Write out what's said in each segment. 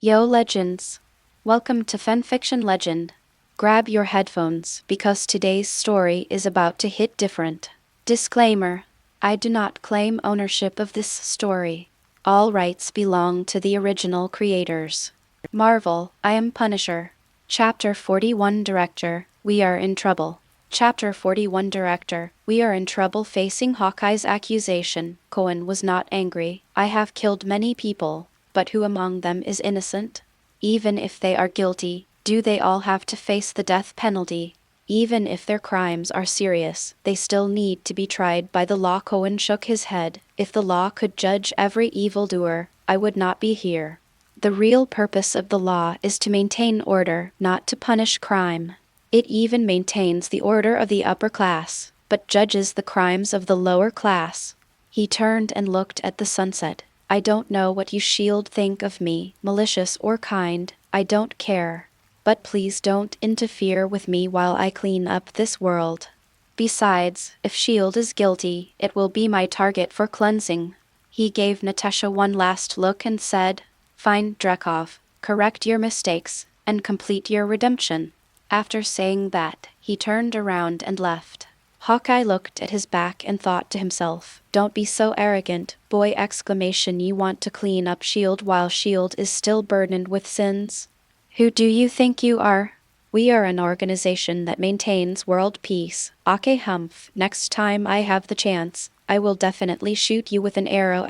Yo legends! Welcome to Fanfiction Legend. Grab your headphones because today's story is about to hit different. Disclaimer: I do not claim ownership of this story. All rights belong to the original creators. Marvel, I am Punisher. Chapter 41 Director, We Are in Trouble. Chapter 41 Director, We Are in Trouble. Facing Hawkeye's accusation, Cohen was not angry. I have killed many people, but who among them is innocent? Even if they are guilty, do they all have to face the death penalty? Even if their crimes are serious, they still need to be tried by the law. Cohen shook his head. If the law could judge every evildoer, I would not be here. The real purpose of the law is to maintain order, not to punish crime. It even maintains the order of the upper class, but judges the crimes of the lower class. He turned and looked at the sunset. I don't know what you shield think of me, malicious or kind, I don't care. But please don't interfere with me while I clean up this world. Besides, if S.H.I.E.L.D. is guilty, it will be my target for cleansing. He gave Natasha one last look and said, Fine, Dreykov, correct your mistakes, and complete your redemption. After saying that, he turned around and left. Hawkeye looked at his back and thought to himself, Don't be so arrogant, boy! You want to clean up S.H.I.E.L.D. while S.H.I.E.L.D. is still burdened with sins? Who do you think you are? We are an organization that maintains world peace. Okay, humph, next time I have the chance, I will definitely shoot you with an arrow!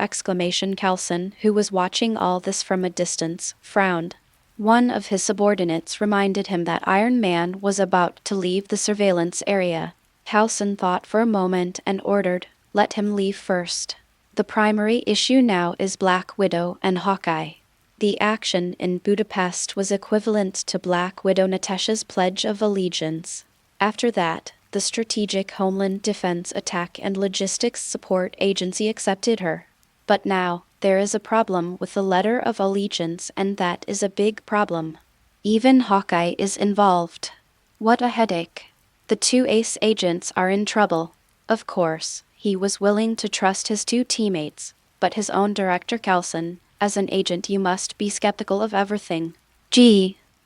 Carlson, who was watching all this from a distance, frowned. One of his subordinates reminded him that Iron Man was about to leave the surveillance area. Carlson thought for a moment and ordered, Let him leave first. The primary issue now is Black Widow and Hawkeye. The action in Budapest was equivalent to Black Widow Natasha's Pledge of Allegiance. After that, the Strategic Homeland Defense Attack and Logistics Support Agency accepted her. But now, there is a problem with the letter of allegiance, and that is a big problem. Even Hawkeye is involved. What a headache. The two ace agents are in trouble. Of course, he was willing to trust his two teammates, but his own director Carlson, as an agent you must be skeptical of everything.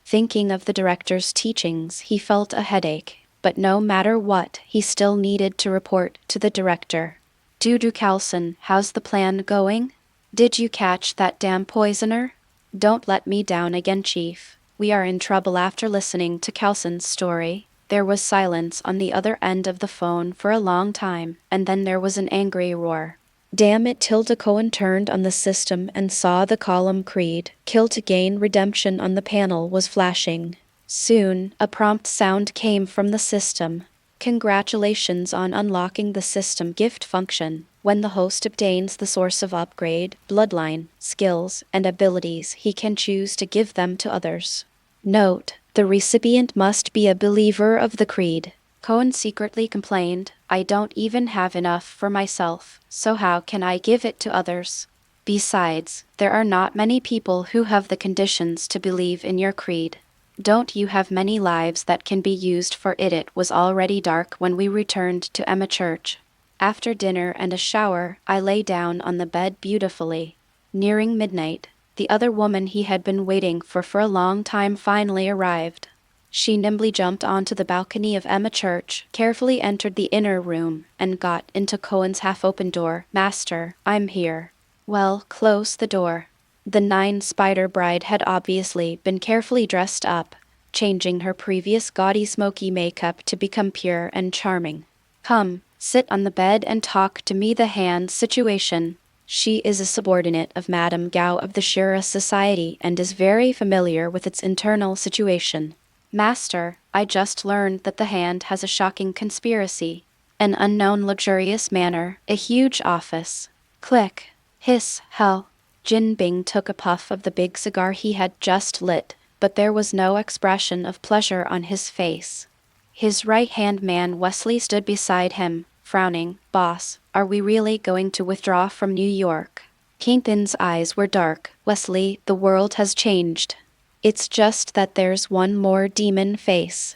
Thinking of the director's teachings, he felt a headache, but no matter what, he still needed to report to the director. Carlson, how's the plan going? Did you catch that damn poisoner? Don't let me down again, Chief. We are in trouble. After listening to Carlson's story, there was silence on the other end of the phone for a long time, and then there was an angry roar. Damn it! Cohen turned on the system and saw the column Creed, Kill to Gain Redemption on the panel was flashing. Soon, a prompt sound came from the system. Congratulations on unlocking the system gift function. When the host obtains the source of upgrade, bloodline, skills, and abilities, he can choose to give them to others. Note: the recipient must be a believer of the creed. Cohen secretly complained, I don't even have enough for myself, so how can I give it to others? Besides, there are not many people who have the conditions to believe in your creed. Don't you have many lives that can be used for it? It was already dark when we returned to Emma Church. After dinner and a shower, I lay down on the bed beautifully. Nearing midnight, the other woman he had been waiting for a long time finally arrived. She nimbly jumped onto the balcony of Emma Church, carefully entered the inner room, and got into Cohen's half-open door. Master, I'm here. Well, close the door. The nine-spider bride had obviously been carefully dressed up, changing her previous gaudy smoky makeup to become pure and charming. Come, sit on the bed and talk to me. The hand situation. She is a subordinate of Madame Gao of the Shura Society and is very familiar with its internal situation. Master, I just learned that the Hand has a shocking conspiracy. An unknown luxurious manor, a huge office. Click. Hiss, hell. Jin Bing took a puff of the big cigar he had just lit, but there was no expression of pleasure on his face. His right-hand man Wesley stood beside him, frowning. Boss, are we really going to withdraw from New York? Kingpin's eyes were dark. Wesley, the world has changed. It's just that there's one more demon face.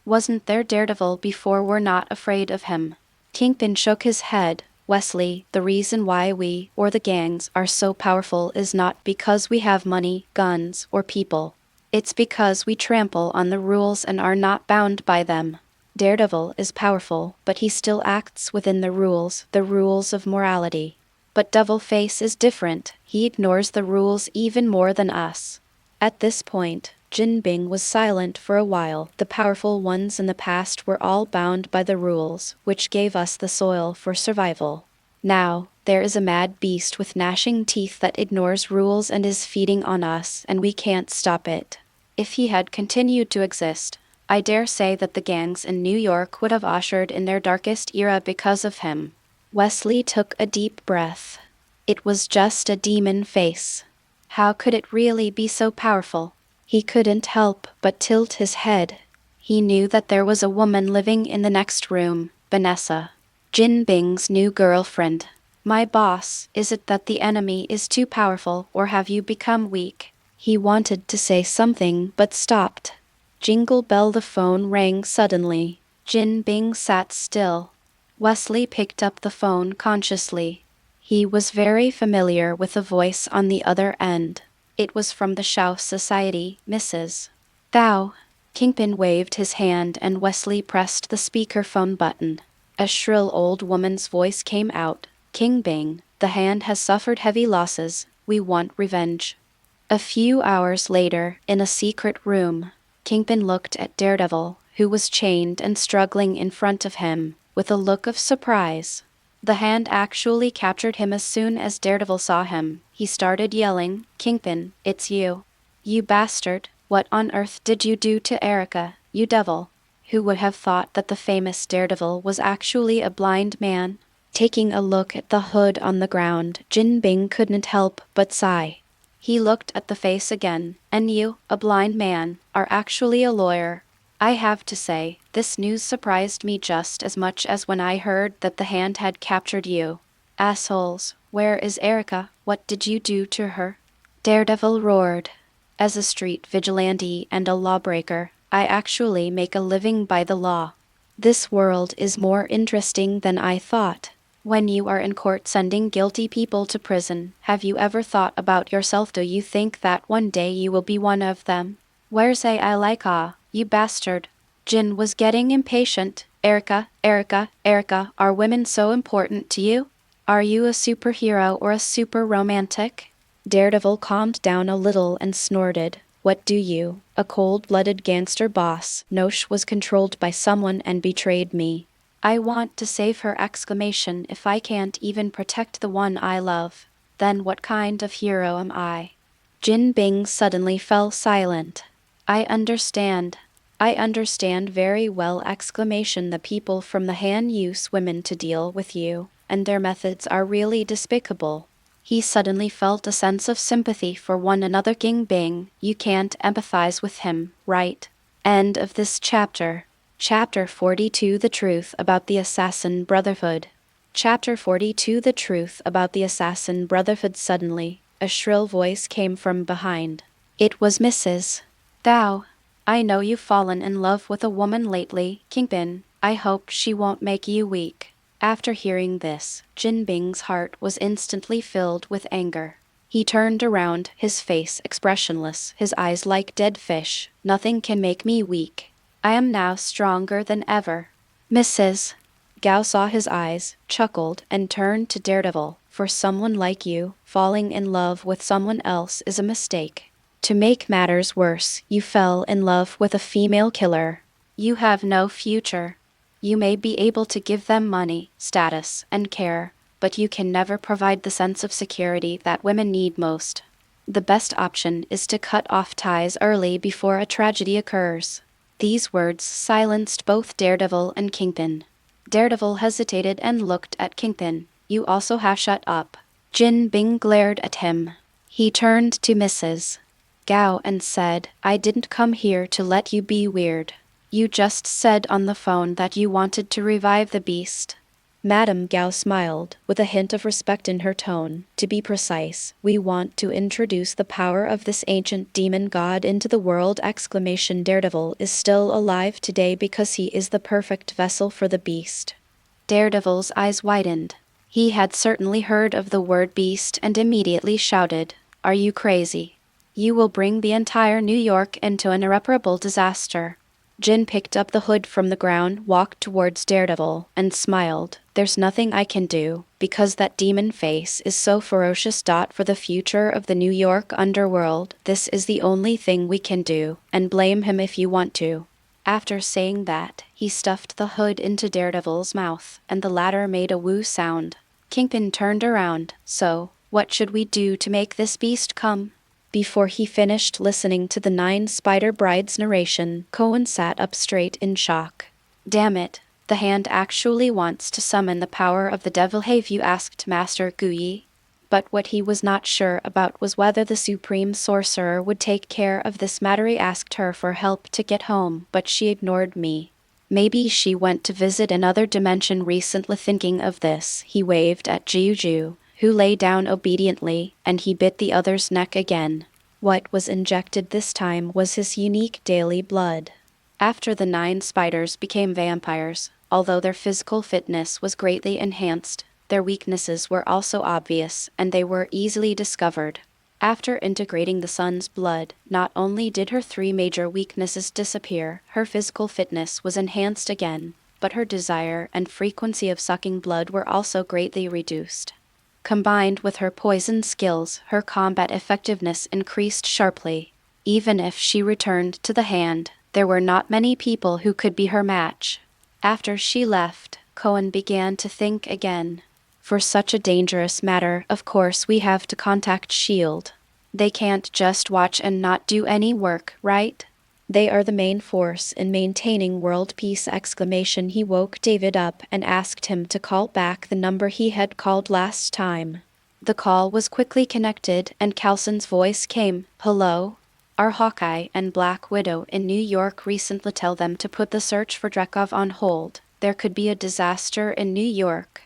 Wasn't there Daredevil before? We're not afraid of him. Kingpin shook his head. Wesley, the reason why we, or the gangs, are so powerful is not because we have money, guns, or people. It's because we trample on the rules and are not bound by them. Daredevil is powerful, but he still acts within the rules of morality. But Devilface is different. He ignores the rules even more than us. At this point, Jin Bing was silent for a while. The powerful ones in the past were all bound by the rules, which gave us the soil for survival. Now, there is a mad beast with gnashing teeth that ignores rules and is feeding on us, and we can't stop it. If he had continued to exist, I dare say that the gangs in New York would have ushered in their darkest era because of him. Wesley took a deep breath. It was just a demon face. How could it really be so powerful? He couldn't help but tilt his head. He knew that there was a woman living in the next room, Vanessa, Jin Bing's new girlfriend. My boss, is it that the enemy is too powerful, or have you become weak? He wanted to say something but stopped. Jingle bell, the phone rang suddenly. Jin Bing sat still. Wesley picked up the phone consciously. He was very familiar with the voice on the other end. It was from the Shao Society, Mrs. Thou. Kingpin waved his hand and Wesley pressed the speakerphone button. A shrill old woman's voice came out. King Bing, the hand has suffered heavy losses. We want revenge. A few hours later, in a secret room, Kingpin looked at Daredevil, who was chained and struggling in front of him, with a look of surprise. The hand actually captured him as soon as Daredevil saw him. He started yelling, "Kingpin, it's you. You bastard, what on earth did you do to Erica, you devil?" Who would have thought that the famous Daredevil was actually a blind man? Taking a look at the hood on the ground, Jin Bing couldn't help but sigh. He looked at the face again. "And you, a blind man, are actually a lawyer. I have to say, this news surprised me just as much as when I heard that the hand had captured you. Assholes, where is Erica? What did you do to her?" Daredevil roared. "As a street vigilante and a lawbreaker, I actually make a living by the law. This world is more interesting than I thought. When you are in court sending guilty people to prison, have you ever thought about yourself? Do you think that one day you will be one of them? Where's I like you bastard?" Jin was getting impatient. Erica, are women so important to you? Are you a superhero or a super romantic?" Daredevil calmed down a little and snorted. "What do you, a cold-blooded gangster boss, Nosh was controlled by someone and betrayed me. I want to save her! Exclamation. If I can't even protect the one I love, then what kind of hero am I?" Jin Bing suddenly fell silent. I understand very well! Exclamation. The people from the Han use women to deal with you, and their methods are really despicable. He suddenly felt a sense of sympathy for one another. King Bing, you can't empathize with him, right? End of this chapter. Chapter 42: The Truth About the Assassin Brotherhood. Chapter 42: The Truth About the Assassin Brotherhood. Suddenly, a shrill voice came from behind. It was Mrs. Thou. "I know you've fallen in love with a woman lately, Kingpin. I hope she won't make you weak." After hearing this, Jin Bing's heart was instantly filled with anger. He turned around, his face expressionless, his eyes like dead fish. "Nothing can make me weak. I am now stronger than ever." Mrs. Gao saw his eyes, chuckled, and turned to Daredevil. "For someone like you, falling in love with someone else is a mistake. To make matters worse, you fell in love with a female killer. You have no future. You may be able to give them money, status, and care, but you can never provide the sense of security that women need most. The best option is to cut off ties early before a tragedy occurs." These words silenced both Daredevil and Kingpin. Daredevil hesitated and looked at Kingpin. "You also have shut up." Jin Bing glared at him. He turned to Mrs. Gao and said, "I didn't come here to let you be weird. You just said on the phone that you wanted to revive the beast." Madame Gao smiled, with a hint of respect in her tone. "To be precise, we want to introduce the power of this ancient demon god into the world!" Exclamation. "Daredevil is still alive today because he is the perfect vessel for the beast." Daredevil's eyes widened. He had certainly heard of the word beast and immediately shouted, "Are you crazy? You will bring the entire New York into an irreparable disaster." Jin picked up the hood from the ground, walked towards Daredevil, and smiled. "There's nothing I can do, because that demon face is so ferocious. For the future of the New York underworld, this is the only thing we can do, and blame him if you want to." After saying that, he stuffed the hood into Daredevil's mouth, and the latter made a woo sound. Kingpin turned around. "So, what should we do to make this beast come?" Before he finished listening to the 9 Spider Brides narration, Cohen sat up straight in shock. "Damn it, the hand actually wants to summon the power of the devil. Have you asked Master Guyi?" But what he was not sure about was whether the Supreme Sorcerer would take care of this matter. I asked her for help to get home, but she ignored me. Maybe she went to visit another dimension recently. Thinking of this, he waved at Juju, who lay down obediently, and he bit the other's neck again. What was injected this time was his unique daily blood. After the 9 spiders became vampires, although their physical fitness was greatly enhanced, their weaknesses were also obvious, and they were easily discovered. After integrating the sun's blood, not only did her 3 major weaknesses disappear, her physical fitness was enhanced again, but her desire and frequency of sucking blood were also greatly reduced. Combined with her poison skills, her combat effectiveness increased sharply. Even if she returned to the hand, there were not many people who could be her match. After she left, Cohen began to think again. For such a dangerous matter, of course we have to contact S.H.I.E.L.D. They can't just watch and not do any work, right? They are the main force in maintaining world peace! He woke David up and asked him to call back the number he had called last time. The call was quickly connected and Coulson's voice came. "Hello? Our Hawkeye and Black Widow in New York recently tell them to put the search for Dreykov on hold. There could be a disaster in New York.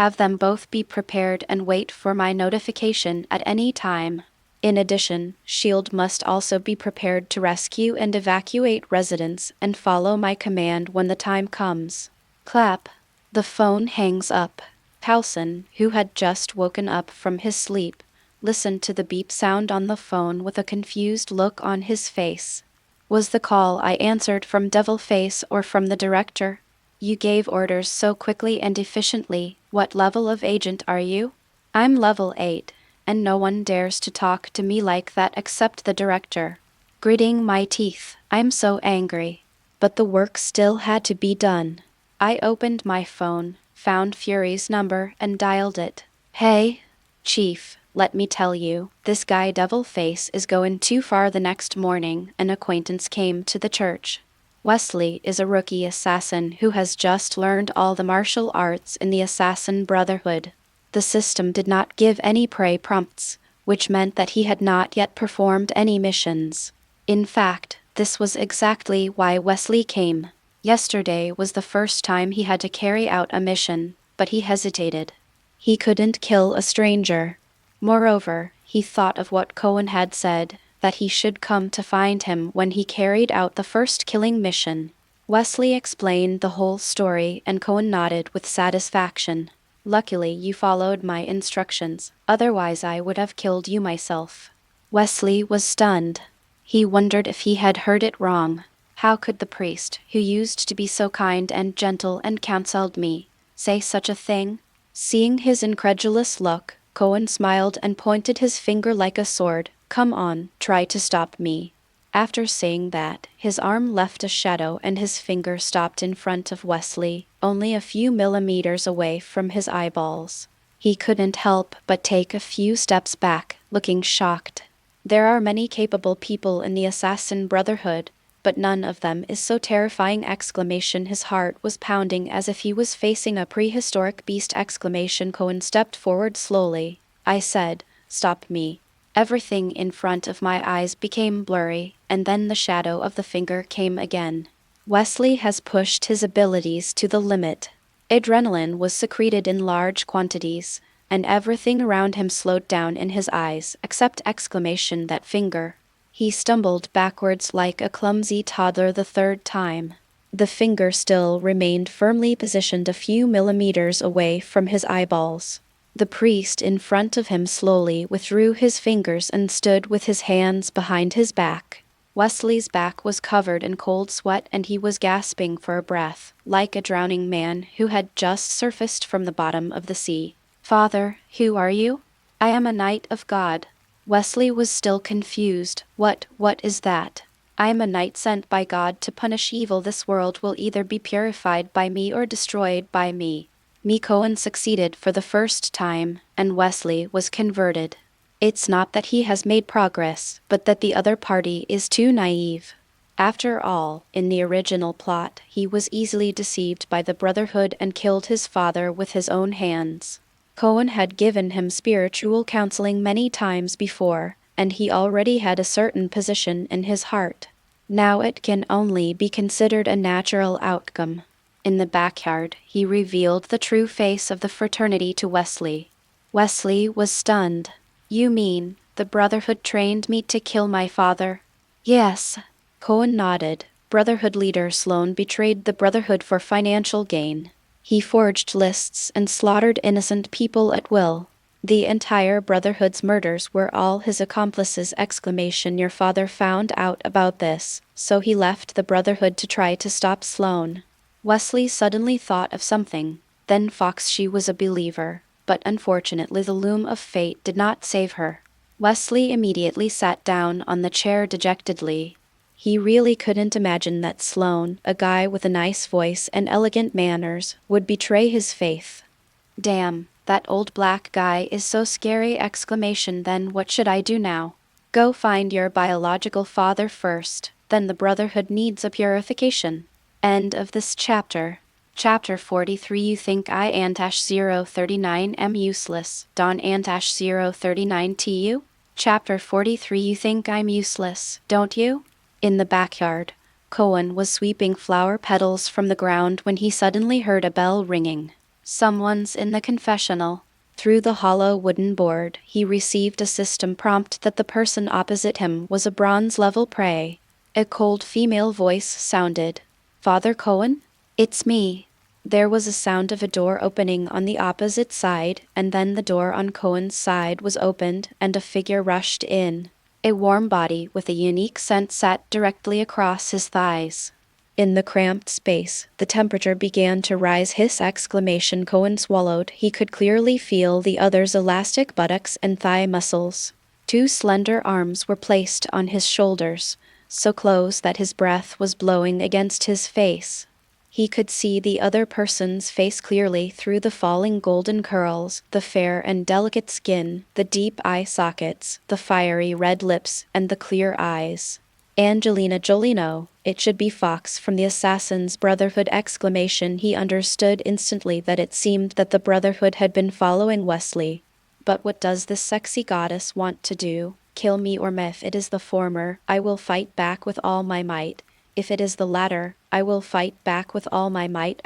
Have them both be prepared and wait for my notification at any time. In addition, S.H.I.E.L.D. must also be prepared to rescue and evacuate residents and follow my command when the time comes." Clap. The phone hangs up. Coulson, who had just woken up from his sleep, listened to the beep sound on the phone with a confused look on his face. "Was the call I answered from Devil Face or from the director? You gave orders so quickly and efficiently. What level of agent are you?" "I'm level 8, and no one dares to talk to me like that except the director." Gritting my teeth, I'm so angry. But the work still had to be done. I opened my phone, found Fury's number, and dialed it. "Hey, Chief, let me tell you, this guy Devil Face is going too far." The next morning, an acquaintance came to the church. Wesley is a rookie assassin who has just learned all the martial arts in the Assassin Brotherhood. The system did not give any prey prompts, which meant that he had not yet performed any missions. In fact, this was exactly why Wesley came. Yesterday was the first time he had to carry out a mission, but he hesitated. He couldn't kill a stranger. Moreover, he thought of what Cohen had said, that he should come to find him when he carried out the first killing mission. Wesley explained the whole story and Cohen nodded with satisfaction. "Luckily you followed my instructions, otherwise I would have killed you myself." Wesley was stunned. He wondered if he had heard it wrong. How could the priest, who used to be so kind and gentle and counseled me, say such a thing? Seeing his incredulous look, Cohen smiled and pointed his finger like a sword. "Come on, try to stop me." After saying that, his arm left a shadow and his finger stopped in front of Wesley, only a few millimeters away from his eyeballs. He couldn't help but take a few steps back, looking shocked. There are many capable people in the Assassin Brotherhood, but none of them is so terrifying! His heart was pounding as if he was facing a prehistoric beast! Cohen stepped forward slowly. I said, "Stop me." Everything in front of my eyes became blurry, and then the shadow of the finger came again. Wesley has pushed his abilities to the limit. Adrenaline was secreted in large quantities, and everything around him slowed down in his eyes, except that finger. He stumbled backwards like a clumsy toddler the third time. The finger still remained firmly positioned a few millimeters away from his eyeballs. The priest in front of him slowly withdrew his fingers and stood with his hands behind his back. Wesley's back was covered in cold sweat and he was gasping for a breath, like a drowning man who had just surfaced from the bottom of the sea. "Father, who are you?" "I am a knight of God." Wesley was still confused. What is that?" "I am a knight sent by God to punish evil. This world will either be purified by me or destroyed by me." Cohen succeeded for the first time, and Wesley was converted. It's not that he has made progress, but that the other party is too naive. After all, in the original plot, he was easily deceived by the Brotherhood and killed his father with his own hands. Cohen had given him spiritual counseling many times before, and he already had a certain position in his heart. Now it can only be considered a natural outcome. In the backyard, he revealed the true face of the fraternity to Wesley. Wesley was stunned. "You mean, the Brotherhood trained me to kill my father?" "Yes." Cohen nodded. Brotherhood leader Sloan betrayed the Brotherhood for financial gain. He forged lists and slaughtered innocent people at will. The entire Brotherhood's murders were all his accomplices! Your father found out about this, so he left the Brotherhood to try to stop Sloan. Wesley suddenly thought of something. Then she was a believer, but unfortunately the loom of fate did not save her. Wesley immediately sat down on the chair dejectedly. He really couldn't imagine that Sloan, a guy with a nice voice and elegant manners, would betray his faith. "Damn, that old black guy is so scary!" Then what should I do now? Go find your biological father first, then the Brotherhood needs a purification. End of this chapter. Chapter 43. You think I anti-039 am useless. Don anti-039 to you? Chapter 43. You think I'm useless, don't you? In the backyard, Cohen was sweeping flower petals from the ground when he suddenly heard a bell ringing. Someone's in the confessional. Through the hollow wooden board, he received a system prompt that the person opposite him was a bronze-level prey. A cold female voice sounded. "Father Cohen? It's me." There was a sound of a door opening on the opposite side, and then the door on Cohen's side was opened and a figure rushed in. A warm body with a unique scent sat directly across his thighs. In the cramped space, the temperature began to rise. Cohen swallowed. He could clearly feel the other's elastic buttocks and thigh muscles. Two slender arms were placed on his shoulders, so close that his breath was blowing against his face. He could see the other person's face clearly through the falling golden curls, the fair and delicate skin, the deep eye sockets, the fiery red lips, and the clear eyes. Angelina Jolino, it should be Fox from the Assassin's Brotherhood! He understood instantly that it seemed that the Brotherhood had been following Wesley. But what does this sexy goddess want to do? Kill me or me? If it is the former, I will fight back with all my might. If it is the latter, I will fight back with all my might!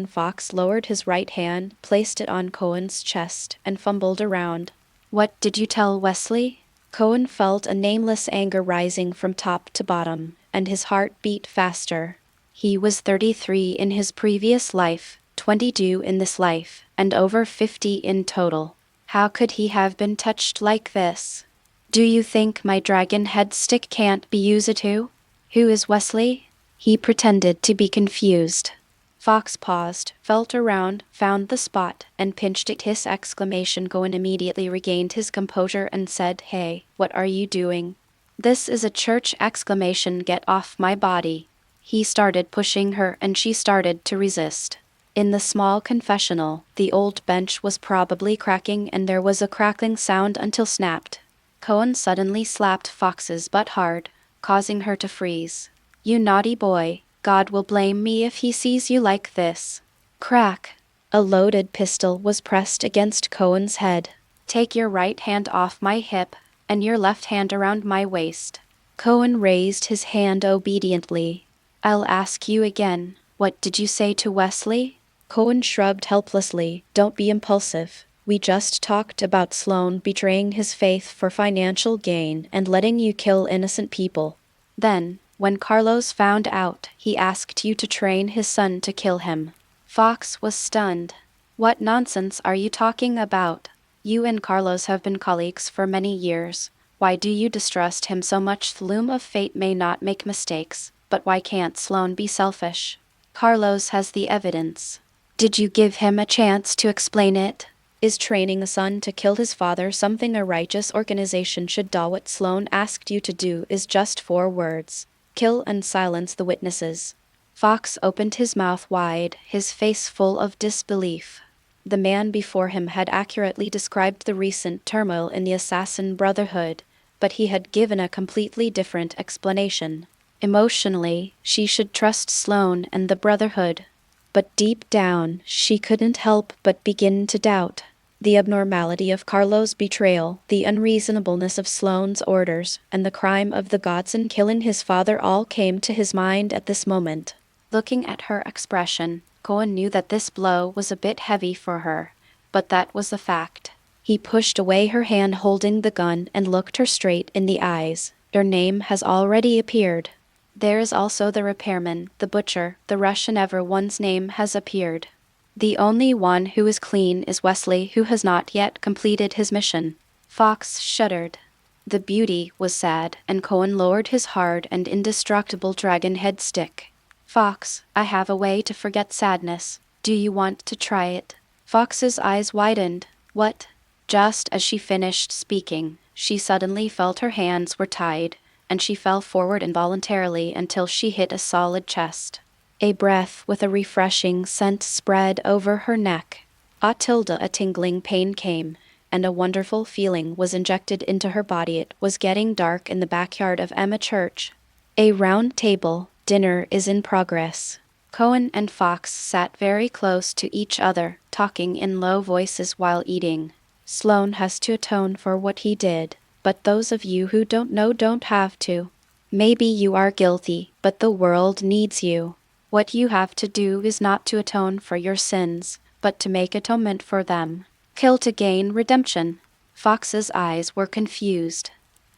Fox lowered his right hand, placed it on Cohen's chest, and fumbled around. "What did you tell Wesley?" Cohen felt a nameless anger rising from top to bottom, and his heart beat faster. He was 33 in his previous life, 22 in this life, and over 50 in total. How could he have been touched like this? "Do you think my dragon head stick can't be used too? Who is Wesley?" He pretended to be confused. Fox paused, felt around, found the spot, and pinched it. Cohen immediately regained his composure and said, "Hey, what are you doing?" "This is a church!" "Get off my body." He started pushing her and she started to resist. In the small confessional, the old bench was probably cracking and there was a crackling sound until snapped. Cohen suddenly slapped Fox's butt hard, causing her to freeze. "You naughty boy. God will blame me if he sees you like this." Crack! A loaded pistol was pressed against Cohen's head. "Take your right hand off my hip, and your left hand around my waist." Cohen raised his hand obediently. "I'll ask you again, what did you say to Wesley?" Cohen shrugged helplessly. "Don't be impulsive. We just talked about Sloan betraying his faith for financial gain and letting you kill innocent people." "Then, When Carlos found out, he asked you to train his son to kill him. Fox was stunned. What nonsense are you talking about? You and Carlos have been colleagues for many years. Why do you distrust him so much? The loom of fate may not make mistakes, but why can't Sloane be selfish? Carlos has the evidence. Did you give him a chance to explain it? Is training a son to kill his father something a righteous organization should do? What Sloane asked you to do is just 4 words. Kill and silence the witnesses. Fox opened his mouth wide, his face full of disbelief. The man before him had accurately described the recent turmoil in the assassin Brotherhood, but he had given a completely different explanation. Emotionally, she should trust Sloane and the Brotherhood. But deep down, she couldn't help but begin to doubt. The abnormality of Carlos' betrayal, the unreasonableness of Sloane's orders, and the crime of the gods in killing his father all came to his mind at this moment. Looking at her expression, Cohen knew that this blow was a bit heavy for her, but that was a fact. He pushed away her hand holding the gun and looked her straight in the eyes. Your name has already appeared. There is also the repairman, the butcher, the Russian. Everyone's name has appeared. The only one who is clean is Wesley, who has not yet completed his mission. Fox shuddered. The beauty was sad, and Cohen lowered his hard and indestructible dragon head stick. Fox, I have a way to forget sadness. Do you want to try it? Fox's eyes widened. What? Just as she finished speaking, she suddenly felt her hands were tied, and she fell forward involuntarily until she hit a solid chest. A breath with a refreshing scent spread over her neck. A tingling pain came, and a wonderful feeling was injected into her body. It was getting dark in the backyard of Emma Church. A round table, dinner is in progress. Cohen and Fox sat very close to each other, talking in low voices while eating. Sloane has to atone for what he did, but those of you who don't know don't have to. Maybe you are guilty, but the world needs you. What you have to do is not to atone for your sins, but to make atonement for them. Kill to gain redemption. Fox's eyes were confused.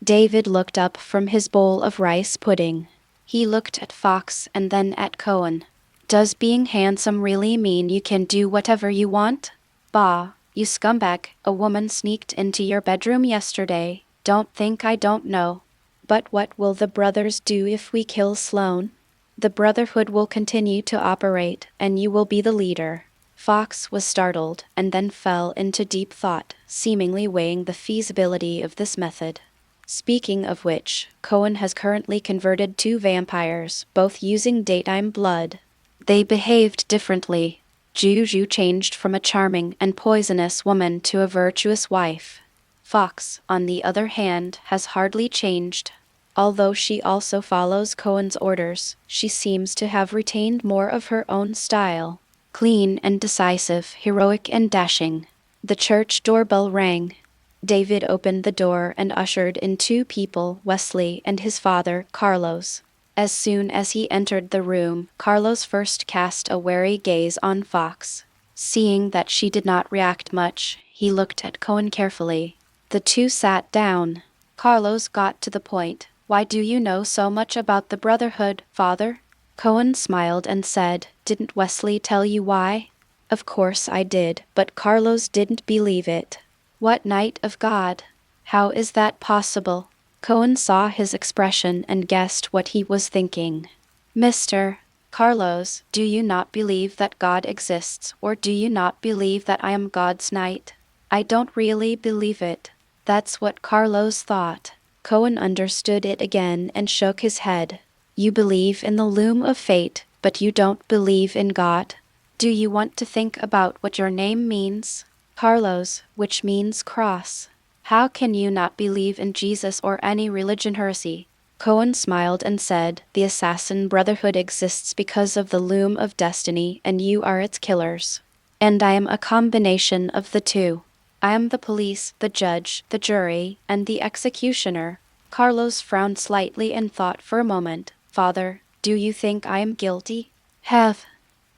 David looked up from his bowl of rice pudding. He looked at Fox and then at Cohen. Does being handsome really mean you can do whatever you want? Bah, you scumbag, a woman sneaked into your bedroom yesterday. Don't think I don't know. But what will the brothers do if we kill Sloane? The Brotherhood will continue to operate, and you will be the leader. Fox was startled, and then fell into deep thought, seemingly weighing the feasibility of this method. Speaking of which, Cohen has currently converted 2 vampires, both using daytime blood. They behaved differently. Juju changed from a charming and poisonous woman to a virtuous wife. Fox, on the other hand, has hardly changed. Although she also follows Cohen's orders, she seems to have retained more of her own style. Clean and decisive, heroic and dashing. The church doorbell rang. David opened the door and ushered in 2 people, Wesley and his father, Carlos. As soon as he entered the room, Carlos first cast a wary gaze on Fox. Seeing that she did not react much, he looked at Cohen carefully. The 2 sat down. Carlos got to the point. Why do you know so much about the Brotherhood, father? Cohen smiled and said, Didn't Wesley tell you why? Of course I did, but Carlos didn't believe it. What night of God? How is that possible? Cohen saw his expression and guessed what he was thinking. Mr. Carlos, do you not believe that God exists, or do you not believe that I am God's knight? I don't really believe it. That's what Carlos thought. Cohen understood it again and shook his head. You believe in the loom of fate, but you don't believe in God. Do you want to think about what your name means? Carlos, which means cross. How can you not believe in Jesus or any religion heresy? Cohen smiled and said, The assassin Brotherhood exists because of the loom of destiny, and you are its killers. And I am a combination of the 2. I am the police, the judge, the jury, and the executioner. Carlos frowned slightly and thought for a moment. Father, do you think I am guilty? Hev.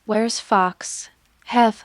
Where's Fox? Hev.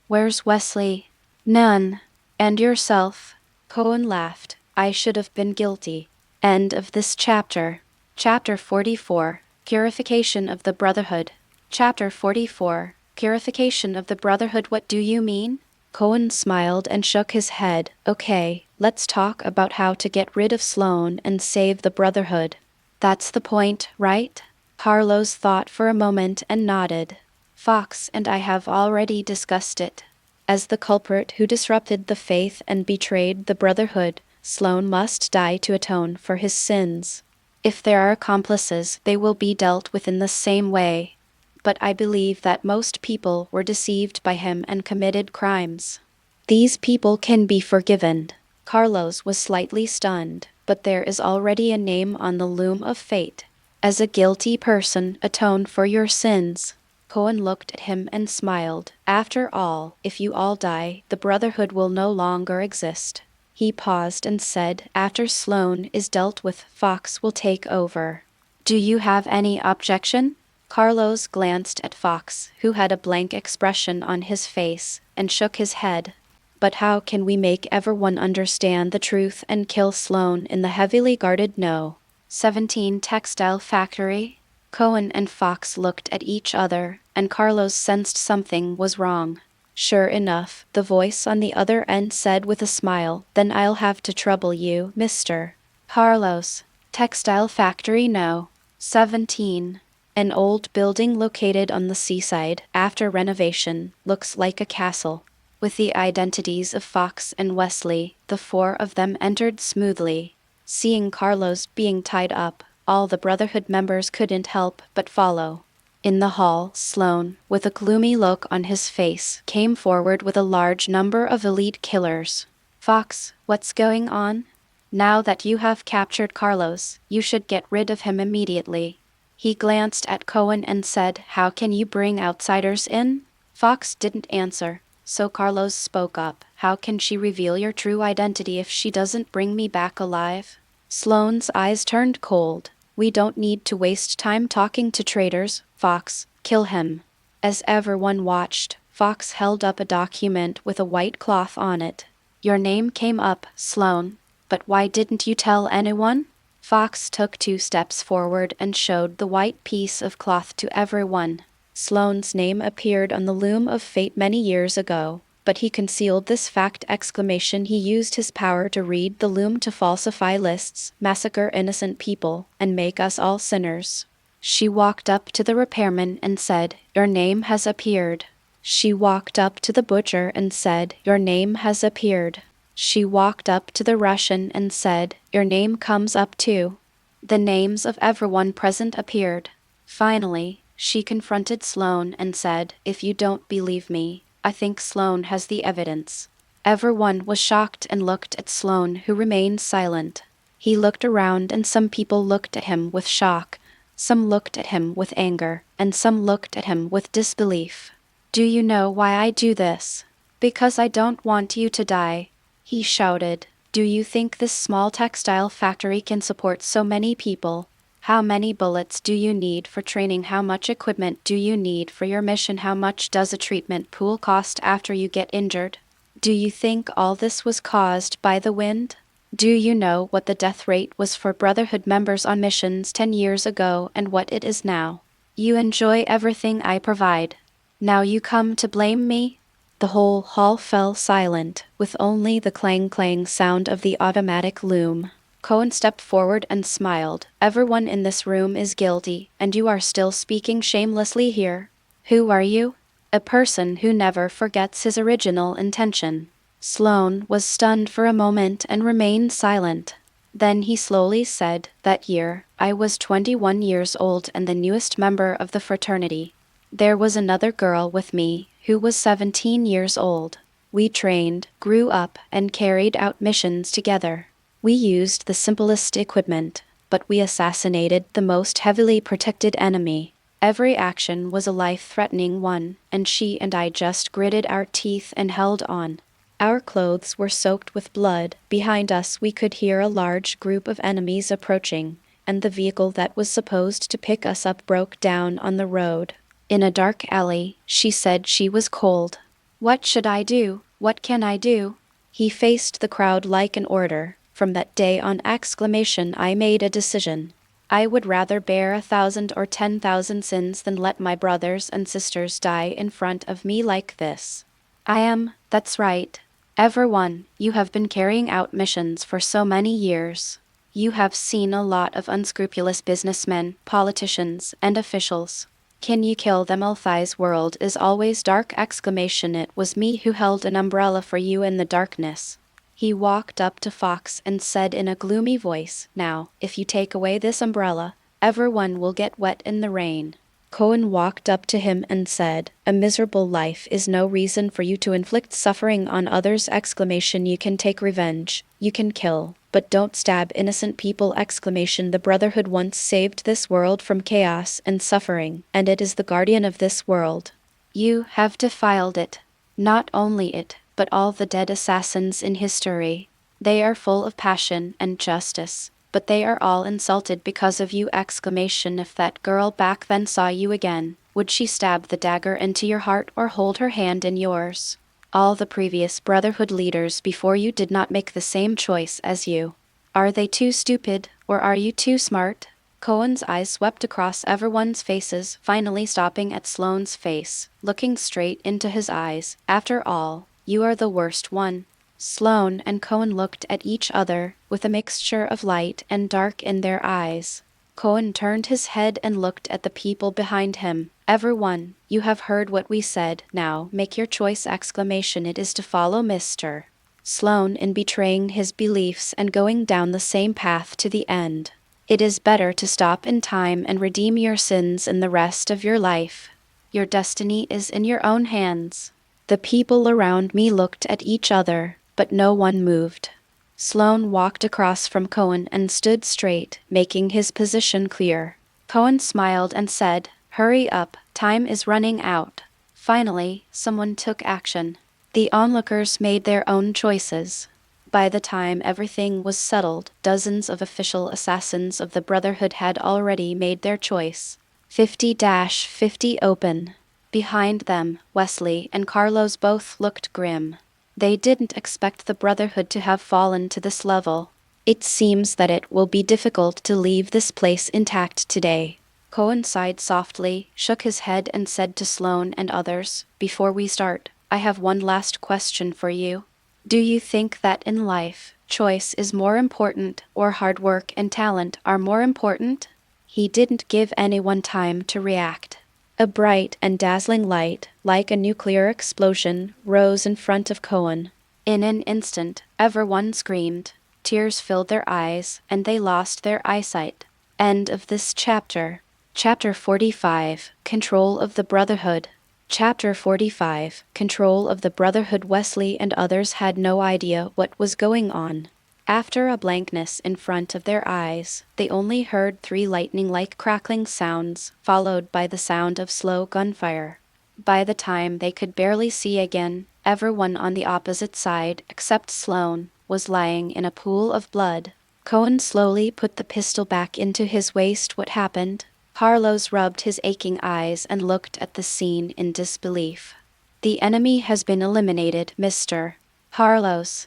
Where's Wesley? None. And yourself? Cohen laughed. I should have been guilty. End of this chapter. Chapter 44, Purification of the Brotherhood. Chapter 44, Purification of the Brotherhood. What do you mean? Cohen smiled and shook his head. Okay, let's talk about how to get rid of Sloane and save the Brotherhood. That's the point, right? Carlos thought for a moment and nodded. Fox and I have already discussed it. As the culprit who disrupted the faith and betrayed the Brotherhood, Sloane must die to atone for his sins. If there are accomplices, they will be dealt with in the same way. But I believe that most people were deceived by him and committed crimes. These people can be forgiven. Carlos was slightly stunned, but there is already a name on the loom of fate. As a guilty person, atone for your sins. Cohen looked at him and smiled. After all, if you all die, the Brotherhood will no longer exist. He paused and said, after Sloane is dealt with, Fox will take over. Do you have any objection? Carlos glanced at Fox, who had a blank expression on his face, and shook his head. But how can we make everyone understand the truth and kill Sloane in the heavily guarded No. 17 textile factory? Cohen and Fox looked at each other, and Carlos sensed something was wrong. Sure enough, the voice on the other end said with a smile, then I'll have to trouble you, Mr. Carlos. Textile factory No. 17. An old building located on the seaside, after renovation, looks like a castle. With the identities of Fox and Wesley, the four of them entered smoothly. Seeing Carlos being tied up, all the Brotherhood members couldn't help but follow. In the hall, Sloane, with a gloomy look on his face, came forward with a large number of elite killers. Fox, what's going on? Now that you have captured Carlos, you should get rid of him immediately. He glanced at Cohen and said, how can you bring outsiders in? Fox didn't answer, so Carlos spoke up. How can she reveal your true identity if she doesn't bring me back alive? Sloane's eyes turned cold. We don't need to waste time talking to traitors, Fox. Kill him. As everyone watched, Fox held up a document with a white cloth on it. Your name came up, Sloane. But why didn't you tell anyone? Fox took 2 steps forward and showed the white piece of cloth to everyone. Sloane's name appeared on the loom of fate many years ago, but he concealed this fact! He used his power to read the loom to falsify lists, massacre innocent people, and make us all sinners. She walked up to the repairman and said, your name has appeared. She walked up to the butcher and said, your name has appeared. She walked up to the Russian and said, your name comes up too. The names of everyone present appeared. Finally, she confronted Sloane and said, if you don't believe me, I think Sloane has the evidence. Everyone was shocked and looked at Sloane, who remained silent. He looked around and some people looked at him with shock, some looked at him with anger, and some looked at him with disbelief. Do you know why I do this? Because I don't want you to die, he shouted. Do you think this small textile factory can support so many people? How many bullets do you need for training? How much equipment do you need for your mission? How much does a treatment pool cost after you get injured? Do you think all this was caused by the wind? Do you know what the death rate was for Brotherhood members on missions 10 years ago and what it is now? You enjoy everything I provide. Now you come to blame me? The whole hall fell silent, with only the clang-clang sound of the automatic loom. Cohen stepped forward and smiled. Everyone in this room is guilty, and you are still speaking shamelessly here. Who are you? A person who never forgets his original intention. Sloane was stunned for a moment and remained silent. Then he slowly said, that year, I was 21 years old and the newest member of the fraternity. There was another girl with me, who was 17 years old. We trained, grew up, and carried out missions together. We used the simplest equipment, but we assassinated the most heavily protected enemy. Every action was a life-threatening one, and she and I just gritted our teeth and held on. Our clothes were soaked with blood. Behind us we could hear a large group of enemies approaching, and the vehicle that was supposed to pick us up broke down on the road. In a dark alley, she said she was cold. What should I do? What can I do? He faced the crowd like an order. From that day on! I made a decision. I would rather bear 1,000 or 10,000 sins than let my brothers and sisters die in front of me like this. That's right. Everyone, you have been carrying out missions for so many years. You have seen a lot of unscrupulous businessmen, politicians, and officials. Can you kill them all? Thigh's world is always dark! It was me who held an umbrella for you in the darkness. He walked up to Fox and said in a gloomy voice, "Now, if you take away this umbrella, everyone will get wet in the rain." Cohen walked up to him and said, "A miserable life is no reason for you to inflict suffering on others!" You can take revenge, you can kill, but don't stab innocent people! The Brotherhood once saved this world from chaos and suffering, and it is the guardian of this world. You have defiled it. Not only it, but all the dead assassins in history. They are full of passion and justice, but they are all insulted because of you! If that girl back then saw you again, would she stab the dagger into your heart or hold her hand in yours? All the previous Brotherhood leaders before you did not make the same choice as you. Are they too stupid, or are you too smart? Cohen's eyes swept across everyone's faces, finally stopping at Sloane's face, looking straight into his eyes. After all, you are the worst one. Sloane and Cohen looked at each other, with a mixture of light and dark in their eyes. Cohen turned his head and looked at the people behind him. "Everyone, you have heard what we said. Now, make your choice!" It is to follow Mr. Sloane in betraying his beliefs and going down the same path to the end. It is better to stop in time and redeem your sins in the rest of your life. Your destiny is in your own hands. The people around me looked at each other, but no one moved. Sloane walked across from Cohen and stood straight, making his position clear. Cohen smiled and said, "Hurry up, time is running out." Finally, someone took action. The onlookers made their own choices. By the time everything was settled, dozens of official assassins of the Brotherhood had already made their choice. 50-50 open. Behind them, Wesley and Carlos both looked grim. They didn't expect the Brotherhood to have fallen to this level. "It seems that it will be difficult to leave this place intact today." Cohen sighed softly, shook his head and said to Sloane and others, "Before we start, I have one last question for you. Do you think that in life, choice is more important, or hard work and talent are more important?" He didn't give anyone time to react. A bright and dazzling light, like a nuclear explosion, rose in front of Cohen. In an instant, everyone screamed. Tears filled their eyes, and they lost their eyesight. End of this chapter. Chapter 45, Control of the Brotherhood. Chapter 45, Control of the Brotherhood. Wesley and others had no idea what was going on. After a blankness in front of their eyes, they only heard 3 lightning-like crackling sounds, followed by the sound of slow gunfire. By the time they could barely see again, everyone on the opposite side, except Sloane, was lying in a pool of blood. Cohen slowly put the pistol back into his waist. "What happened?" Carlos rubbed his aching eyes and looked at the scene in disbelief. "The enemy has been eliminated, Mr. Carlos.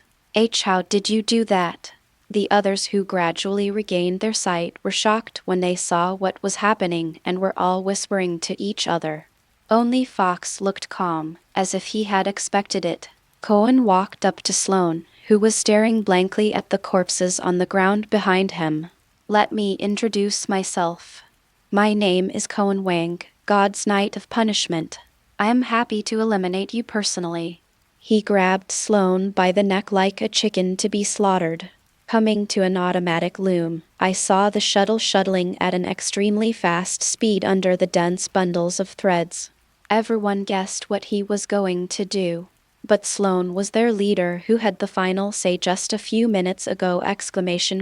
How did you do that?" The others, who gradually regained their sight, were shocked when they saw what was happening and were all whispering to each other. Only Fox looked calm, as if he had expected it. Cohen walked up to Sloane, who was staring blankly at the corpses on the ground behind him. "Let me introduce myself. My name is Cohen Wang, God's Knight of Punishment. I am happy to eliminate you personally." He grabbed Sloane by the neck like a chicken to be slaughtered. Coming to an automatic loom, I saw the shuttle shuttling at an extremely fast speed under the dense bundles of threads. Everyone guessed what he was going to do. But Sloane was their leader, who had the final say just a few minutes ago!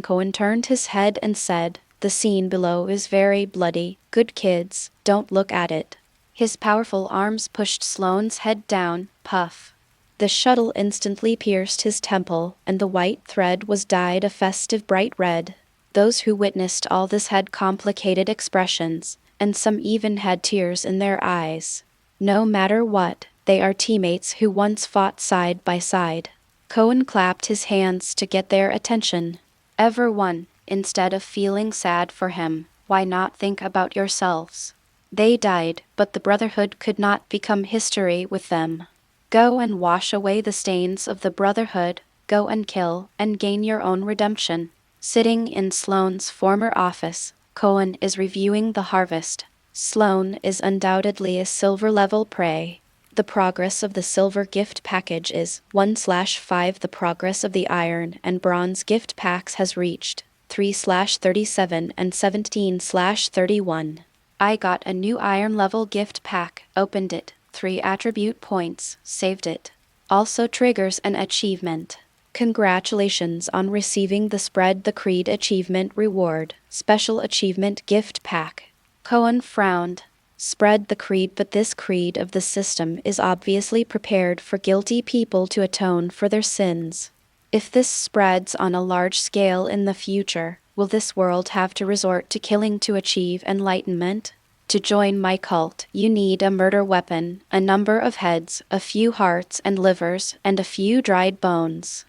Cohen turned his head and said, "The scene below is very bloody. Good kids, don't look at it." His powerful arms pushed Sloane's head down. Puff. The shuttle instantly pierced his temple, and the white thread was dyed a festive bright red. Those who witnessed all this had complicated expressions, and some even had tears in their eyes. No matter what, they are teammates who once fought side by side. Cohen clapped his hands to get their attention. Everyone, instead of feeling sad for him, Why not think about yourselves? They died, but the Brotherhood could not become history with them. Go and wash away the stains of the Brotherhood, go and kill, and gain your own redemption. Sitting in Sloane's former office, Cohen is reviewing the harvest. Sloane is undoubtedly a silver-level prey. The progress of the silver gift package is 1/5. The progress of the iron and bronze gift packs has reached 3/37 and 17/31. I got a new iron level gift pack, opened it, 3 attribute points, saved it. Also triggers an achievement. Congratulations on receiving the Spread the Creed achievement reward, special achievement gift pack. Cohen frowned. Spread the creed, but this creed of the system is obviously prepared for guilty people to atone for their sins. If this spreads on a large scale in the future, will this world have to resort to killing to achieve enlightenment? To join my cult, you need a murder weapon, a number of heads, a few hearts and livers, and a few dried bones.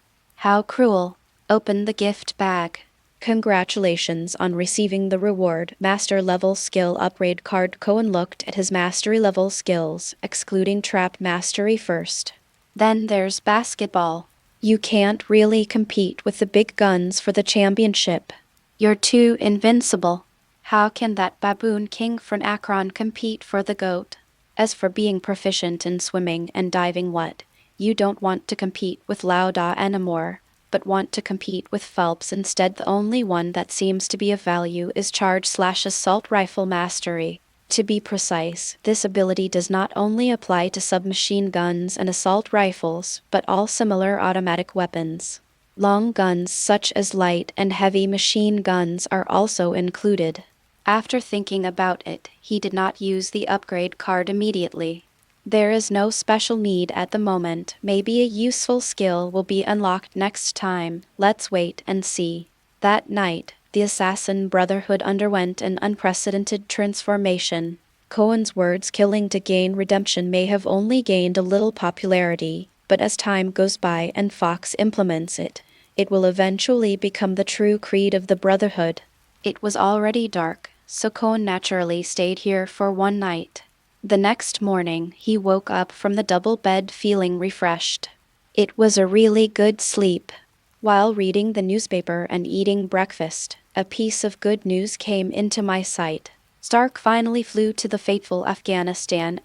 How cruel. Open the gift bag. Congratulations on receiving the reward, Master Level Skill Upgrade card. Cohen looked at his Mastery level skills, excluding Trap Mastery first. Then there's basketball. You can't really compete with the big guns for the championship. You're too invincible. How can that baboon king from Akron compete for the GOAT? As for being proficient in swimming and diving, what? You don't want to compete with Lauda anymore, but want to compete with Phelps instead. The only one that seems to be of value is Charge/Assault Rifle Mastery. To be precise, this ability does not only apply to submachine guns and assault rifles, but all similar automatic weapons. Long guns such as light and heavy machine guns are also included. After thinking about it, he did not use the upgrade card immediately. There is no special need at the moment. Maybe a useful skill will be unlocked next time. Let's wait and see. That night, the Assassin Brotherhood underwent an unprecedented transformation. Cohen's words killing to gain redemption may have only gained a little popularity, but as time goes by and Fox implements it, it will eventually become the true creed of the Brotherhood. It was already dark, so Cohen naturally stayed here for one night. The next morning, he woke up from the double bed feeling refreshed. It was a really good sleep. While reading the newspaper and eating breakfast, a piece of good news came into my sight. Stark finally flew to the fateful Afghanistan!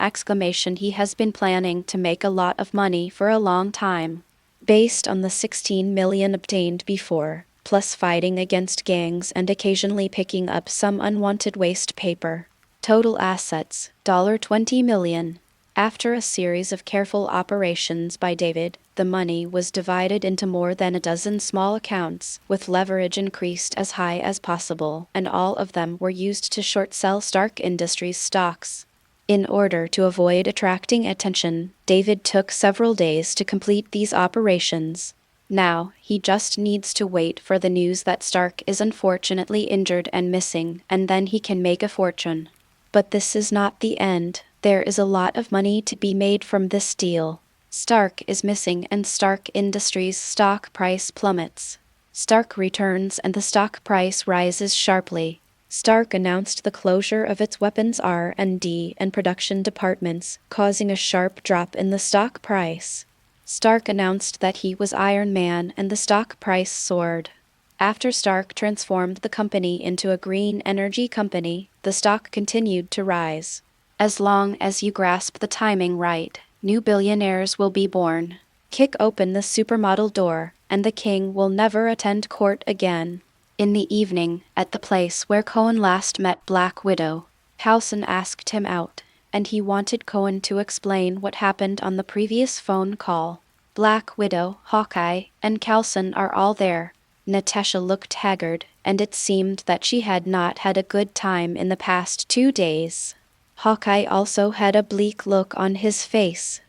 He has been planning to make a lot of money for a long time. Based on the 16 million obtained before, plus fighting against gangs and occasionally picking up some unwanted waste paper. Total assets, $20 million. After a series of careful operations by David, the money was divided into more than a dozen small accounts, with leverage increased as high as possible, and all of them were used to short-sell Stark Industries stocks. In order to avoid attracting attention, David took several days to complete these operations. Now, he just needs to wait for the news that Stark is unfortunately injured and missing, and then he can make a fortune. But this is not the end. There is a lot of money to be made from this deal. Stark is missing and Stark Industries' stock price plummets. Stark returns and the stock price rises sharply. Stark announced the closure of its weapons R&D and production departments, causing a sharp drop in the stock price. Stark announced that he was Iron Man and the stock price soared. After Stark transformed the company into a green energy company, the stock continued to rise. As long as you grasp the timing right, new billionaires will be born. Kick open the supermodel door, and the king will never attend court again. In the evening, at the place where Cohen last met Black Widow, Coulson asked him out, and he wanted Cohen to explain what happened on the previous phone call. Black Widow, Hawkeye, and Coulson are all there. Natasha looked haggard, and it seemed that she had not had a good time in the past 2 days. Hawkeye also had a bleak look on his face.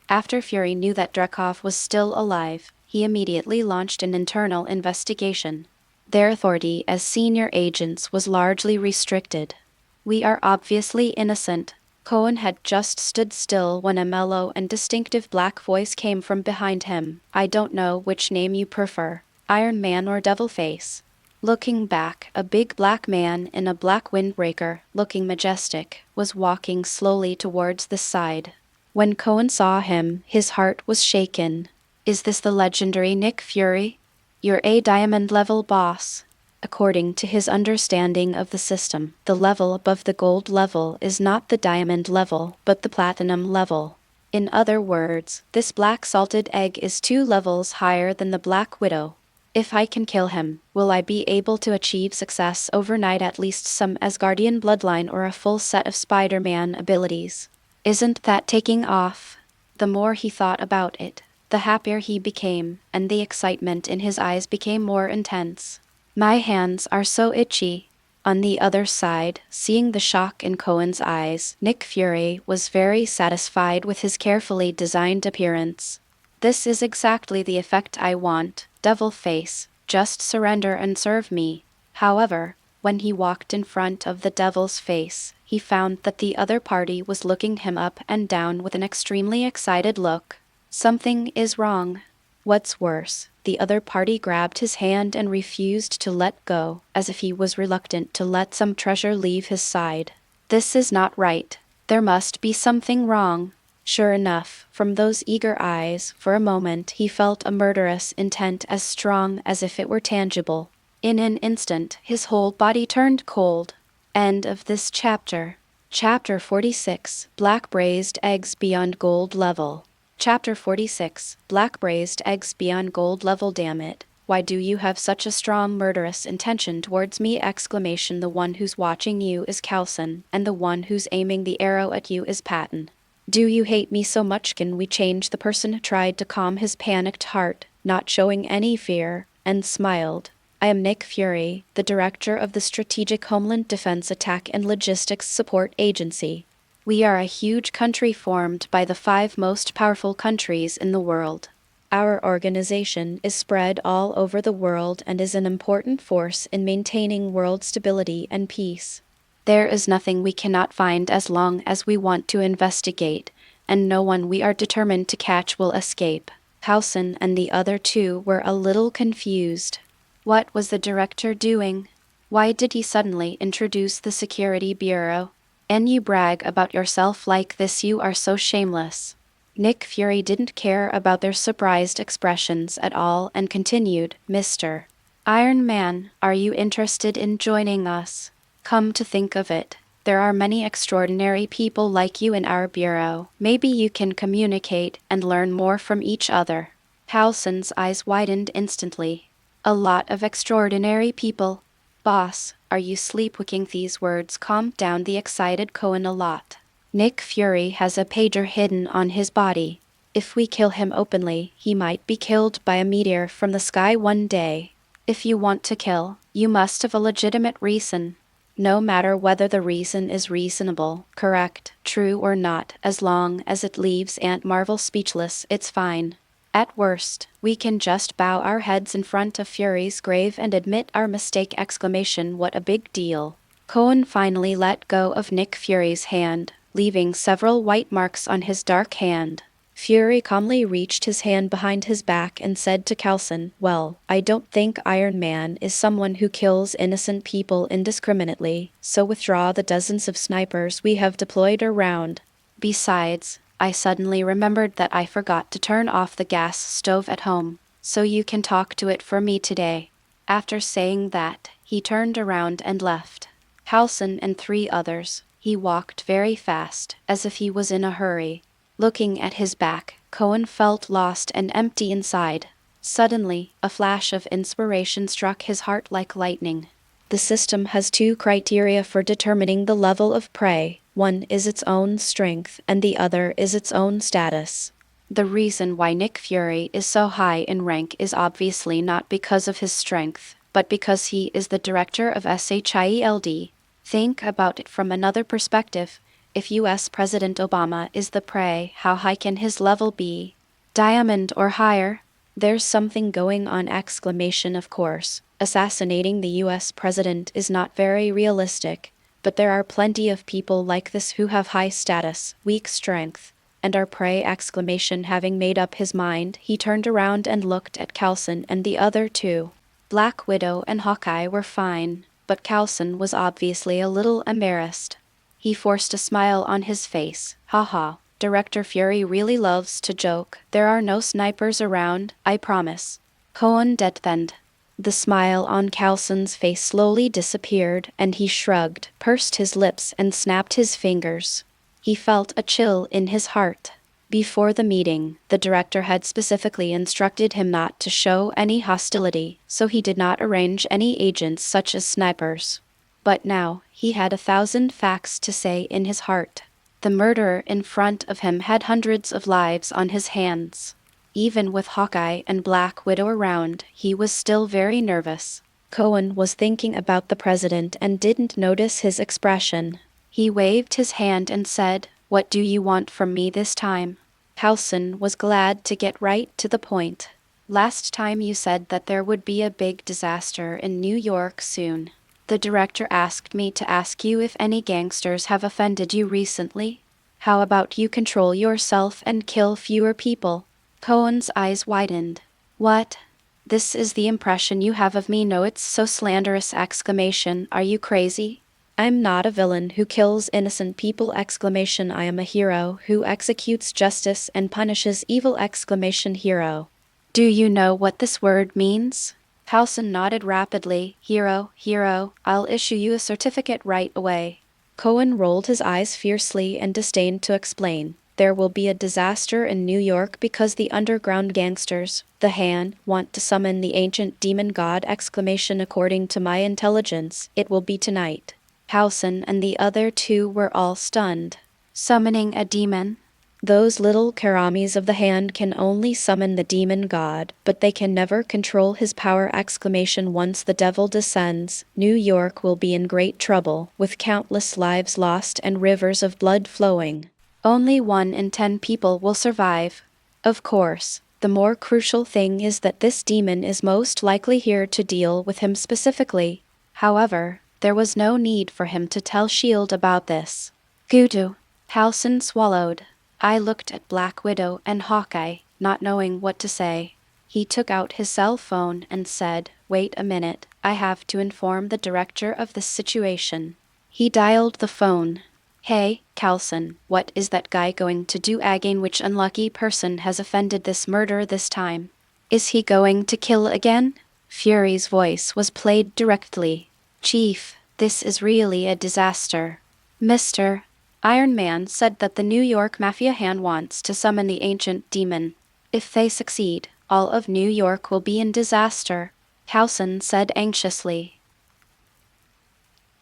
After Fury knew that Dreykov was still alive, he immediately launched an internal investigation. Their authority as senior agents was largely restricted. We are obviously innocent. Cohen had just stood still when a mellow and distinctive black voice came from behind him. I don't know which name you prefer, Iron Man or Devil Face. Looking back, a big black man in a black windbreaker, looking majestic, was walking slowly towards the side. When Cohen saw him, his heart was shaken. Is this the legendary Nick Fury? You're a diamond level boss. According to his understanding of the system, the level above the gold level is not the diamond level, but the platinum level. In other words, this black salted egg is 2 levels higher than the Black Widow. If I can kill him, will I be able to achieve success overnight, at least some Asgardian bloodline or a full set of Spider-Man abilities? Isn't that taking off? The more he thought about it, the happier he became, and the excitement in his eyes became more intense. My hands are so itchy. On the other side, seeing the shock in Cohen's eyes, Nick Fury was very satisfied with his carefully designed appearance. This is exactly the effect I want, devil face, just surrender and serve me. However, when he walked in front of the devil's face, he found that the other party was looking him up and down with an extremely excited look. Something is wrong. What's worse, the other party grabbed his hand and refused to let go, as if he was reluctant to let some treasure leave his side. This is not right. There must be something wrong. Sure enough, from those eager eyes, for a moment he felt a murderous intent as strong as if it were tangible. In an instant, his whole body turned cold. End of this chapter. Chapter 46, Black-Braised Eggs Beyond Gold Level. Chapter 46, Black-Braised Eggs Beyond Gold Level. Damn it. Why do you have such a strong murderous intention towards me? Exclamation. The one who's watching you is Coulson, and the one who's aiming the arrow at you is Patton. Do you hate me so much? Can we change? The person tried to calm his panicked heart, not showing any fear, and smiled. I am Nick Fury, the director of the Strategic Homeland Defense Attack and Logistics Support Agency. We are a huge country formed by the 5 most powerful countries in the world. Our organization is spread all over the world and is an important force in maintaining world stability and peace. There is nothing we cannot find as long as we want to investigate, and no one we are determined to catch will escape. Coulson and the other 2 were a little confused. What was the director doing? Why did he suddenly introduce the Security Bureau? And you brag about yourself like this? You are so shameless. Nick Fury didn't care about their surprised expressions at all and continued, Mr. Iron Man, are you interested in joining us? Come to think of it, there are many extraordinary people like you in our bureau. Maybe you can communicate and learn more from each other. Coulson's eyes widened instantly. A lot of extraordinary people. Boss, are you sleepwalking? These words calmed down the excited Cohen a lot. Nick Fury has a pager hidden on his body. If we kill him openly, he might be killed by a meteor from the sky one day. If you want to kill, you must have a legitimate reason. No matter whether the reason is reasonable, correct, true or not, as long as it leaves Aunt Marvel speechless, it's fine. At worst, we can just bow our heads in front of Fury's grave and admit our mistake! Exclamation. What a big deal. Cohen finally let go of Nick Fury's hand, leaving several white marks on his dark hand. Fury calmly reached his hand behind his back and said to Coulson, well, I don't think Iron Man is someone who kills innocent people indiscriminately, so withdraw the dozens of snipers we have deployed around. Besides, I suddenly remembered that I forgot to turn off the gas stove at home, so you can talk to it for me today. After saying that, he turned around and left. Coulson and 3 others. He walked very fast, as if he was in a hurry. Looking at his back, Cohen felt lost and empty inside. Suddenly, a flash of inspiration struck his heart like lightning. The system has 2 criteria for determining the level of prey. One is its own strength, and the other is its own status. The reason why Nick Fury is so high in rank is obviously not because of his strength, but because he is the director of SHIELD. Think about it from another perspective. If US President Obama is the prey, how high can his level be? Diamond or higher? There's something going on! Exclamation. Of course, assassinating the US president is not very realistic, but there are plenty of people like this who have high status, weak strength, and are prey! Exclamation. Having made up his mind, he turned around and looked at Coulson and the other 2. Black Widow and Hawkeye were fine, but Coulson was obviously a little embarrassed. He forced a smile on his face. Haha, Director Fury really loves to joke. There are no snipers around, I promise. Cohen deadpanned. The smile on Coulson's face slowly disappeared, and he shrugged, pursed his lips, and snapped his fingers. He felt a chill in his heart. Before the meeting, the director had specifically instructed him not to show any hostility, so he did not arrange any agents such as snipers. But now, he had 1,000 facts to say in his heart. The murderer in front of him had hundreds of lives on his hands. Even with Hawkeye and Black Widow around, he was still very nervous. Cohen was thinking about the president and didn't notice his expression. He waved his hand and said, "What do you want from me this time?" Coulson was glad to get right to the point. "Last time you said that there would be a big disaster in New York soon. The director asked me to ask you if any gangsters have offended you recently. How about you control yourself and kill fewer people?" Cohen's eyes widened. "What? This is the impression you have of me? No, it's so slanderous! Are you crazy? I'm not a villain who kills innocent people! I am a hero who executes justice and punishes evil! Hero. Do you know what this word means?" Coulson nodded rapidly. Hero, I'll issue you a certificate right away." Cohen rolled his eyes fiercely and disdained to explain. "There will be a disaster in New York because the underground gangsters, the Han, want to summon the ancient demon god! According to my intelligence, it will be tonight." Coulson and the other two were all stunned. Summoning a demon? Those little karamis of the hand can only summon the demon god, but they can never control his power! Once the devil descends, New York will be in great trouble, with countless lives lost and rivers of blood flowing. Only 1 in 10 people will survive. Of course, the more crucial thing is that this demon is most likely here to deal with him specifically. However, there was no need for him to tell S.H.I.E.L.D. about this. Gudu. Coulson swallowed. I looked at Black Widow and Hawkeye, not knowing what to say. He took out his cell phone and said, "Wait a minute, I have to inform the director of this situation." He dialed the phone. "Hey, Coulson, what is that guy going to do again? Which unlucky person has offended this murder this time? Is he going to kill again?" Fury's voice was played directly. "Chief, this is really a disaster. Mr. Iron Man said that the New York Mafia Han wants to summon the ancient demon. If they succeed, all of New York will be in disaster," Coulson said anxiously.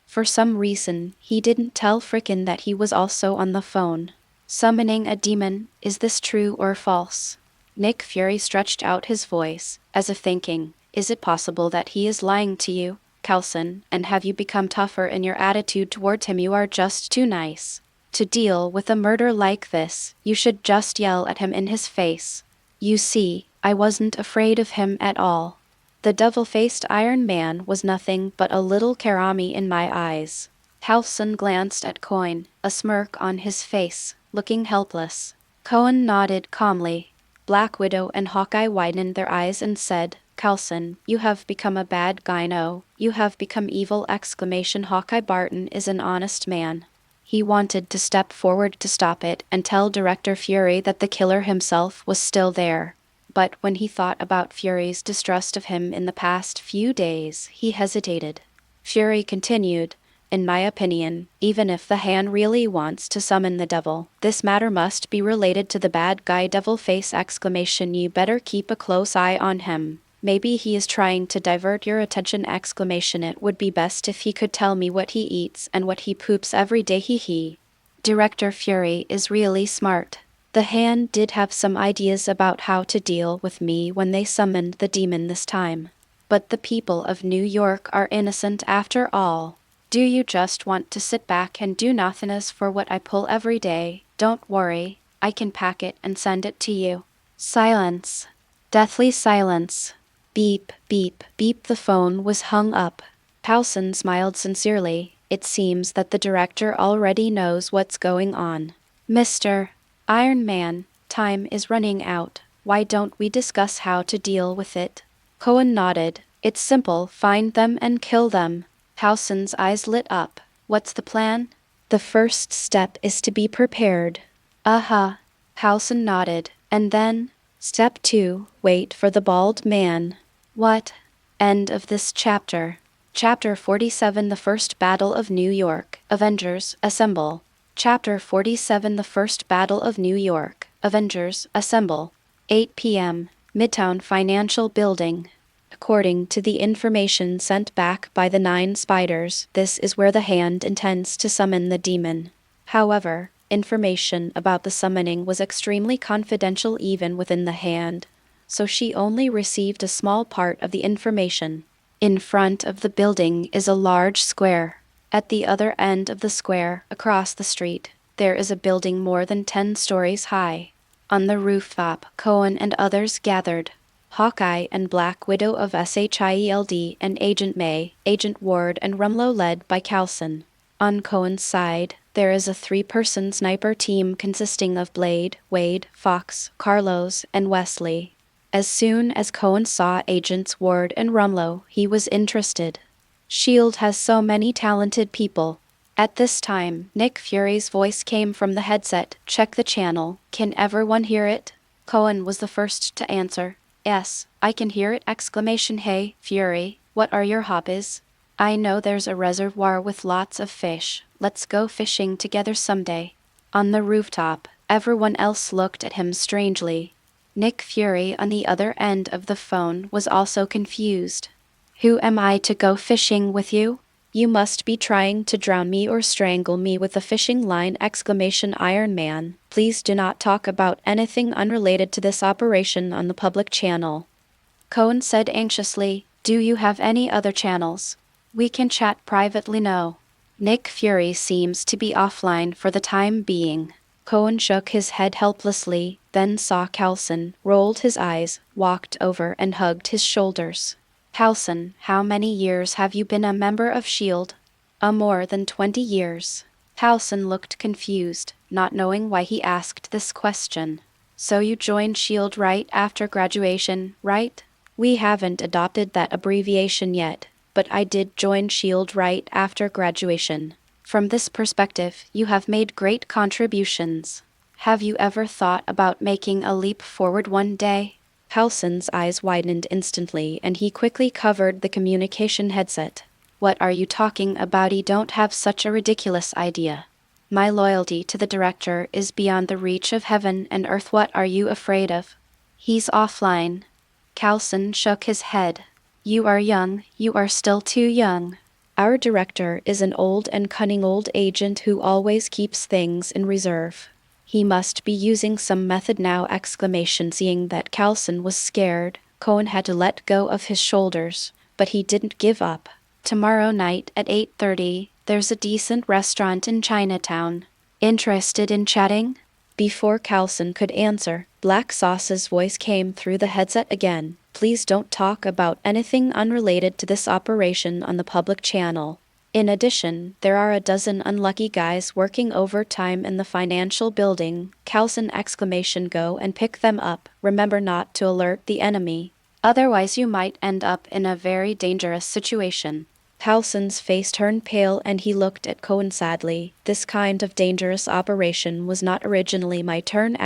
For some reason, he didn't tell Frickin that he was also on the phone. Summoning a demon, is this true or false? Nick Fury stretched out his voice, as if thinking, is it possible that he is lying to you, Coulson, and have you become tougher in your attitude towards him? You are just too nice. To deal with a murder like this, you should just yell at him in his face. You see, I wasn't afraid of him at all. The devil-faced Iron Man was nothing but a little karami in my eyes. Coulson glanced at Cohen, a smirk on his face, looking helpless. Cohen nodded calmly. Black Widow and Hawkeye widened their eyes and said, "Coulson, you have become a bad guy. No, you have become evil!" Hawkeye Barton is an honest man. He wanted to step forward to stop it and tell Director Fury that the killer himself was still there. But when he thought about Fury's distrust of him in the past few days, he hesitated. Fury continued, "In my opinion, even if the Han really wants to summon the devil, this matter must be related to the bad guy devil face! You better keep a close eye on him. Maybe he is trying to divert your attention! It would be best if he could tell me what he eats and what he poops every day. Director Fury is really smart. The Han did have some ideas about how to deal with me when they summoned the demon this time. But the people of New York are innocent after all. Do you just want to sit back and do nothing? As for what I pull every day, don't worry, I can pack it and send it to you." Silence. Deathly silence. Beep, beep, beep. The phone was hung up. Coulson smiled sincerely. It seems that the director already knows what's going on. "Mr. Iron Man, time is running out. Why don't we discuss how to deal with it?" Cohen nodded. It's simple, find them and kill them. Halsin's eyes lit up. What's the plan? The first step is to be prepared. Uh-huh. Halsin nodded. And then? Step 2, wait for the bald man. What? End of this chapter. Chapter 47 The First Battle of New York. Avengers, assemble. Chapter 47 The First Battle of New York. Avengers, assemble. 8 p.m. Midtown Financial Building. According to the information sent back by the 9 spiders, this is where the hand intends to summon the demon. However, information about the summoning was extremely confidential even within the hand, so she only received a small part of the information. In front of the building is a large square. At the other end of the square, across the street, there is a building more than 10 stories high. On the rooftop, Cohen and others gathered. Hawkeye and Black Widow of SHIELD and Agent May, Agent Ward and Rumlow led by Coulson. On Cohen's side, there is a 3-person sniper team consisting of Blade, Wade, Fox, Carlos, and Wesley. As soon as Cohen saw Agents Ward and Rumlow, he was interested. SHIELD has so many talented people. At this time, Nick Fury's voice came from the headset. Check the channel. Can everyone hear it? Cohen was the first to answer. Yes, I can hear it! Hey, Fury, what are your hobbies? I know there's a reservoir with lots of fish. Let's go fishing together someday. On the rooftop, everyone else looked at him strangely. Nick Fury on the other end of the phone was also confused. Who am I to go fishing with you? You must be trying to drown me or strangle me with a fishing line! Iron Man, please do not talk about anything unrelated to this operation on the public channel. Cohen said anxiously, do you have any other channels? We can chat privately. No. Nick Fury seems to be offline for the time being. Cohen shook his head helplessly, then saw Coulson, rolled his eyes, walked over and hugged his shoulders. Coulson, how many years have you been a member of SHIELD? More than 20 years. Coulson looked confused, not knowing why he asked this question. So you joined SHIELD right after graduation, right? We haven't adopted that abbreviation yet, but I did join SHIELD right after graduation. From this perspective, you have made great contributions. Have you ever thought about making a leap forward one day? Coulson's eyes widened instantly and he quickly covered the communication headset. What are you talking about? I don't have such a ridiculous idea. My loyalty to the director is beyond the reach of heaven and earth. What are you afraid of? He's offline. Coulson shook his head. You are young, you are still too young. Our director is an old and cunning old agent who always keeps things in reserve. He must be using some method now! Seeing that Coulson was scared, Cohen had to let go of his shoulders, but he didn't give up. Tomorrow night at 8:30, there's a decent restaurant in Chinatown. Interested in chatting? Before Coulson could answer, Black Sauce's voice came through the headset again. Please don't talk about anything unrelated to this operation on the public channel. In addition, there are a dozen unlucky guys working overtime in the financial building. Coulson! Go and pick them up. Remember not to alert the enemy. Otherwise you might end up in a very dangerous situation. Coulson's face turned pale and he looked at Cohen sadly. This kind of dangerous operation was not originally my turn!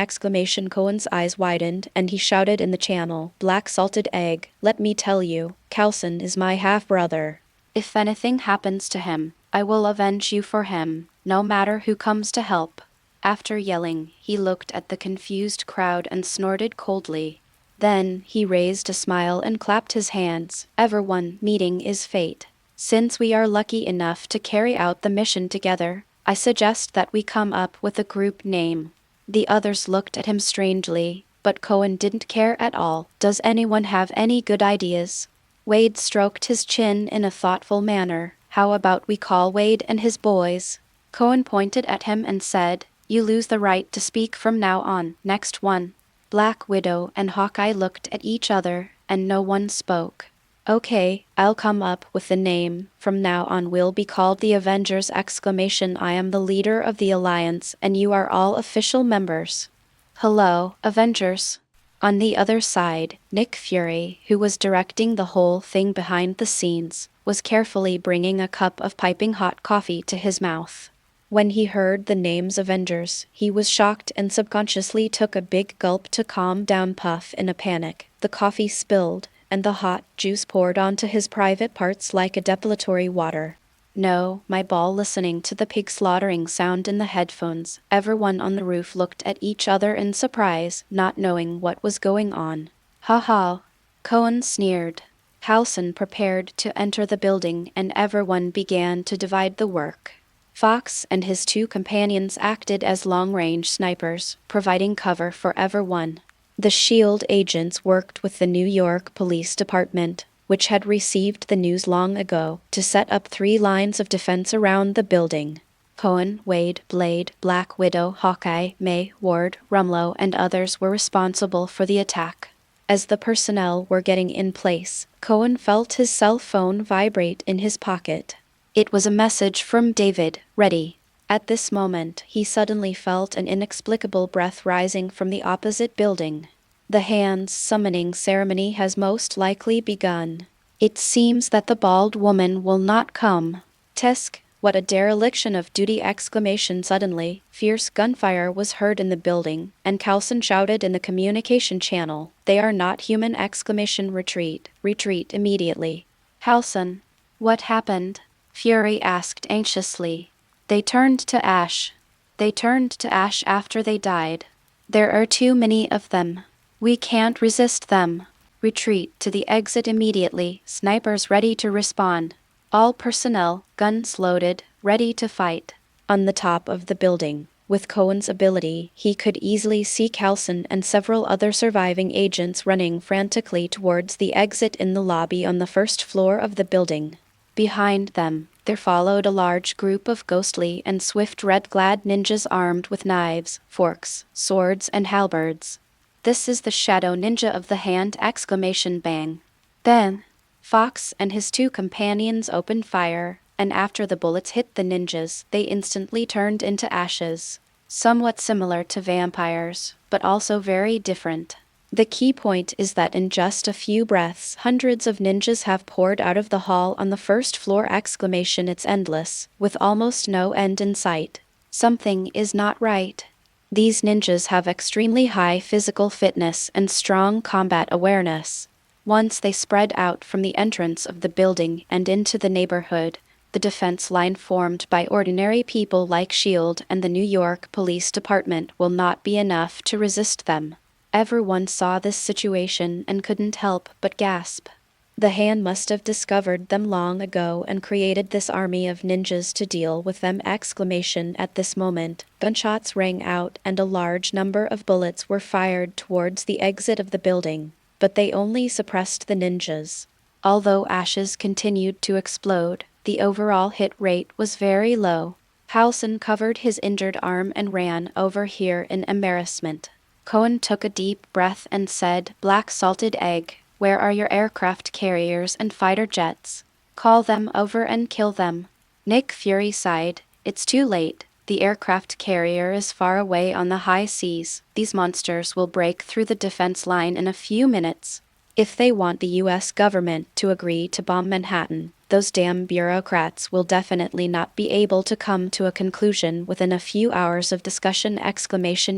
Cohen's eyes widened and he shouted in the channel, Black salted egg, let me tell you, Coulson is my half-brother. If anything happens to him, I will avenge you for him, no matter who comes to help. After yelling, he looked at the confused crowd and snorted coldly. Then, he raised a smile and clapped his hands. Everyone, meeting is fate. Since we are lucky enough to carry out the mission together, I suggest that we come up with a group name. The others looked at him strangely, but Cohen didn't care at all. Does anyone have any good ideas? Wade stroked his chin in a thoughtful manner. How about we call Wade and his boys? Cohen pointed at him and said, you lose the right to speak from now on. Next one. Black Widow and Hawkeye looked at each other, and no one spoke. Okay, I'll come up with the name. From now on we'll be called the Avengers! I am the leader of the Alliance, and you are all official members. Hello, Avengers. On the other side, Nick Fury, who was directing the whole thing behind the scenes, was carefully bringing a cup of piping hot coffee to his mouth. When he heard the names Avengers, he was shocked and subconsciously took a big gulp to calm down Puff in a panic. The coffee spilled, and the hot juice poured onto his private parts like a depilatory water. No, my ball, listening to the pig slaughtering sound in the headphones. Everyone on the roof looked at each other in surprise, not knowing what was going on. Ha ha, Cohen sneered. Halson prepared to enter the building and everyone began to divide the work. Fox and his two companions acted as long-range snipers, providing cover for everyone. The SHIELD agents worked with the New York Police Department, which had received the news long ago, to set up 3 lines of defense around the building. Cohen, Wade, Blade, Black Widow, Hawkeye, May, Ward, Rumlow, and others were responsible for the attack. As the personnel were getting in place, Cohen felt his cell phone vibrate in his pocket. It was a message from David, ready. At this moment, he suddenly felt an inexplicable breath rising from the opposite building. The hands summoning ceremony has most likely begun. It seems that the bald woman will not come. Tisk, what a dereliction of duty! Suddenly, fierce gunfire was heard in the building, and Coulson shouted in the communication channel, "They are not human!" Retreat, retreat immediately. Halson, what happened? Fury asked anxiously. They turned to ash. They turned to ash after they died. There are too many of them. We can't resist them. Retreat to the exit immediately. Snipers ready to respond. All personnel, guns loaded, ready to fight. On the top of the building, with Cohen's ability, he could easily see Coulson and several other surviving agents running frantically towards the exit in the lobby on the first floor of the building. Behind them, there followed a large group of ghostly and swift red-clad ninjas armed with knives, forks, swords, and halberds. This is the shadow ninja of the hand! Bang. Then, Fox and his two companions opened fire, and after the bullets hit the ninjas, they instantly turned into ashes. Somewhat similar to vampires, but also very different. The key point is that in just a few breaths, hundreds of ninjas have poured out of the hall on the first floor! It's endless, with almost no end in sight. Something is not right. These ninjas have extremely high physical fitness and strong combat awareness. Once they spread out from the entrance of the building and into the neighborhood, the defense line formed by ordinary people like SHIELD and the New York Police Department will not be enough to resist them. Everyone saw this situation and couldn't help but gasp. The hand must have discovered them long ago and created this army of ninjas to deal with them! At this moment, gunshots rang out and a large number of bullets were fired towards the exit of the building, but they only suppressed the ninjas. Although ashes continued to explode, the overall hit rate was very low. Halson covered his injured arm and ran over here in embarrassment. Cohen took a deep breath and said, "Black salted egg, where are your aircraft carriers and fighter jets? Call them over and kill them." Nick Fury sighed, "It's too late. The aircraft carrier is far away on the high seas. These monsters will break through the defense line in a few minutes. If they want the US government to agree to bomb Manhattan, those damn bureaucrats will definitely not be able to come to a conclusion within a few hours of discussion!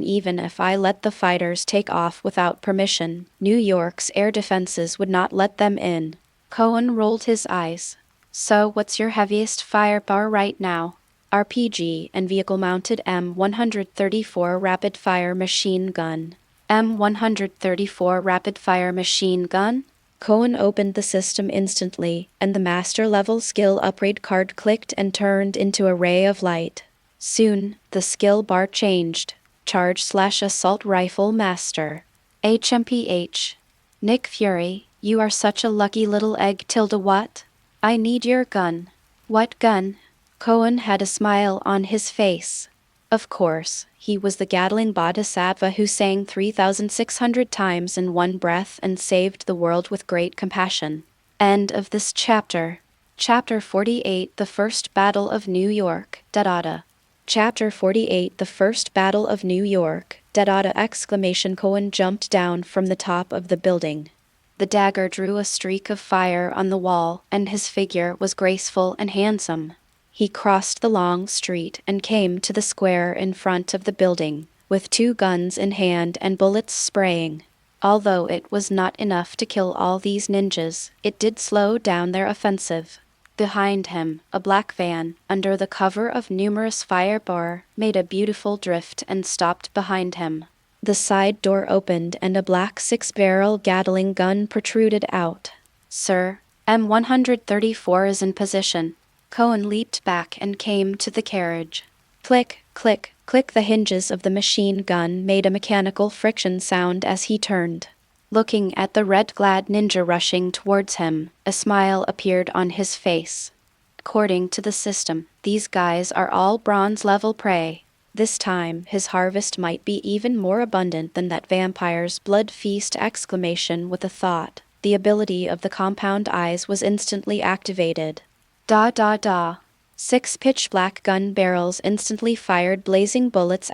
Even if I let the fighters take off without permission, New York's air defenses would not let them in." Cohen rolled his eyes. "So what's your heaviest firepower right now?" "RPG and vehicle-mounted M134 rapid-fire machine gun." M134 rapid-fire machine gun? Cohen opened the system instantly, and the master-level skill upgrade card clicked and turned into a ray of light. Soon, the skill bar changed. Charge/assault rifle master. HMPH. Nick Fury, you are such a lucky little egg. What? I need your gun. What gun? Cohen had a smile on his face. Of course, he was the Gatling Bodhisattva who sang 3,600 times in one breath and saved the world with great compassion. End of this chapter. Chapter 48, The First Battle of New York, Dadada. Chapter 48, The First Battle of New York, Dadada! Cohen jumped down from the top of the building. The dagger drew a streak of fire on the wall, and his figure was graceful and handsome. He crossed the long street and came to the square in front of the building, with 2 guns in hand and bullets spraying. Although it was not enough to kill all these ninjas, it did slow down their offensive. Behind him, a black van, under the cover of numerous firebar, made a beautiful drift and stopped behind him. The side door opened and a black 6-barrel Gatling gun protruded out. "Sir, M134 is in position." Cohen leaped back and came to the carriage. Click, click, click. The hinges of the machine gun made a mechanical friction sound as he turned. Looking at the red-clad ninja rushing towards him, a smile appeared on his face. According to the system, these guys are all bronze-level prey. This time, his harvest might be even more abundant than that vampire's blood feast! With a thought, the ability of the compound eyes was instantly activated. Da da da. 6 pitch-black gun barrels instantly fired blazing bullets!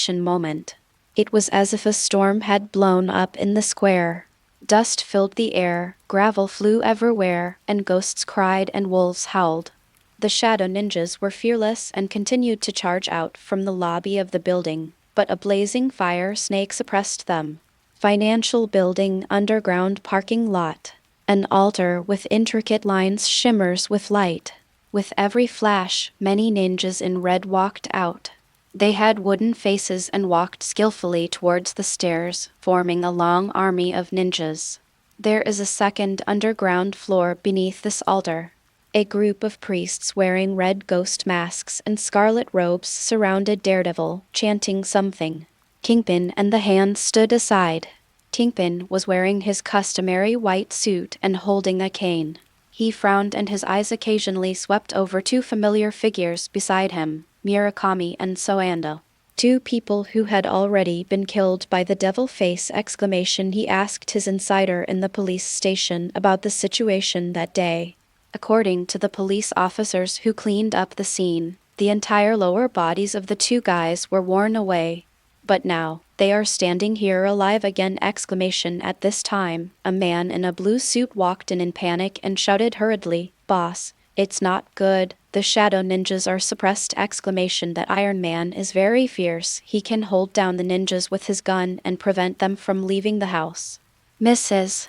Moment. It was as if a storm had blown up in the square. Dust filled the air, gravel flew everywhere, and ghosts cried and wolves howled. The shadow ninjas were fearless and continued to charge out from the lobby of the building, but a blazing fire snake suppressed them. Financial building, underground parking lot. An altar with intricate lines shimmers with light. With every flash, many ninjas in red walked out. They had wooden faces and walked skillfully towards the stairs, forming a long army of ninjas. There is a second underground floor beneath this altar. A group of priests wearing red ghost masks and scarlet robes surrounded Daredevil, chanting something. Kingpin and the Hand stood aside. Kingpin was wearing his customary white suit and holding a cane. He frowned and his eyes occasionally swept over 2 familiar figures beside him, Murakami and Soando. 2 people who had already been killed by the devil face! He asked his insider in the police station about the situation that day. According to the police officers who cleaned up the scene, the entire lower bodies of the 2 guys were worn away. But now, they are standing here alive again! At this time, a man in a blue suit walked in panic and shouted hurriedly, "Boss, it's not good. The shadow ninjas are suppressed!" That Iron Man is very fierce. He can hold down the ninjas with his gun and prevent them from leaving the house. Mrs.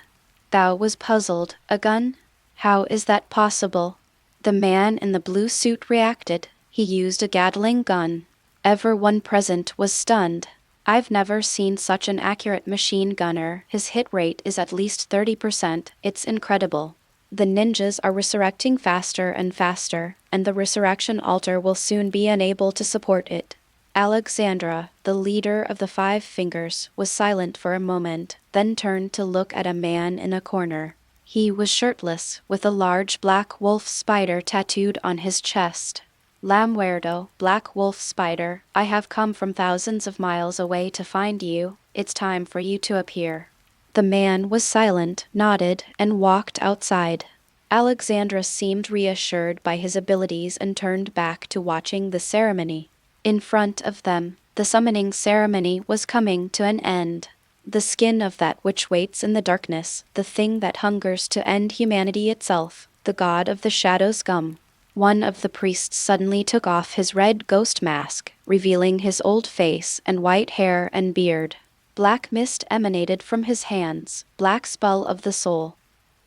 Thou was puzzled. A gun? How is that possible? The man in the blue suit reacted. He used a Gatling gun. Everyone present was stunned. I've never seen such an accurate machine gunner. His hit rate is at least 30%. It's incredible. The ninjas are resurrecting faster and faster, and the resurrection altar will soon be unable to support it. Alexandra, the leader of the 5 Fingers, was silent for a moment, then turned to look at a man in a corner. He was shirtless, with a large black wolf spider tattooed on his chest. Lamwerdo, Black Wolf Spider, I have come from thousands of miles away to find you. It's time for you to appear. The man was silent, nodded, and walked outside. Alexandra seemed reassured by his abilities and turned back to watching the ceremony. In front of them, the summoning ceremony was coming to an end. The skin of that which waits in the darkness, the thing that hungers to end humanity itself, the god of the shadows come. One of the priests suddenly took off his red ghost mask, revealing his old face and white hair and beard. Black mist emanated from his hands, black spell of the soul.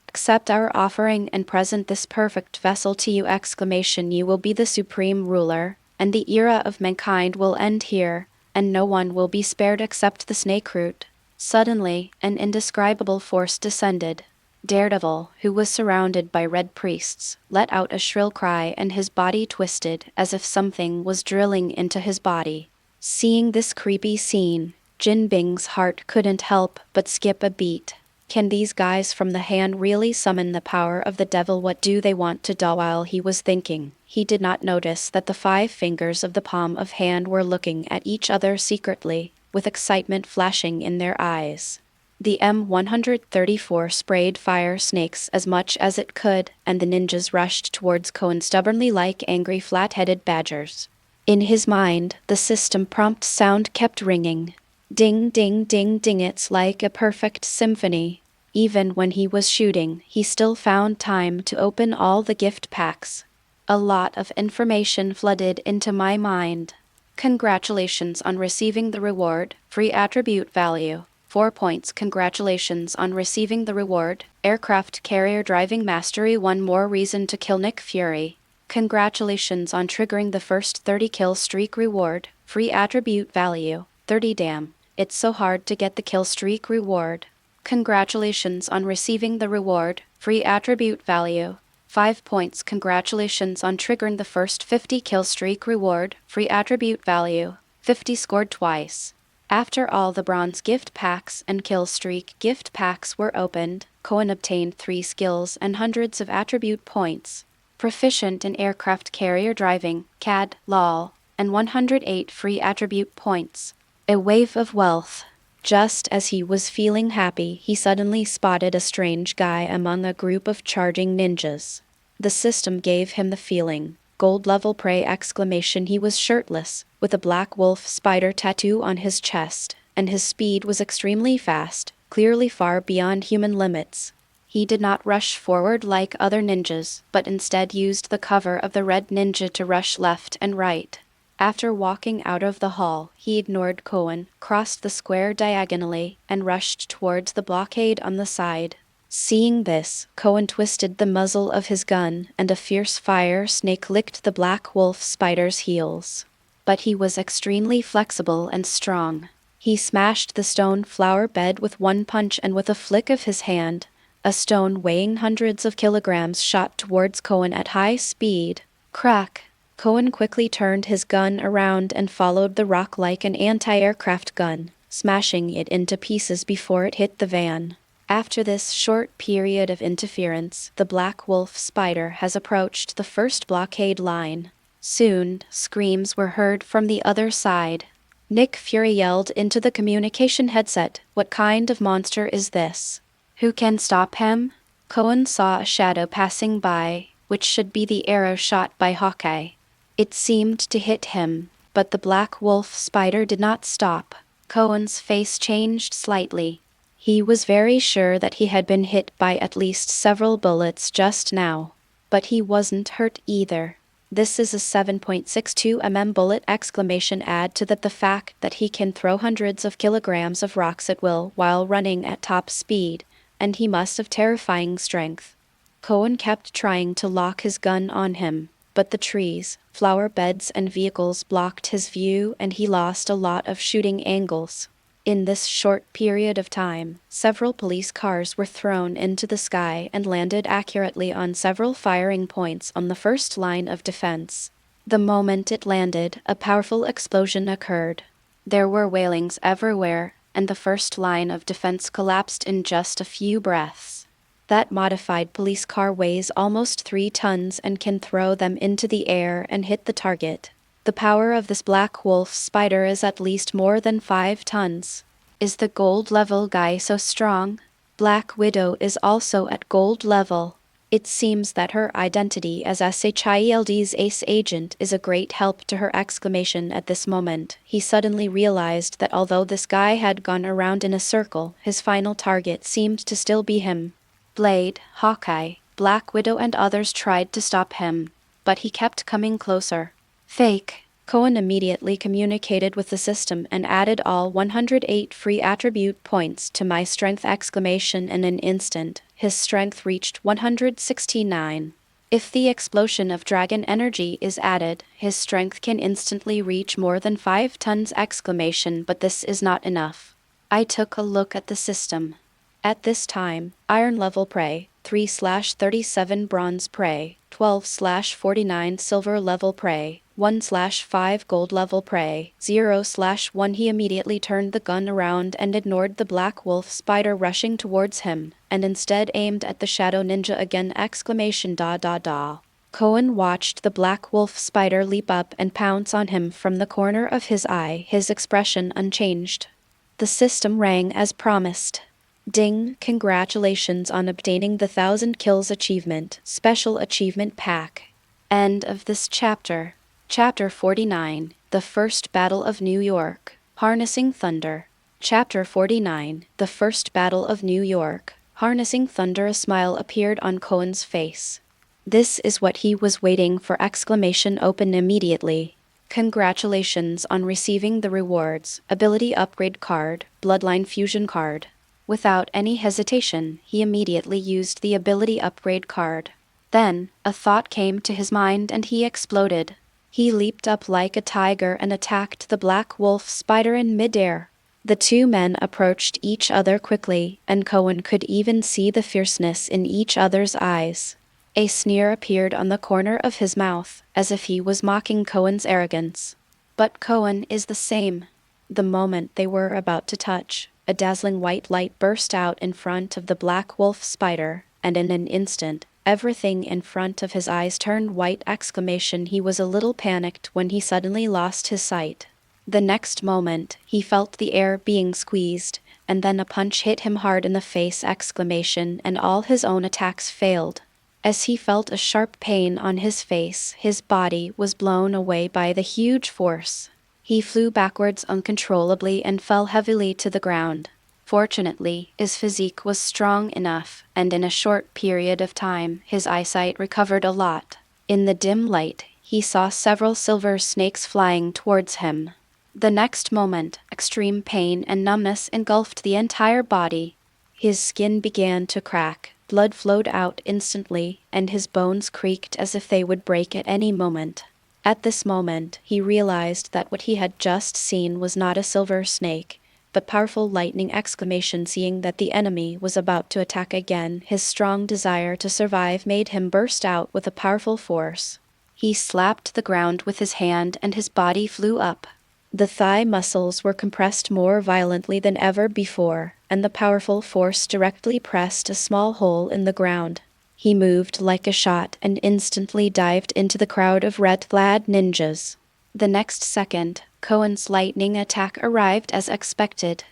Accept our offering and present this perfect vessel to you! You will be the supreme ruler, and the era of mankind will end here, and no one will be spared except the snake root. Suddenly, an indescribable force descended. Daredevil, who was surrounded by red priests, let out a shrill cry and his body twisted as if something was drilling into his body. Seeing this creepy scene, Jin Bing's heart couldn't help but skip a beat. Can these guys from the Hand really summon the power of the devil? What do they want to do? While he was thinking, he did not notice that the 5 fingers of the palm of hand were looking at each other secretly, with excitement flashing in their eyes. The M134 sprayed fire snakes as much as it could, and the ninjas rushed towards Cohen stubbornly like angry flat-headed badgers. In his mind, the system prompt sound kept ringing. Ding, ding, ding, ding, it's like a perfect symphony. Even when he was shooting, he still found time to open all the gift packs. A lot of information flooded into my mind. Congratulations on receiving the reward, free attribute value. 4 points. Congratulations on receiving the reward, aircraft carrier driving mastery. One more reason to kill Nick Fury. Congratulations on triggering the first 30 kill streak reward, free attribute value, 30. Damn, it's so hard to get the kill streak reward. Congratulations on receiving the reward, free attribute value, 5 points. Congratulations on triggering the first 50 kill streak reward, free attribute value, 50. Scored twice. After all the bronze gift packs and kill streak gift packs were opened, Cohen obtained 3 skills and hundreds of attribute points. Proficient in aircraft carrier driving, CAD, LOL, and 108 free attribute points. A wave of wealth. Just as he was feeling happy, he suddenly spotted a strange guy among a group of charging ninjas. The system gave him the feeling. Gold level prey exclamation. He was shirtless, with a black wolf spider tattoo on his chest, and his speed was extremely fast, clearly far beyond human limits. He did not rush forward like other ninjas, but instead used the cover of the red ninja to rush left and right. After walking out of the hall, he ignored Cohen, crossed the square diagonally, and rushed towards the blockade on the side. Seeing this, Cohen twisted the muzzle of his gun, and a fierce fire snake licked the black wolf spider's heels. But he was extremely flexible and strong. He smashed the stone flower bed with one punch, and with a flick of his hand, a stone weighing hundreds of kilograms shot towards Cohen at high speed. Crack! Cohen quickly turned his gun around and followed the rock like an anti-aircraft gun, smashing it into pieces before it hit the van. After this short period of interference, the black wolf spider has approached the first blockade line. Soon, screams were heard from the other side. Nick Fury yelled into the communication headset, "What kind of monster is this? Who can stop him?" Cohen saw a shadow passing by, which should be the arrow shot by Hawkeye. It seemed to hit him, but the black wolf spider did not stop. Cohen's face changed slightly. He was very sure that he had been hit by at least several bullets just now. But he wasn't hurt either. This is a 7.62 mm bullet exclamation. Add to that the fact that he can throw hundreds of kilograms of rocks at will while running at top speed, and he must have terrifying strength. Cohen kept trying to lock his gun on him, but the trees, flower beds and vehicles blocked his view, and he lost a lot of shooting angles. In this short period of time, several police cars were thrown into the sky and landed accurately on several firing points on the first line of defense. The moment it landed, a powerful explosion occurred. There were wailings everywhere, and the first line of defense collapsed in just a few breaths. That modified police car weighs almost 3 tons and can throw them into the air and hit the target. The power of this black wolf spider is at least more than 5 tons. Is the gold level guy so strong? Black Widow is also at gold level. It seems that her identity as SHIELD's ace agent is a great help to her exclamation. At this moment, he suddenly realized that although this guy had gone around in a circle, his final target seemed to still be him. Blade, Hawkeye, Black Widow and others tried to stop him, but he kept coming closer. Fake. Cohen immediately communicated with the system and added all 108 free attribute points to my strength exclamation. In an instant, his strength reached 169. If the explosion of dragon energy is added, his strength can instantly reach more than 5 tons exclamation, but this is not enough. I took a look at the system. At this time, iron level prey, 3/37 bronze prey, 12/49 silver level prey, 1/5 gold level prey, 0/1. He immediately turned the gun around and ignored the black wolf spider rushing towards him, and instead aimed at the shadow ninja again exclamation. Dadada. Cohen watched the black wolf spider leap up and pounce on him from the corner of his eye, his expression unchanged. The system rang as promised. Ding! Congratulations on obtaining the 1000 kills achievement, special achievement pack. End of this chapter. Chapter 49, The First Battle of New York, Harnessing Thunder. Chapter 49, The First Battle of New York. Harnessing thunder, a smile appeared on Cohen's face. This is what he was waiting for! Exclamation open immediately. Congratulations on receiving the rewards, ability upgrade card, bloodline fusion card. Without any hesitation, he immediately used the ability upgrade card. Then, a thought came to his mind and he exploded. He leaped up like a tiger and attacked the black wolf spider in midair. The two men approached each other quickly, and Cohen could even see the fierceness in each other's eyes. A sneer appeared on the corner of his mouth, as if he was mocking Cohen's arrogance. But Cohen is the same. The moment they were about to touch, a dazzling white light burst out in front of the black wolf spider, and in an instant, everything in front of his eyes turned white! He was a little panicked when he suddenly lost his sight. The next moment, he felt the air being squeezed, and then a punch hit him hard in the face! And all his own attacks failed. As he felt a sharp pain on his face, his body was blown away by the huge force. He flew backwards uncontrollably and fell heavily to the ground. Fortunately, his physique was strong enough, and in a short period of time, his eyesight recovered a lot. In the dim light, he saw several silver snakes flying towards him. The next moment, extreme pain and numbness engulfed the entire body. His skin began to crack, blood flowed out instantly, and his bones creaked as if they would break at any moment. At this moment, he realized that what he had just seen was not a silver snake, but powerful lightning! Seeing that the enemy was about to attack again, his strong desire to survive made him burst out with a powerful force. He slapped the ground with his hand and his body flew up. The thigh muscles were compressed more violently than ever before, and the powerful force directly pressed a small hole in the ground. He moved like a shot and instantly dived into the crowd of red-clad ninjas. The next second, Cohen's lightning attack arrived as expected.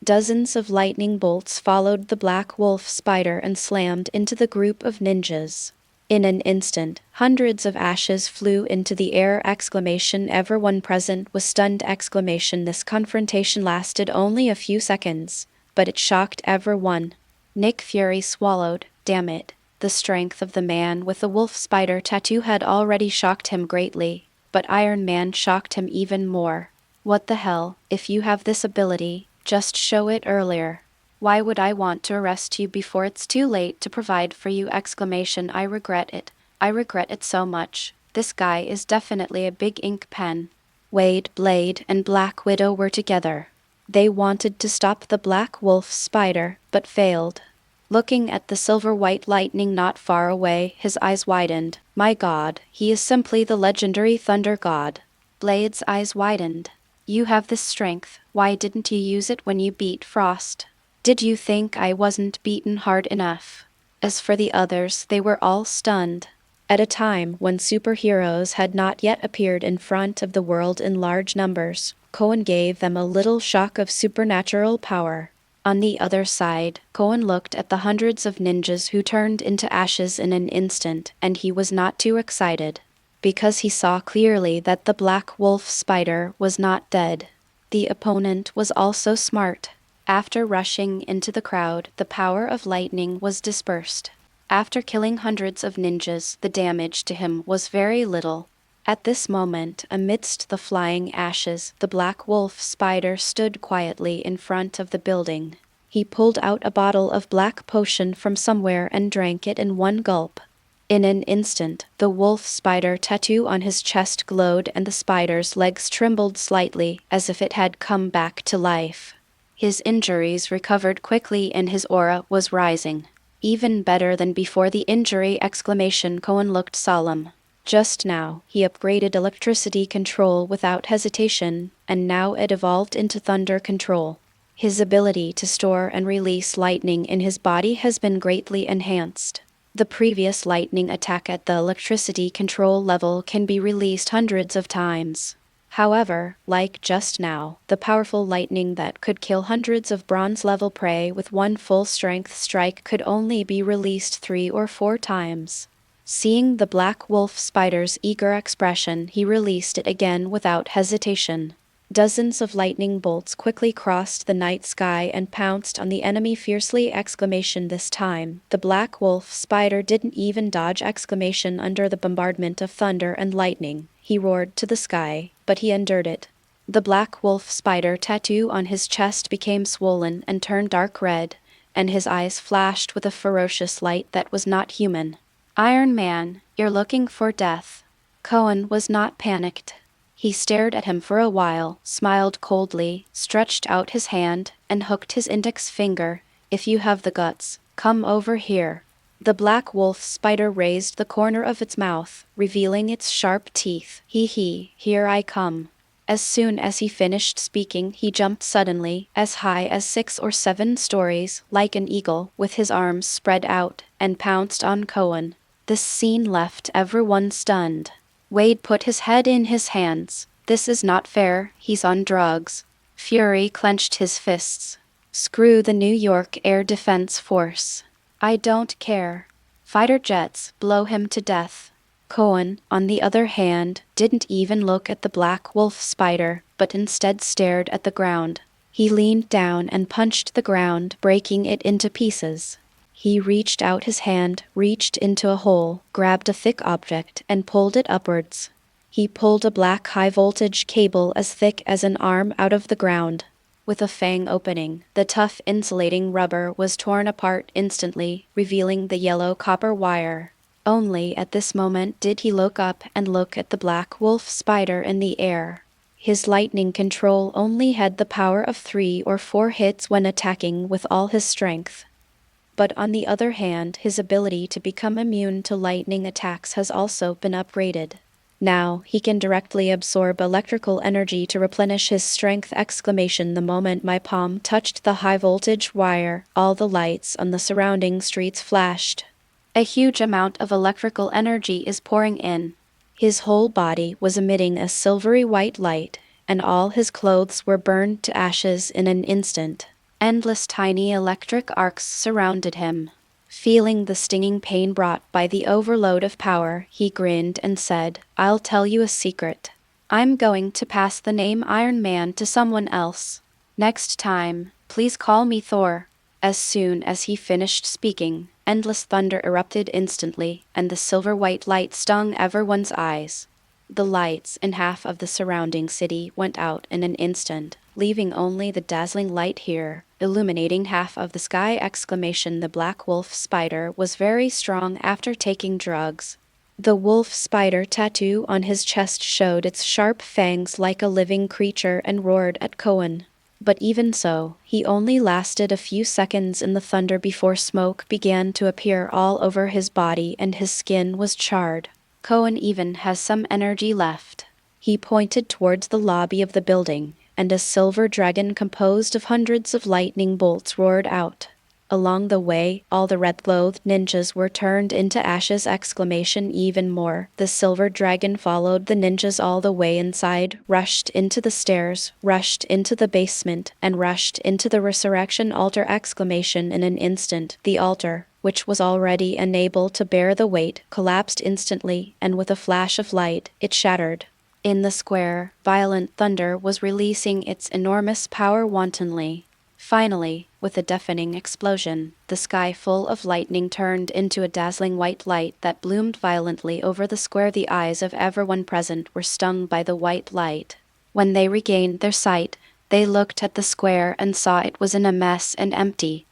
Dozens of lightning bolts followed the black wolf spider and slammed into the group of ninjas. In an instant, hundreds of ashes flew into the air! Everyone present was stunned! This confrontation lasted only a few seconds, but it shocked everyone. Nick Fury swallowed. Damn it. The strength of the man with the wolf spider tattoo had already shocked him greatly, but Iron Man shocked him even more. What the hell, if you have this ability, just show it earlier. Why would I want to arrest you before it's too late to provide for you! I regret it. I regret it so much. This guy is definitely a big ink pen. Wade, Blade, and Black Widow were together. They wanted to stop the black wolf spider, but failed. Looking at the silver-white lightning not far away, his eyes widened. My god, he is simply the legendary Thunder God. Blade's eyes widened. You have this strength, why didn't you use it when you beat Frost? Did you think I wasn't beaten hard enough? As for the others, they were all stunned. At a time when superheroes had not yet appeared in front of the world in large numbers, Cohen gave them a little shock of supernatural power. On the other side, Cohen looked at the hundreds of ninjas who turned into ashes in an instant, and he was not too excited, because he saw clearly that the black wolf spider was not dead. The opponent was also smart. After rushing into the crowd, the power of lightning was dispersed. After killing hundreds of ninjas, the damage to him was very little. At this moment, amidst the flying ashes, the black wolf spider stood quietly in front of the building. He pulled out a bottle of black potion from somewhere and drank it in one gulp. In an instant, the wolf spider tattoo on his chest glowed and the spider's legs trembled slightly, as if it had come back to life. His injuries recovered quickly and his aura was rising. Even better than before the injury! Cohen looked solemn. Just now, he upgraded electricity control without hesitation, and now it evolved into thunder control. His ability to store and release lightning in his body has been greatly enhanced. The previous lightning attack at the electricity control level can be released hundreds of times. However, like just now, the powerful lightning that could kill hundreds of bronze-level prey with one full-strength strike could only be released 3 or 4 times. Seeing the black wolf spider's eager expression, he released it again without hesitation. Dozens of lightning bolts quickly crossed the night sky and pounced on the enemy fiercely! This time, the black wolf spider didn't even dodge! Under the bombardment of thunder and lightning, he roared to the sky, but he endured it. The black wolf spider tattoo on his chest became swollen and turned dark red, and his eyes flashed with a ferocious light that was not human. Iron Man, you're looking for death. Cohen was not panicked. He stared at him for a while, smiled coldly, stretched out his hand, and hooked his index finger. If you have the guts, come over here. The black wolf spider raised the corner of its mouth, revealing its sharp teeth. He, here I come. As soon as he finished speaking, he jumped suddenly, as high as 6 or 7 stories, like an eagle, with his arms spread out, and pounced on Cohen. This scene left everyone stunned. Wade put his head in his hands. This is not fair, he's on drugs. Fury clenched his fists. Screw the New York Air Defense Force. I don't care. Fighter jets, blow him to death. Cohen, on the other hand, didn't even look at the black wolf spider, but instead stared at the ground. He leaned down and punched the ground, breaking it into pieces. He reached out his hand, reached into a hole, grabbed a thick object, and pulled it upwards. He pulled a black high-voltage cable as thick as an arm out of the ground. With a fang opening, the tough insulating rubber was torn apart instantly, revealing the yellow copper wire. Only at this moment did he look up and look at the black wolf spider in the air. His lightning control only had the power of 3 or 4 hits when attacking with all his strength. But on the other hand, his ability to become immune to lightning attacks has also been upgraded. Now, he can directly absorb electrical energy to replenish his strength! The moment my palm touched the high-voltage wire, all the lights on the surrounding streets flashed. A huge amount of electrical energy is pouring in. His whole body was emitting a silvery white light, and all his clothes were burned to ashes in an instant. Endless tiny electric arcs surrounded him. Feeling the stinging pain brought by the overload of power, he grinned and said, I'll tell you a secret. I'm going to pass the name Iron Man to someone else. Next time, please call me Thor. As soon as he finished speaking, endless thunder erupted instantly, and the silver-white light stung everyone's eyes. The lights in half of the surrounding city went out in an instant, leaving only the dazzling light here, illuminating half of the sky! The black wolf spider was very strong after taking drugs. The wolf spider tattoo on his chest showed its sharp fangs like a living creature and roared at Cohen. But even so, he only lasted a few seconds in the thunder before smoke began to appear all over his body and his skin was charred. Cohen even has some energy left. He pointed towards the lobby of the building, and a silver dragon composed of hundreds of lightning bolts roared out. Along the way, all the red-clothed ninjas were turned into ashes! Even more, the silver dragon followed the ninjas all the way inside, rushed into the stairs, rushed into the basement, and rushed into the resurrection altar! In an instant, the altar, which was already unable to bear the weight, collapsed instantly, and with a flash of light, it shattered. In the square, violent thunder was releasing its enormous power wantonly. Finally, with a deafening explosion, the sky full of lightning turned into a dazzling white light that bloomed violently over the square. The eyes of everyone present were stung by the white light. When they regained their sight, they looked at the square and saw it was in a mess and empty.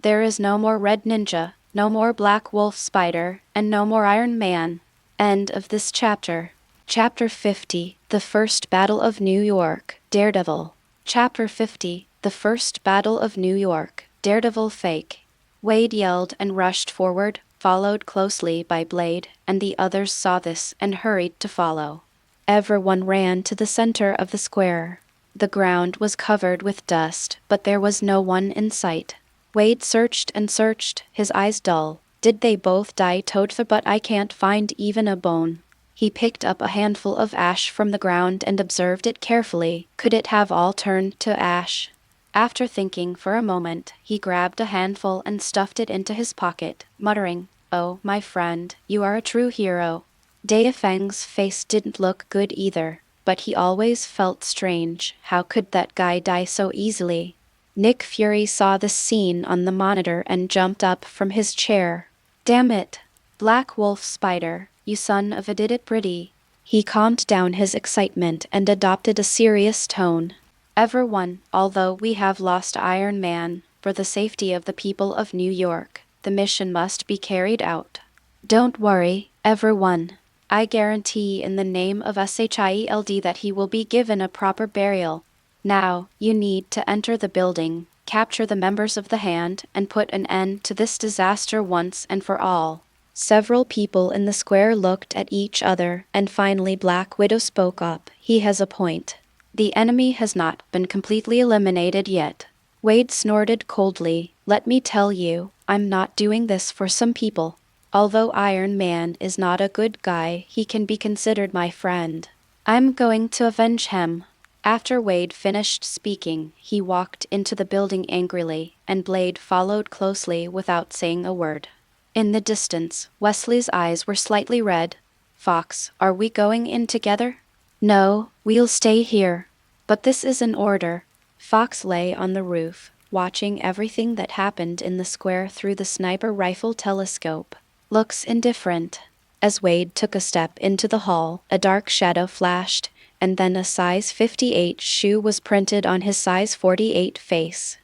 There is no more Red Ninja, no more Black Wolf Spider, and no more Iron Man. End of this chapter. Chapter 50, The First Battle of New York, Daredevil. Chapter 50, The First Battle of New York, Daredevil fake. Wade yelled and rushed forward, followed closely by Blade, and the others saw this and hurried to follow. Everyone ran to the center of the square. The ground was covered with dust, but there was no one in sight. Wade searched and searched, his eyes dull. Did they both die? But I can't find even a bone. He picked up a handful of ash from the ground and observed it carefully. Could it have all turned to ash? After thinking for a moment, he grabbed a handful and stuffed it into his pocket, muttering, "Oh, my friend, you are a true hero." Feng's face didn't look good either. but he always felt strange. How could that guy die so easily? Nick Fury saw this scene on the monitor and jumped up from his chair. Damn it! Black Wolf Spider, you son of a did it pretty. He calmed down his excitement and adopted a serious tone. Everyone, although we have lost Iron Man, for the safety of the people of New York, the mission must be carried out. Don't worry, everyone. I guarantee in the name of SHIELD that he will be given a proper burial. Now, you need to enter the building, capture the members of the Hand, and put an end to this disaster once and for all. Several people in the square looked at each other, and finally Black Widow spoke up. He has a point. The enemy has not been completely eliminated yet. Wade snorted coldly. Let me tell you, I'm not doing this for some people. Although Iron Man is not a good guy, he can be considered my friend. I'm going to avenge him. After Wade finished speaking, he walked into the building angrily, and Blade followed closely without saying a word. In the distance, Wesley's eyes were slightly red. Fox, are we going in together? No, we'll stay here. But this is an order. Fox lay on the roof, watching everything that happened in the square through the sniper rifle telescope. Looks indifferent. As Wade took a step into the hall, a dark shadow flashed, and then a size 58 shoe was printed on his size 48 face.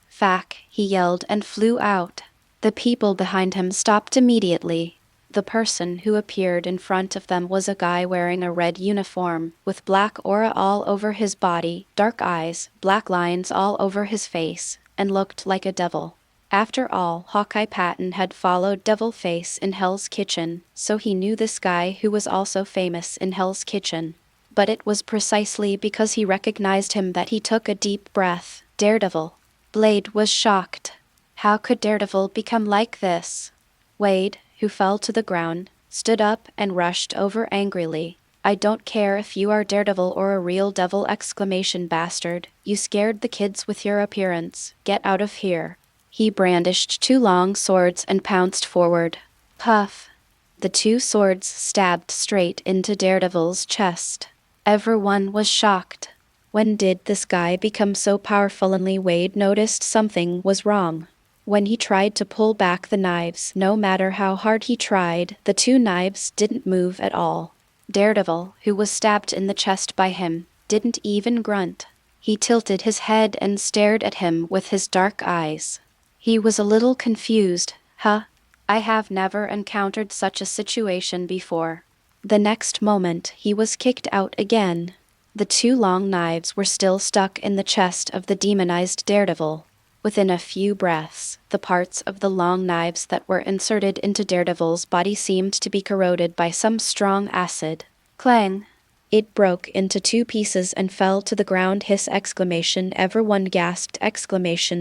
Fack, he yelled and flew out. The people behind him stopped immediately. The person who appeared in front of them was a guy wearing a red uniform, with black aura all over his body, dark eyes, black lines all over his face, and looked like a devil. After all, Hawkeye Patton had followed Devilface in Hell's Kitchen, so he knew this guy who was also famous in Hell's Kitchen. But it was precisely because he recognized him that he took a deep breath. Daredevil. Blade was shocked. How could Daredevil become like this? Wade, who fell to the ground, stood up and rushed over angrily. I don't care if you are Daredevil or a real devil! Bastard. You scared the kids with your appearance. Get out of here. He brandished two long swords and pounced forward. Puff. The two swords stabbed straight into Daredevil's chest. Everyone was shocked. When did this guy become so powerful? Only Wade noticed something was wrong. When he tried to pull back the knives, no matter how hard he tried, the two knives didn't move at all. Daredevil, who was stabbed in the chest by him, didn't even grunt. He tilted his head and stared at him with his dark eyes. He was a little confused. I have never encountered such a situation before. The next moment, he was kicked out again. The two long knives were still stuck in the chest of the demonized Daredevil. Within a few breaths, the parts of the long knives that were inserted into Daredevil's body seemed to be corroded by some strong acid. Clang! It broke into two pieces and fell to the ground. Hiss! Everyone gasped!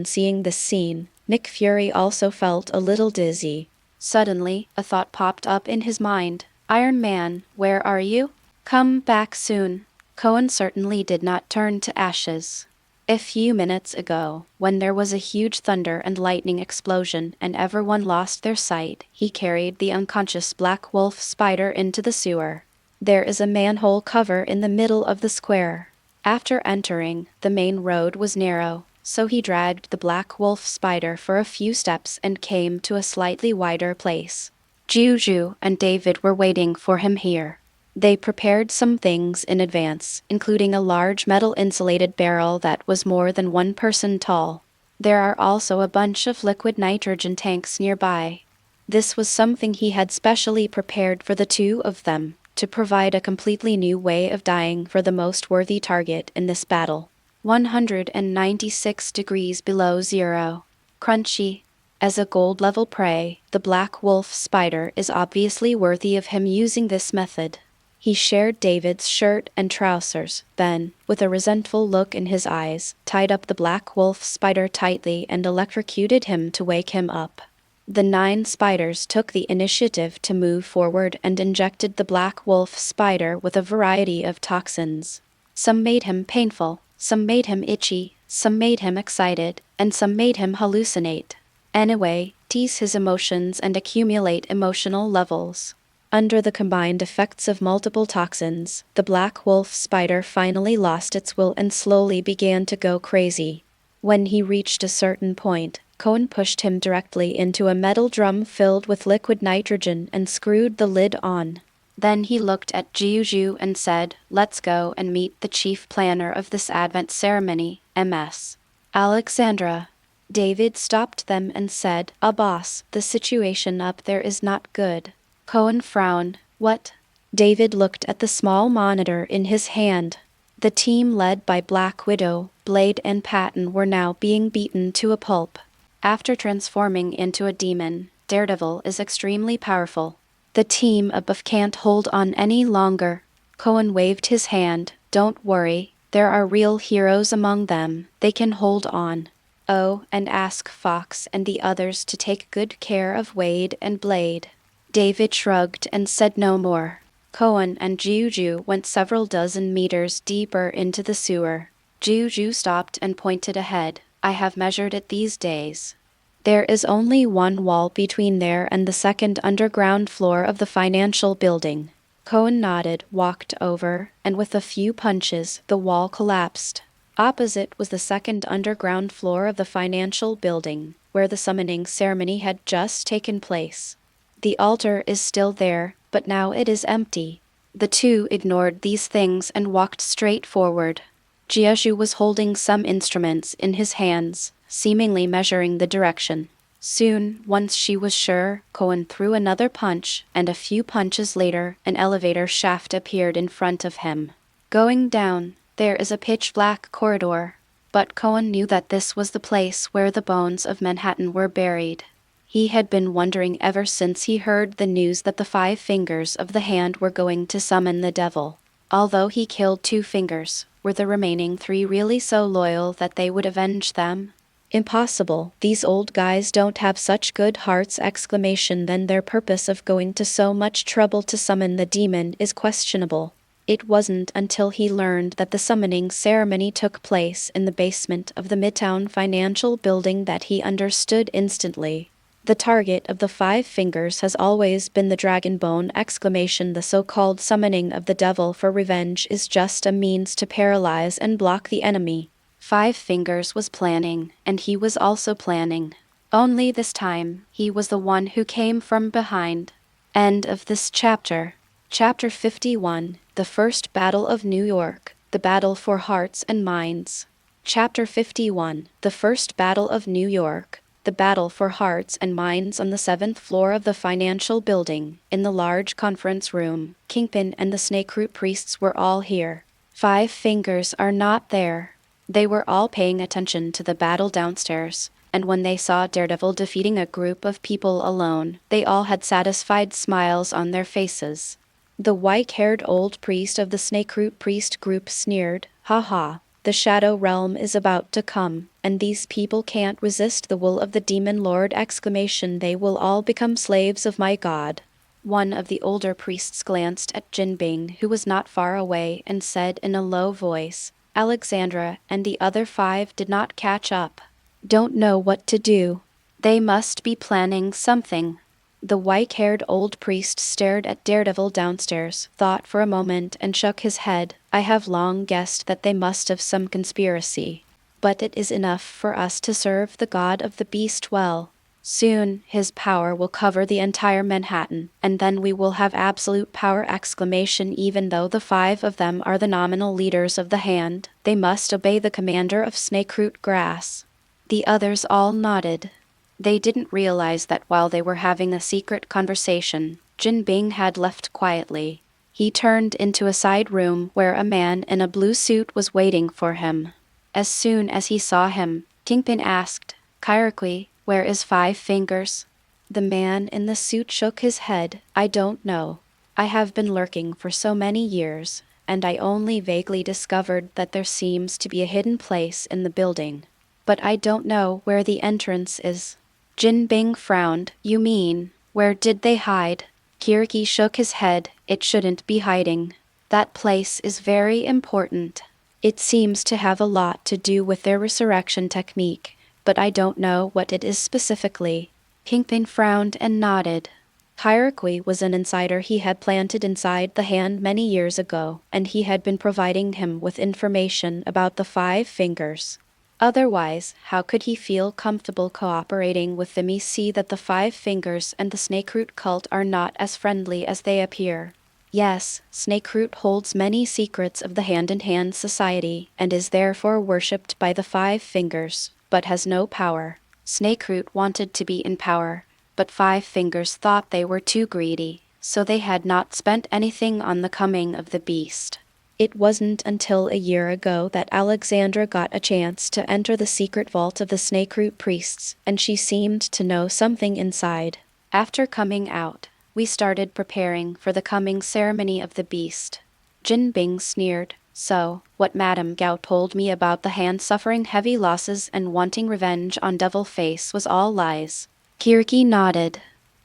Seeing this scene, Nick Fury also felt a little dizzy. Suddenly, a thought popped up in his mind. Iron Man, where are you? Come back soon. Cohen certainly did not turn to ashes. A few minutes ago, when there was a huge thunder and lightning explosion and everyone lost their sight, he carried the unconscious Black Wolf Spider into the sewer. There is a manhole cover in the middle of the square. After entering, the main road was narrow, so he dragged the Black Wolf Spider for a few steps and came to a slightly wider place. Juju and David were waiting for him here. They prepared some things in advance, including a large metal-insulated barrel that was more than one person tall. There are also a bunch of liquid nitrogen tanks nearby. This was something he had specially prepared for the two of them, to provide a completely new way of dying for the most worthy target in this battle. 196 degrees below zero. Crunchy. As a gold-level prey, the Black Wolf Spider is obviously worthy of him using this method. He shared David's shirt and trousers, then, with a resentful look in his eyes, tied up the Black Wolf Spider tightly and electrocuted him to wake him up. The 9 spiders took the initiative to move forward and injected the Black Wolf Spider with a variety of toxins. Some made him painful, some made him itchy, some made him excited, and some made him hallucinate. Anyway, tease his emotions and accumulate emotional levels. Under the combined effects of multiple toxins, the black wolf spider finally lost its will and slowly began to go crazy. When he reached a certain point, Cohen pushed him directly into a metal drum filled with liquid nitrogen and screwed the lid on. Then he looked at Jiuju and said, "Let's go and meet the chief planner of this Advent ceremony, MS. Alexandra." David stopped them and said, "Boss, the situation up there is not good." Cohen frowned. "What?" David looked at the small monitor in his hand. The team led by Black Widow, Blade and Patton were now being beaten to a pulp. After transforming into a demon, Daredevil is extremely powerful. The team above can't hold on any longer. Cohen waved his hand. "Don't worry, there are real heroes among them. They can hold on. Oh, and ask Fox and the others to take good care of Wade and Blade." David shrugged and said no more. Cohen and Juju went several dozen meters deeper into the sewer. Juju stopped and pointed ahead. "I have measured it these days. There is only one wall between there and the second underground floor of the financial building." Cohen nodded, walked over, and with a few punches, the wall collapsed. Opposite was the second underground floor of the financial building, where the summoning ceremony had just taken place. The altar is still there, but now it is empty. The two ignored these things and walked straight forward. Jiaju was holding some instruments in his hands, seemingly measuring the direction. Soon, once she was sure, Cohen threw another punch, and a few punches later, an elevator shaft appeared in front of him. Going down, there is a pitch-black corridor. But Cohen knew that this was the place where the bones of Manhattan were buried. He had been wondering ever since he heard the news that the 5 fingers of the hand were going to summon the devil. Although he killed 2 fingers, were the remaining 3 really so loyal that they would avenge them? Impossible. These old guys don't have such good hearts! Then their purpose of going to so much trouble to summon the demon is questionable. It wasn't until he learned that the summoning ceremony took place in the basement of the Midtown Financial Building that he understood instantly. The target of the 5 fingers has always been the dragon bone! The so-called summoning of the devil for revenge is just a means to paralyze and block the enemy. 5 fingers was planning, and he was also planning. Only this time, he was the one who came from behind. End of this chapter. Chapter 51, The First Battle of New York, The Battle for Hearts and Minds. Chapter 51, The First Battle of New York, The Battle for Hearts and Minds. On the 7th floor of the financial building, in the large conference room, Kingpin and the Snakeroot priests were all here. 5 fingers are not there. They were all paying attention to the battle downstairs, and when they saw Daredevil defeating a group of people alone, they all had satisfied smiles on their faces. The white-haired old priest of the Snakeroot priest group sneered, "Ha ha, the Shadow Realm is about to come, and these people can't resist the will of the Demon Lord!" They will all become slaves of my god. One of the older priests glanced at Jin Bing, who was not far away, and said in a low voice, "Alexandra and the other 5 did not catch up. Don't know what to do. They must be planning something." The white-haired old priest stared at Daredevil downstairs, thought for a moment, and shook his head. "I have long guessed that they must have some conspiracy. But it is enough for us to serve the god of the beast well. Soon, his power will cover the entire Manhattan, and then we will have absolute power! Even though the 5 of them are the nominal leaders of the hand, they must obey the commander of Snakeroot Grass." The others all nodded. They didn't realize that while they were having a secret conversation, Jin Bing had left quietly. He turned into a side room where a man in a blue suit was waiting for him. As soon as he saw him, Kingpin asked, "Kyriki, where is 5 fingers?" The man in the suit shook his head. "I don't know. I have been lurking for so many years, and I only vaguely discovered that there seems to be a hidden place in the building. But I don't know where the entrance is." Jin Bing frowned. "You mean, where did they hide?" Kyriki shook his head. "It shouldn't be hiding. That place is very important. It seems to have a lot to do with their resurrection technique, but I don't know what it is specifically." Kingpin frowned and nodded. Hierarchy was an insider he had planted inside the hand many years ago, and he had been providing him with information about the five fingers. Otherwise, how could he feel comfortable cooperating with them? We see that the five fingers and the snakeroot cult are not as friendly as they appear. Yes, snakeroot holds many secrets of the hand-in-hand society, and is therefore worshipped by the five fingers, but has no power. Snakeroot wanted to be in power, but Five Fingers thought they were too greedy, so they had not spent anything on the coming of the beast. It wasn't until a year ago that Alexandra got a chance to enter the secret vault of the Snakeroot priests, and she seemed to know something inside. After coming out, we started preparing for the coming ceremony of the beast. Jin Bing sneered. So, what Madame Gao told me about the hand suffering heavy losses and wanting revenge on Devil Face was all lies. Kiriki nodded.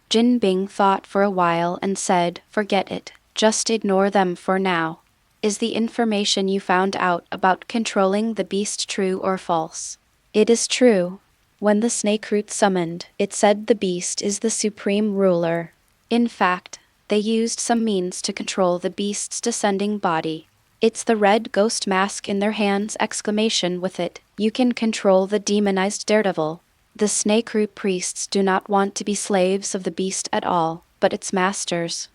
Jin Bing thought for a while and said, "Forget it. Just ignore them for now. Is the information you found out about controlling the beast true or false?" "It is true. When the Snakeroot summoned, it said the beast is the supreme ruler. In fact, they used some means to control the beast's descending body. It's the red ghost mask in their hands! With it, you can control the demonized Daredevil. The Snakeroot priests do not want to be slaves of the beast at all, but its masters.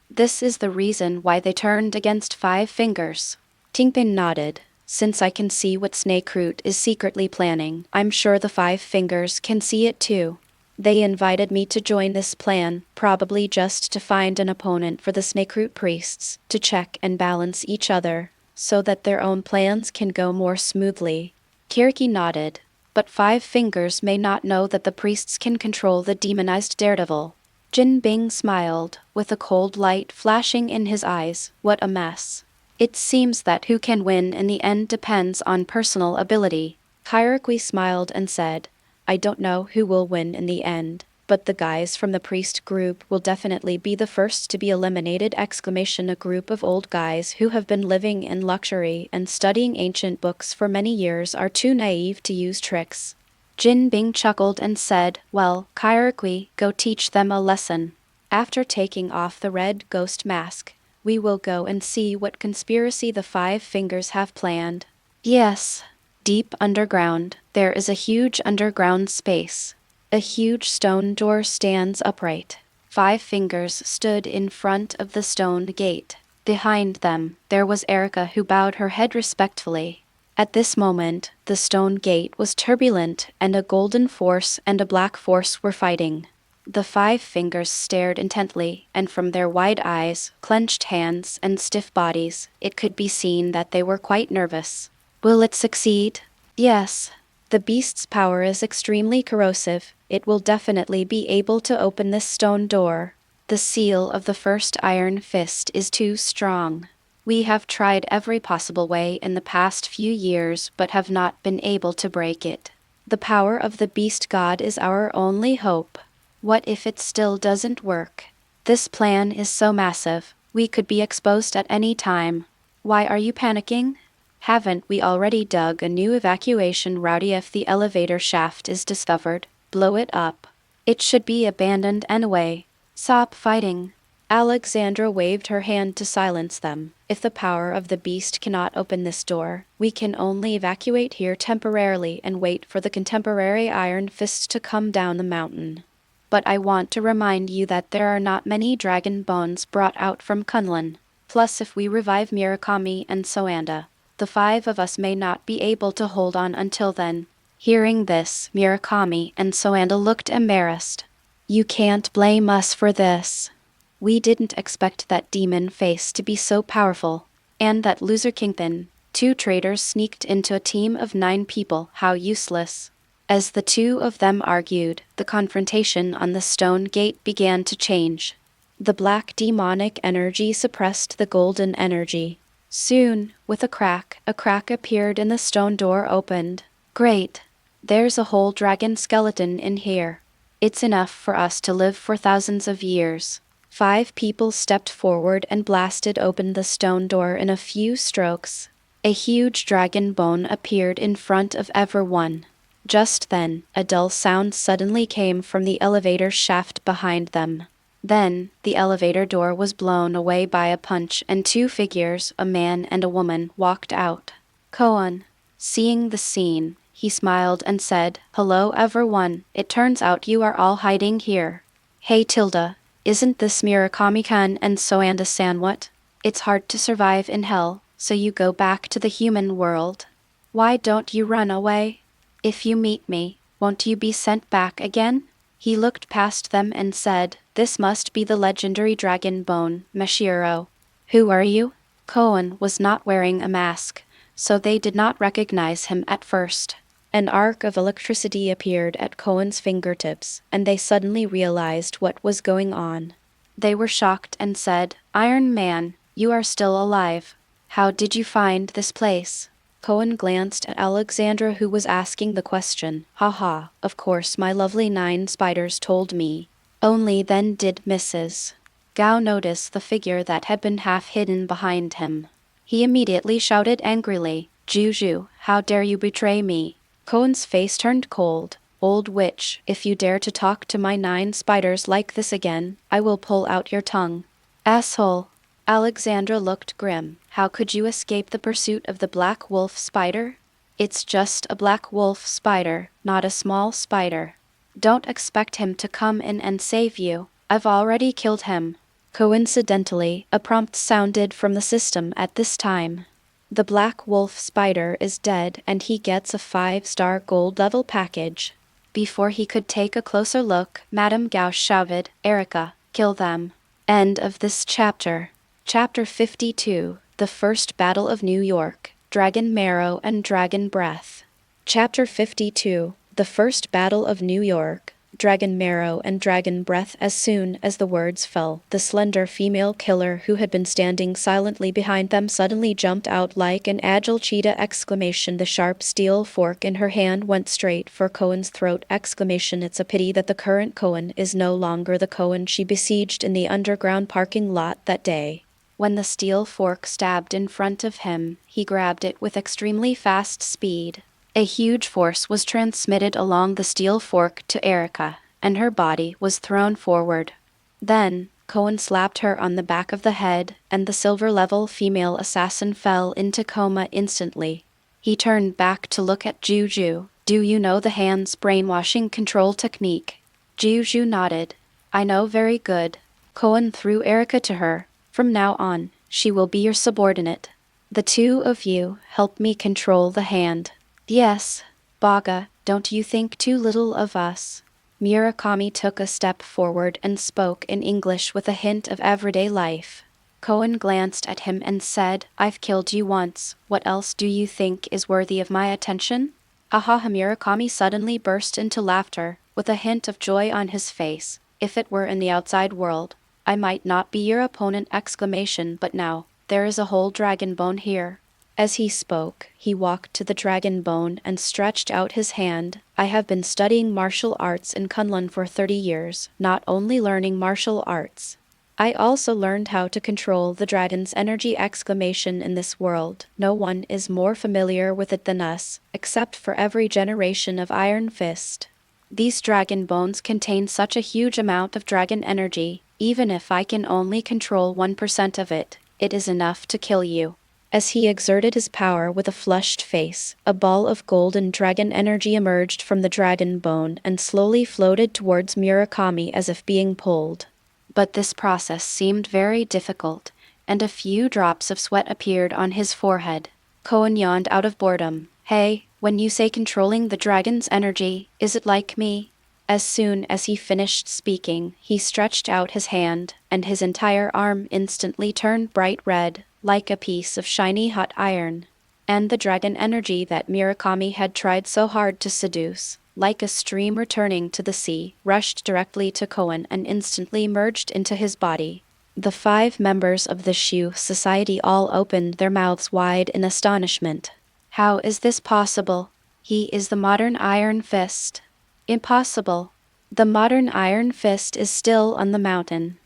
This is the reason why they turned against Five Fingers." Tingpin nodded. "Since I can see what Snakeroot is secretly planning, I'm sure the Five Fingers can see it too. They invited me to join this plan, probably just to find an opponent for the Snakeroot priests, to check and balance each other, so that their own plans can go more smoothly." Kiriki nodded. "But Five Fingers may not know that the priests can control the demonized Daredevil." Jin Bing smiled, with a cold light flashing in his eyes. "What a mess. It seems that who can win in the end depends on personal ability." Hierarchy smiled and said, "I don't know who will win in the end, but the guys from the priest group will definitely be the first to be eliminated!" A group of old guys who have been living in luxury and studying ancient books for many years are too naive to use tricks. Jin Bing chuckled and said, "Well, Hierarchy, go teach them a lesson. After taking off the red ghost mask, we will go and see what conspiracy the Five Fingers have planned." Yes. Deep underground, there is a huge underground space. A huge stone door stands upright. Five Fingers stood in front of the stone gate. Behind them, there was Erica, who bowed her head respectfully. At this moment, the stone gate was turbulent, and a golden force and a black force were fighting. The Five Fingers stared intently, and from their wide eyes, clenched hands, and stiff bodies, it could be seen that they were quite nervous. Will it succeed? Yes. The beast's power is extremely corrosive. It will definitely be able to open this stone door. The seal of the first Iron Fist is too strong. We have tried every possible way in the past few years but have not been able to break it. The power of the beast god is our only hope. What if it still doesn't work? This plan is so massive, we could be exposed at any time. Why are you panicking? Haven't we already dug a new evacuation route? If the elevator shaft is discovered, blow it up. It should be abandoned anyway. Stop fighting. Alexandra waved her hand to silence them. If the power of the beast cannot open this door, we can only evacuate here temporarily and wait for the contemporary Iron Fist to come down the mountain. But I want to remind you that there are not many dragon bones brought out from Kunlun. Plus, if we revive Murakami and Soanda, the five of us may not be able to hold on until then." Hearing this, Murakami and Soanda looked embarrassed. "You can't blame us for this. We didn't expect that demon face to be so powerful. And that loser Kingpin. 2 traitors sneaked into a team of 9 people. How useless." As the two of them argued, the confrontation on the stone gate began to change. The black demonic energy suppressed the golden energy. Soon, with a crack appeared and the stone door opened. "Great. There's a whole dragon skeleton in here. It's enough for us to live for thousands of years." 5 people stepped forward and blasted open the stone door in a few strokes. A huge dragon bone appeared in front of everyone. Just then, a dull sound suddenly came from the elevator shaft behind them. Then, the elevator door was blown away by a punch and two figures, a man and a woman, walked out. Cohen, seeing the scene, he smiled and said, "Hello everyone, it turns out you are all hiding here. Hey Tilda, isn't this Murakami-kun and so understand what? It's hard to survive in hell, so you go back to the human world. Why don't you run away? If you meet me, won't you be sent back again?" He looked past them and said, "This must be the legendary dragon bone, Mashiro. Who are you?" Cohen was not wearing a mask, so they did not recognize him at first. An arc of electricity appeared at Cohen's fingertips, and they suddenly realized what was going on. They were shocked and said, "Iron Man, you are still alive. How did you find this place?" Cohen glanced at Alexandra, who was asking the question. "Haha, of course my lovely 9 spiders told me." Only then did Mrs. Gao notice the figure that had been half hidden behind him. He immediately shouted angrily, "Juju, how dare you betray me?" Cohen's face turned cold. "Old witch, if you dare to talk to my 9 spiders like this again, I will pull out your tongue." "Asshole." Alexandra looked grim. "How could you escape the pursuit of the black wolf spider?" "It's just a black wolf spider, not a small spider. Don't expect him to come in and save you. I've already killed him." Coincidentally, a prompt sounded from the system at this time. "The black wolf spider is dead and he gets a 5-star gold level package." Before he could take a closer look, Madame Gao shouted, "Erica, kill them." End of this chapter. Chapter 52, The First Battle of New York, Dragon Marrow and Dragon Breath. Chapter 52, The First Battle of New York, Dragon Marrow and Dragon Breath. As soon as the words fell, the slender female killer who had been standing silently behind them suddenly jumped out like an agile cheetah! Exclamation. The sharp steel fork in her hand went straight for Cohen's throat! Exclamation. It's a pity that the current Cohen is no longer the Cohen she besieged in the underground parking lot that day. When the steel fork stabbed in front of him, he grabbed it with extremely fast speed. A huge force was transmitted along the steel fork to Erica, and her body was thrown forward. Then, Cohen slapped her on the back of the head, and the silver-level female assassin fell into coma instantly. He turned back to look at Juju. "Do you know the hands brainwashing control technique?" Juju nodded. "I know very good." Cohen threw Erica to her. "From now on, she will be your subordinate. The two of you help me control the hand." "Yes, Baga, don't you think too little of us?" Murakami took a step forward and spoke in English with a hint of everyday life. Cohen glanced at him and said, "I've killed you once. What else do you think is worthy of my attention?" Ahaha! Murakami suddenly burst into laughter, with a hint of joy on his face. "If it were in the outside world, I might not be your opponent!" Exclamation. "But now, there is a whole dragon bone here." As he spoke, he walked to the dragon bone and stretched out his hand. "I have been studying martial arts in Kunlun for 30 years, not only learning martial arts. I also learned how to control the dragon's energy!" Exclamation. "In this world, no one is more familiar with it than us, except for every generation of Iron Fist. These dragon bones contain such a huge amount of dragon energy. Even if I can only control 1% of it, it is enough to kill you." As he exerted his power with a flushed face, a ball of golden dragon energy emerged from the dragon bone and slowly floated towards Murakami as if being pulled. But this process seemed very difficult, and a few drops of sweat appeared on his forehead. Cohen yawned out of boredom. "Hey, when you say controlling the dragon's energy, is it like me?" As soon as he finished speaking, he stretched out his hand, and his entire arm instantly turned bright red, like a piece of shiny hot iron. And the dragon energy that Murakami had tried so hard to seduce, like a stream returning to the sea, rushed directly to Cohen and instantly merged into his body. The 5 members of the Shu Society all opened their mouths wide in astonishment. "How is this possible? He is the modern Iron Fist." "Impossible. The modern Iron Fist is still on the mountain."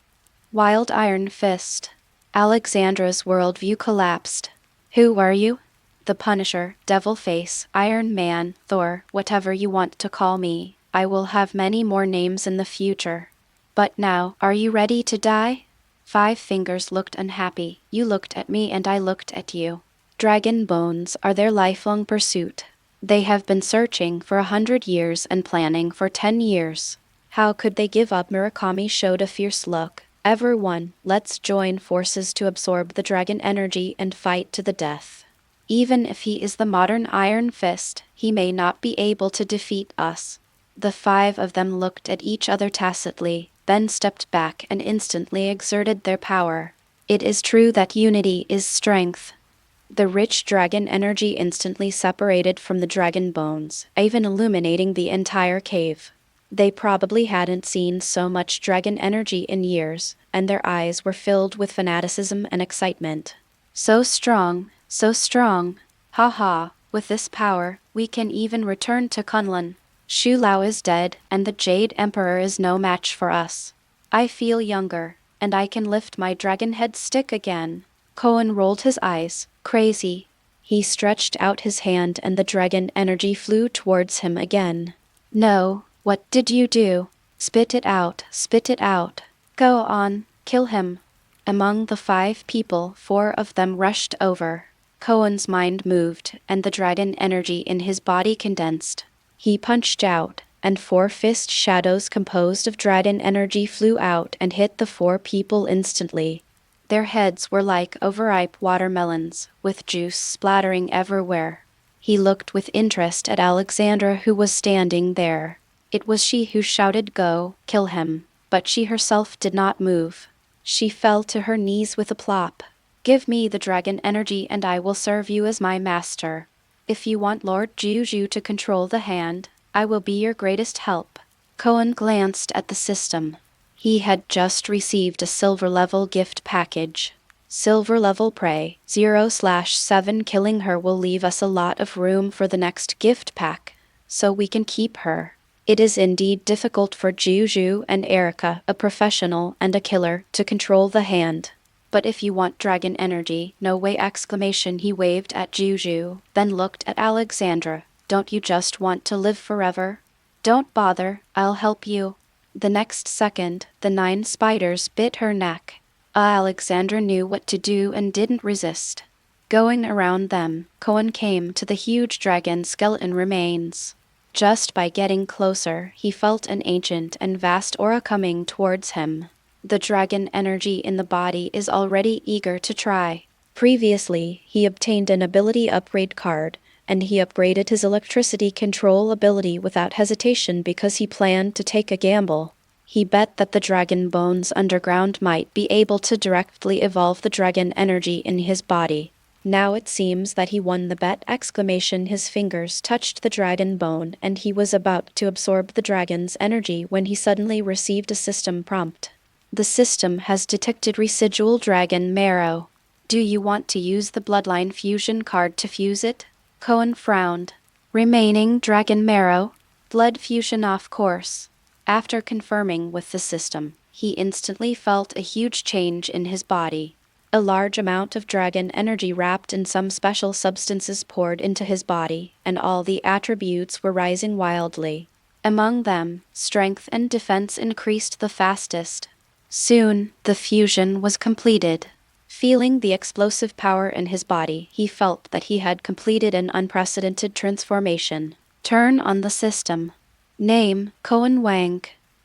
"Wild Iron Fist." Alexandra's worldview collapsed. "Who are you?" "The Punisher, Devil Face, Iron Man, Thor, whatever you want to call me. I will have many more names in the future." But now, are you ready to die? Five Fingers looked unhappy. You looked at me and I looked at you. Dragon bones are their lifelong pursuit. They have been searching for 100 years and planning for 10 years. How could they give up? Murakami showed a fierce look. Everyone, let's join forces to absorb the dragon energy and fight to the death. Even if he is the modern Iron Fist, he may not be able to defeat us. The five of them looked at each other tacitly, then stepped back and instantly exerted their power. It is true that unity is strength. The rich dragon energy instantly separated from the dragon bones, even illuminating the entire cave. They probably hadn't seen so much dragon energy in years, and their eyes were filled with fanaticism and excitement. So strong, so strong. Ha ha, with this power, we can even return to Kunlun. Shu Lao is dead, and the Jade Emperor is no match for us. I feel younger, and I can lift my dragon head stick again. Cohen rolled his eyes. Crazy. He stretched out his hand and the dragon energy flew towards him again. No, what did you do? Spit it out, spit it out. Go on, kill him. Among the five people, four of them rushed over. Cohen's mind moved, and the dragon energy in his body condensed. He punched out, and four fist shadows composed of dragon energy flew out and hit the four people instantly. Their heads were like overripe watermelons, with juice splattering everywhere. He looked with interest at Alexandra, who was standing there. It was she who shouted, "Go, kill him," but she herself did not move. She fell to her knees with a plop. Give me the dragon energy and I will serve you as my master. If you want Lord Juju to control the hand, I will be your greatest help. Cohen glanced at the system. He had just received a silver-level gift package. Silver-level prey, 0/7. Killing her will leave us a lot of room for the next gift pack, so we can keep her. It is indeed difficult for Juju and Erica, a professional and a killer, to control the hand. But if you want dragon energy, no way! He waved at Juju, then looked at Alexandra. Don't you just want to live forever? Don't bother, I'll help you. The next second, the 9 spiders bit her neck. Alexandra knew what to do and didn't resist. Going around them, Cohen came to the huge dragon skeleton remains. Just by getting closer, he felt an ancient and vast aura coming towards him. The dragon energy in the body is already eager to try. Previously, he obtained an ability upgrade card, and he upgraded his electricity control ability without hesitation because he planned to take a gamble. He bet that the dragon bones underground might be able to directly evolve the dragon energy in his body. Now it seems that he won the bet! His fingers touched the dragon bone and he was about to absorb the dragon's energy when he suddenly received a system prompt. The system has detected residual dragon marrow. Do you want to use the bloodline fusion card to fuse it? Cohen frowned. Remaining dragon marrow? Blood fusion, of course. After confirming with the system, he instantly felt a huge change in his body. A large amount of dragon energy wrapped in some special substances poured into his body, and all the attributes were rising wildly. Among them, strength and defense increased the fastest. Soon, the fusion was completed. Feeling the explosive power in his body, he felt that he had completed an unprecedented transformation. Turn on the system. Name, Cohen Wang.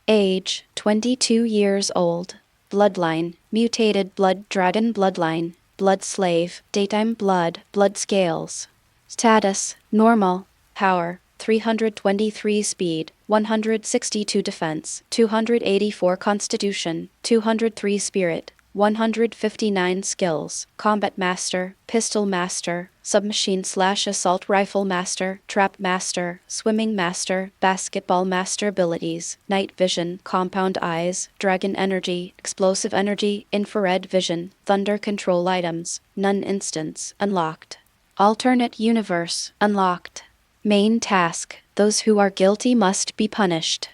Age, 22 years old. Bloodline, mutated blood dragon bloodline. Blood slave, daytime blood scales. Status, normal. Power, 323 speed, 162 defense, 284 constitution, 203 spirit, 159 skills, combat master, pistol master, submachine/assault rifle master, trap master, swimming master, basketball master. Abilities: night vision, compound eyes, dragon energy, explosive energy, infrared vision, thunder control. Items, none. Instance, unlocked. Alternate universe, unlocked. Main task: those who are guilty must be punished.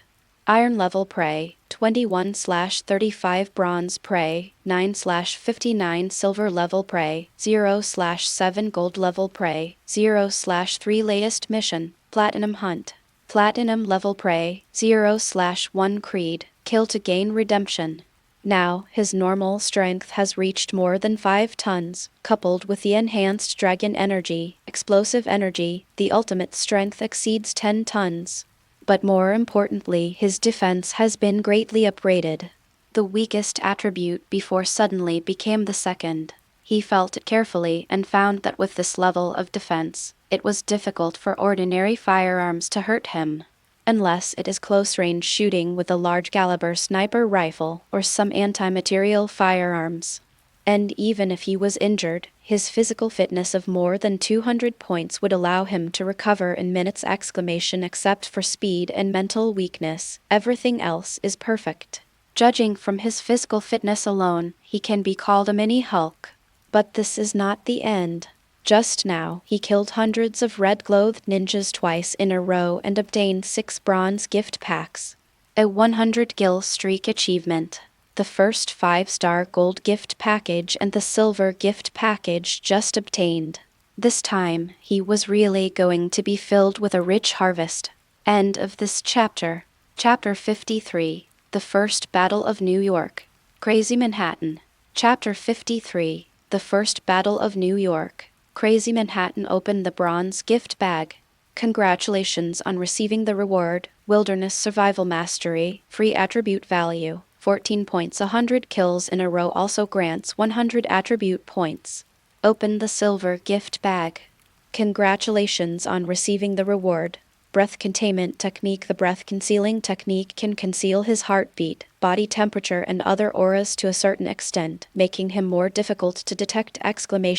Iron level prey, 21/35. Bronze prey, 9/59. Silver level prey, 0/7. Gold level prey, 0/3. Latest mission, Platinum hunt. Platinum level prey, 0/1. Creed, Kill to gain redemption. Now, his normal strength has reached more than 5 tons, coupled with the enhanced dragon energy, explosive energy, the ultimate strength exceeds 10 tons. But more importantly, his defense has been greatly upgraded. The weakest attribute before suddenly became the second. He felt it carefully and found that with this level of defense, it was difficult for ordinary firearms to hurt him. Unless it is close-range shooting with a large-caliber sniper rifle or some anti-material firearms. And even if he was injured, his physical fitness of more than 200 points would allow him to recover in minutes! Except for speed and mental weakness, everything else is perfect. Judging from his physical fitness alone, he can be called a mini-Hulk. But this is not the end. Just now, he killed hundreds of red-clothed ninjas twice in a row and obtained 6 bronze gift packs. A 100-kill streak achievement. The first 5-star gold gift package and the silver gift package just obtained. This time, he was really going to be filled with a rich harvest. End of this chapter. Chapter 53. The First Battle of New York. Crazy Manhattan. Chapter 53. The First Battle of New York. Crazy Manhattan opened the bronze gift bag. Congratulations on receiving the reward, Wilderness Survival Mastery, free attribute value, 14 points. 100 kills in a row also grants 100 attribute points. Open the silver gift bag. Congratulations on receiving the reward, Breath Containment Technique. The breath-concealing technique can conceal his heartbeat, body temperature and other auras to a certain extent, making him more difficult to detect!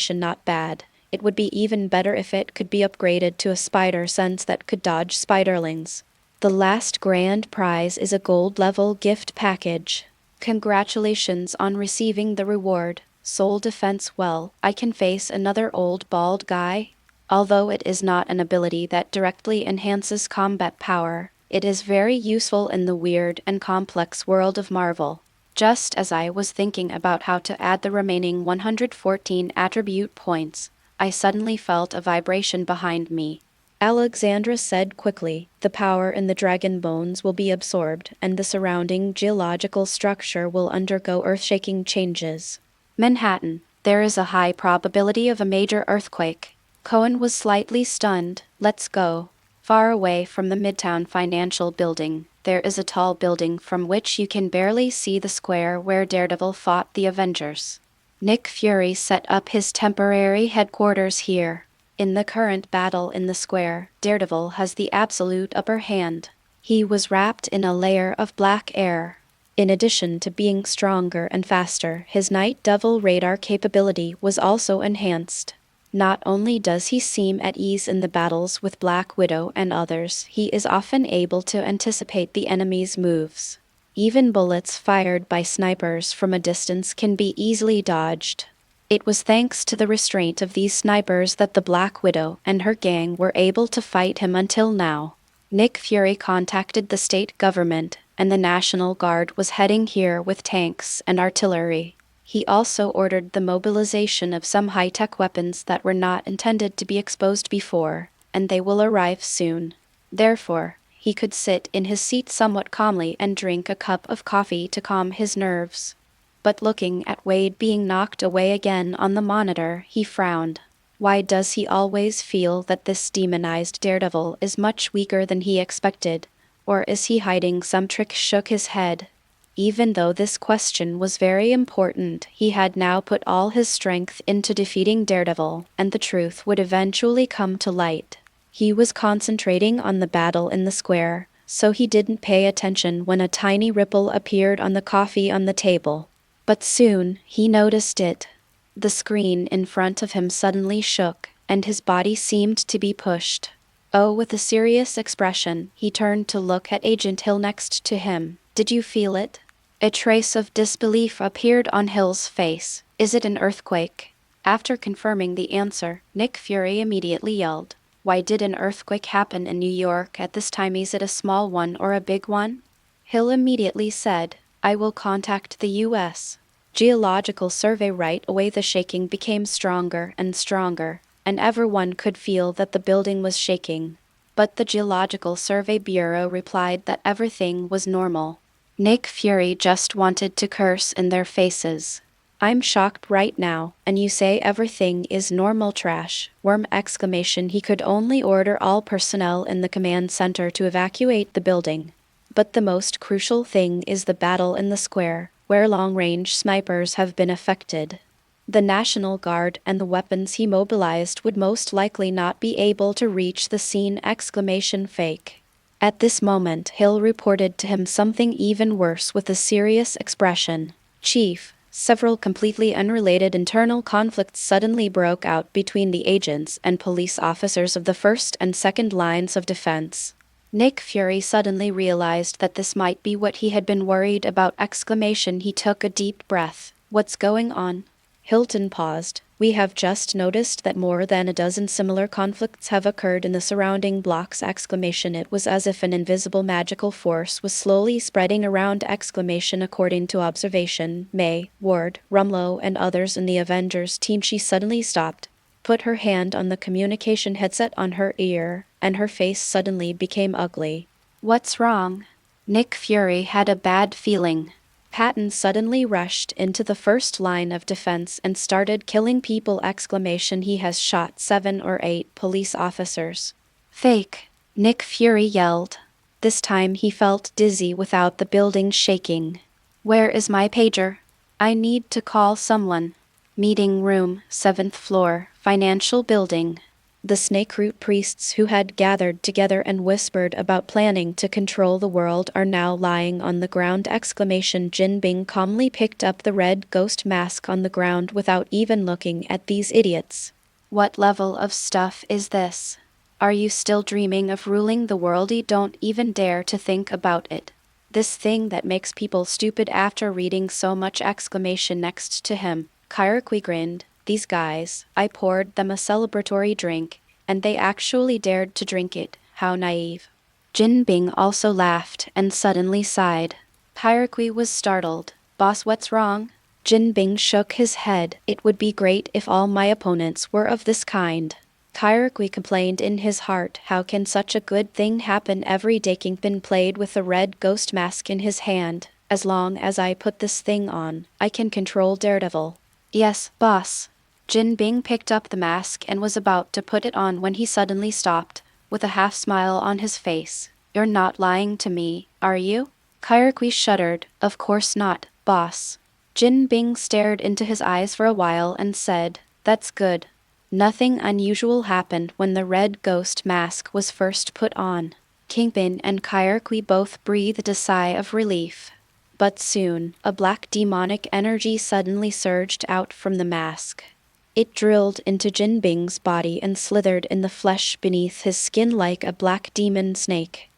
Not bad. It would be even better if it could be upgraded to a spider sense that could dodge spiderlings. The last grand prize is a gold-level gift package. Congratulations on receiving the reward, Soul Defense. Well, I can face another old bald guy. Although it is not an ability that directly enhances combat power, it is very useful in the weird and complex world of Marvel. Just as I was thinking about how to add the remaining 114 attribute points, I suddenly felt a vibration behind me. Alexandra said quickly, the power in the dragon bones will be absorbed, and the surrounding geological structure will undergo earth-shaking changes. Manhattan, there is a high probability of a major earthquake. Cohen was slightly stunned. Let's go. Far away from the Midtown Financial Building, there is a tall building from which you can barely see the square where Daredevil fought the Avengers. Nick Fury set up his temporary headquarters here. In the current battle in the square, Daredevil has the absolute upper hand. He was wrapped in a layer of black air. In addition to being stronger and faster, his night-Devil radar capability was also enhanced. Not only does he seem at ease in the battles with Black Widow and others, he is often able to anticipate the enemy's moves. Even bullets fired by snipers from a distance can be easily dodged. It was thanks to the restraint of these snipers that the Black Widow and her gang were able to fight him until now. Nick Fury contacted the state government, and the National Guard was heading here with tanks and artillery. He also ordered the mobilization of some high-tech weapons that were not intended to be exposed before, and they will arrive soon. Therefore, he could sit in his seat somewhat calmly and drink a cup of coffee to calm his nerves. But looking at Wade being knocked away again on the monitor, he frowned. Why does he always feel that this demonized Daredevil is much weaker than he expected? Or is he hiding some trick? Shook his head. Even though this question was very important, he had now put all his strength into defeating Daredevil, and the truth would eventually come to light. He was concentrating on the battle in the square, so he didn't pay attention when a tiny ripple appeared on the coffee on the table. But soon, he noticed it. The screen in front of him suddenly shook, and his body seemed to be pushed. Oh, with a serious expression, he turned to look at Agent Hill next to him. Did you feel it? A trace of disbelief appeared on Hill's face. Is it an earthquake? After confirming the answer, Nick Fury immediately yelled, why did an earthquake happen in New York at this time? Is it a small one or a big one? Hill immediately said, I will contact the U.S. Geological Survey. Right away the shaking became stronger and stronger, and everyone could feel that the building was shaking. But the Geological Survey Bureau replied that everything was normal. Nick Fury just wanted to curse in their faces. I'm shocked right now, and you say everything is normal trash, worm exclamation. He could only order all personnel in the command center to evacuate the building. But the most crucial thing is the battle in the square, where long-range snipers have been affected. The National Guard and the weapons he mobilized would most likely not be able to reach the scene exclamation fake. At this moment, Hill reported to him something even worse with a serious expression. Chief, several completely unrelated internal conflicts suddenly broke out between the agents and police officers of the first and second lines of defense. Nick Fury suddenly realized that this might be what he had been worried about exclamation. He took a deep breath. What's going on? Hilton paused. We have just noticed that more than a dozen similar conflicts have occurred in the surrounding blocks exclamation. It was as if an invisible magical force was slowly spreading around exclamation according to observation. May, Ward, Rumlow, and others in the Avengers team. She suddenly stopped, put her hand on the communication headset on her ear, and her face suddenly became ugly. What's wrong? Nick Fury had a bad feeling. Patton suddenly rushed into the first line of defense and started killing people exclamation. He has shot 7 or 8 police officers. Fake, Nick Fury yelled. This time he felt dizzy without the building shaking. Where is my pager? I need to call someone. Meeting room, 7th floor, financial building. The snake-root priests who had gathered together and whispered about planning to control the world are now lying on the ground exclamation. Jin Bing calmly picked up the red ghost mask on the ground without even looking at these idiots. What level of stuff is this? Are you still dreaming of ruling the world? Don't even dare to think about it. This thing that makes people stupid after reading so much exclamation next to him. Kyrie grinned. These guys, I poured them a celebratory drink, and they actually dared to drink it. How naive. Jin Bing also laughed and suddenly sighed. Kyrie was startled. Boss, what's wrong? Jin Bing shook his head. It would be great if all my opponents were of this kind. Kyrie complained in his heart. How can such a good thing happen every day? Kingpin played with the red ghost mask in his hand. As long as I put this thing on, I can control Daredevil. Yes, boss. Jin Bing picked up the mask and was about to put it on when he suddenly stopped, with a half-smile on his face. You're not lying to me, are you? Kyrie shuddered. Of course not, boss. Jin Bing stared into his eyes for a while and said, That's good. Nothing unusual happened when the red ghost mask was first put on. Kingpin and Kyrie both breathed a sigh of relief. But soon, a black demonic energy suddenly surged out from the mask. It drilled into Jin Bing's body and slithered in the flesh beneath his skin like a black demon snake.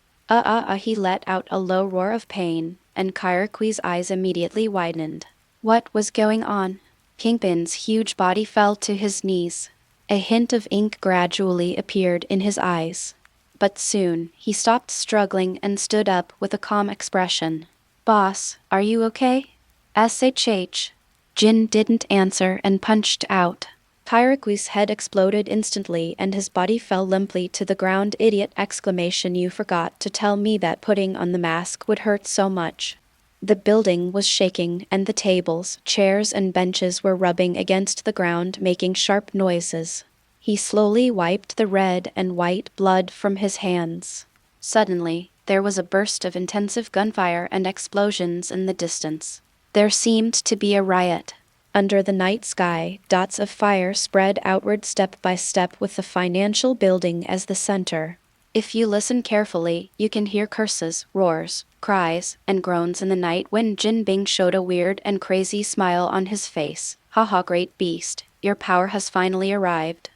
He let out a low roar of pain, and Kyrie's eyes immediately widened. What was going on? Kingpin's huge body fell to his knees. A hint of ink gradually appeared in his eyes. But soon, he stopped struggling and stood up with a calm expression. Boss, are you okay? SHH. Jin didn't answer and punched out. Kyrie's head exploded instantly and his body fell limply to the ground. Idiot exclamation. You forgot to tell me that putting on the mask would hurt so much. The building was shaking and the tables, chairs and benches were rubbing against the ground making sharp noises. He slowly wiped the red and white blood from his hands. Suddenly, there was a burst of intensive gunfire and explosions in the distance. There seemed to be a riot. Under the night sky, dots of fire spread outward step by step with the financial building as the center. If you listen carefully, you can hear curses, roars, cries, and groans in the night when Jin Bing showed a weird and crazy smile on his face. Haha, great beast, your power has finally arrived.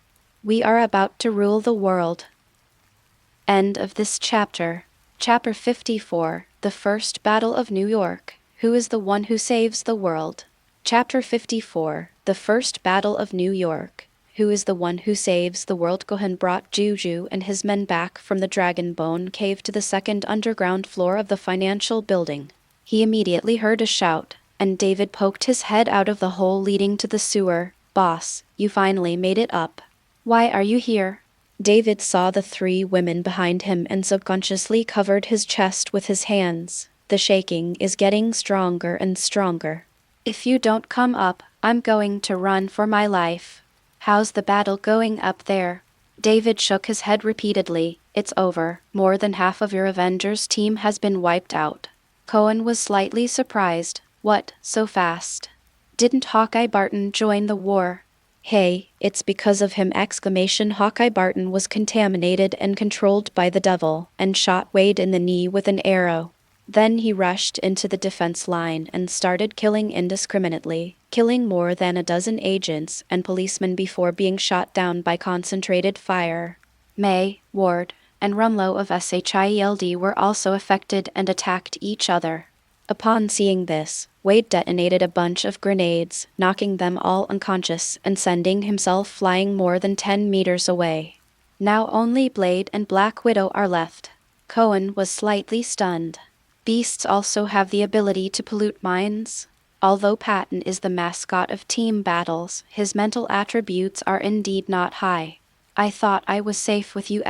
We are about to rule the world. End of this chapter. Chapter 54, The First Battle of New York. Who is the one who saves the world? Chapter 54, The First Battle of New York. Who is the one who saves the world? Cohen brought Juju and his men back from the Dragon Bone Cave to the second underground floor of the financial building. He immediately heard a shout, and David poked his head out of the hole leading to the sewer. Boss, you finally made it up. Why are you here? David saw the 3 women behind him and subconsciously covered his chest with his hands. The shaking is getting stronger and stronger. If you don't come up, I'm going to run for my life. How's the battle going up there? David shook his head repeatedly. It's over. More than half of your Avengers team has been wiped out. Cohen was slightly surprised. What, so fast? Didn't Hawkeye Barton join the war? Hey, it's because of him! Hawkeye Barton was contaminated and controlled by the devil, and shot Wade in the knee with an arrow. Then he rushed into the defense line and started killing indiscriminately, killing more than a dozen agents and policemen before being shot down by concentrated fire. May, Ward, and Rumlow of SHIELD were also affected and attacked each other. Upon seeing this, Wade detonated a bunch of grenades, knocking them all unconscious and sending himself flying more than 10 meters away. Now only Blade and Black Widow are left. Cohen was slightly stunned. Beasts also have the ability to pollute minds. Although Patton is the mascot of team battles, his mental attributes are indeed not high. I thought I was safe with you!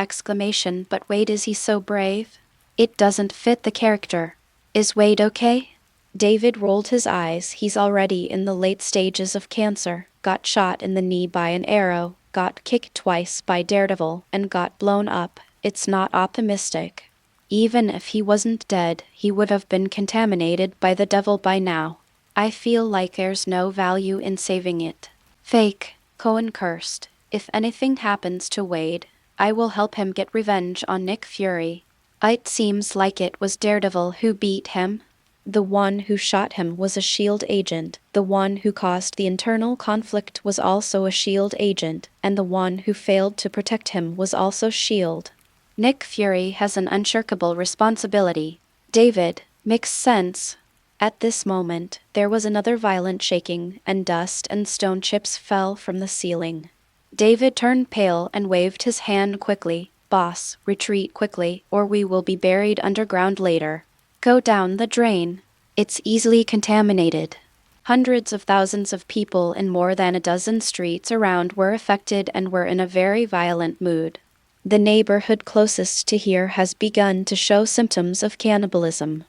But Wade, is he so brave? It doesn't fit the character. Is Wade okay? David rolled his eyes. He's already in the late stages of cancer, got shot in the knee by an arrow, got kicked twice by Daredevil, and got blown up. It's not optimistic. Even if he wasn't dead, he would have been contaminated by the devil by now. I feel like there's no value in saving it. Fake, Cohen cursed. If anything happens to Wade, I will help him get revenge on Nick Fury. It seems like it was Daredevil who beat him. The one who shot him was a SHIELD agent, the one who caused the internal conflict was also a SHIELD agent, and the one who failed to protect him was also SHIELD. Nick Fury has an unshirkable responsibility. David, makes sense. At this moment, there was another violent shaking, and dust and stone chips fell from the ceiling. David turned pale and waved his hand quickly. Boss, retreat quickly, or we will be buried underground later. Go down the drain. It's easily contaminated. Hundreds of thousands of people in more than a dozen streets around were affected and were in a very violent mood. The neighborhood closest to here has begun to show symptoms of cannibalism.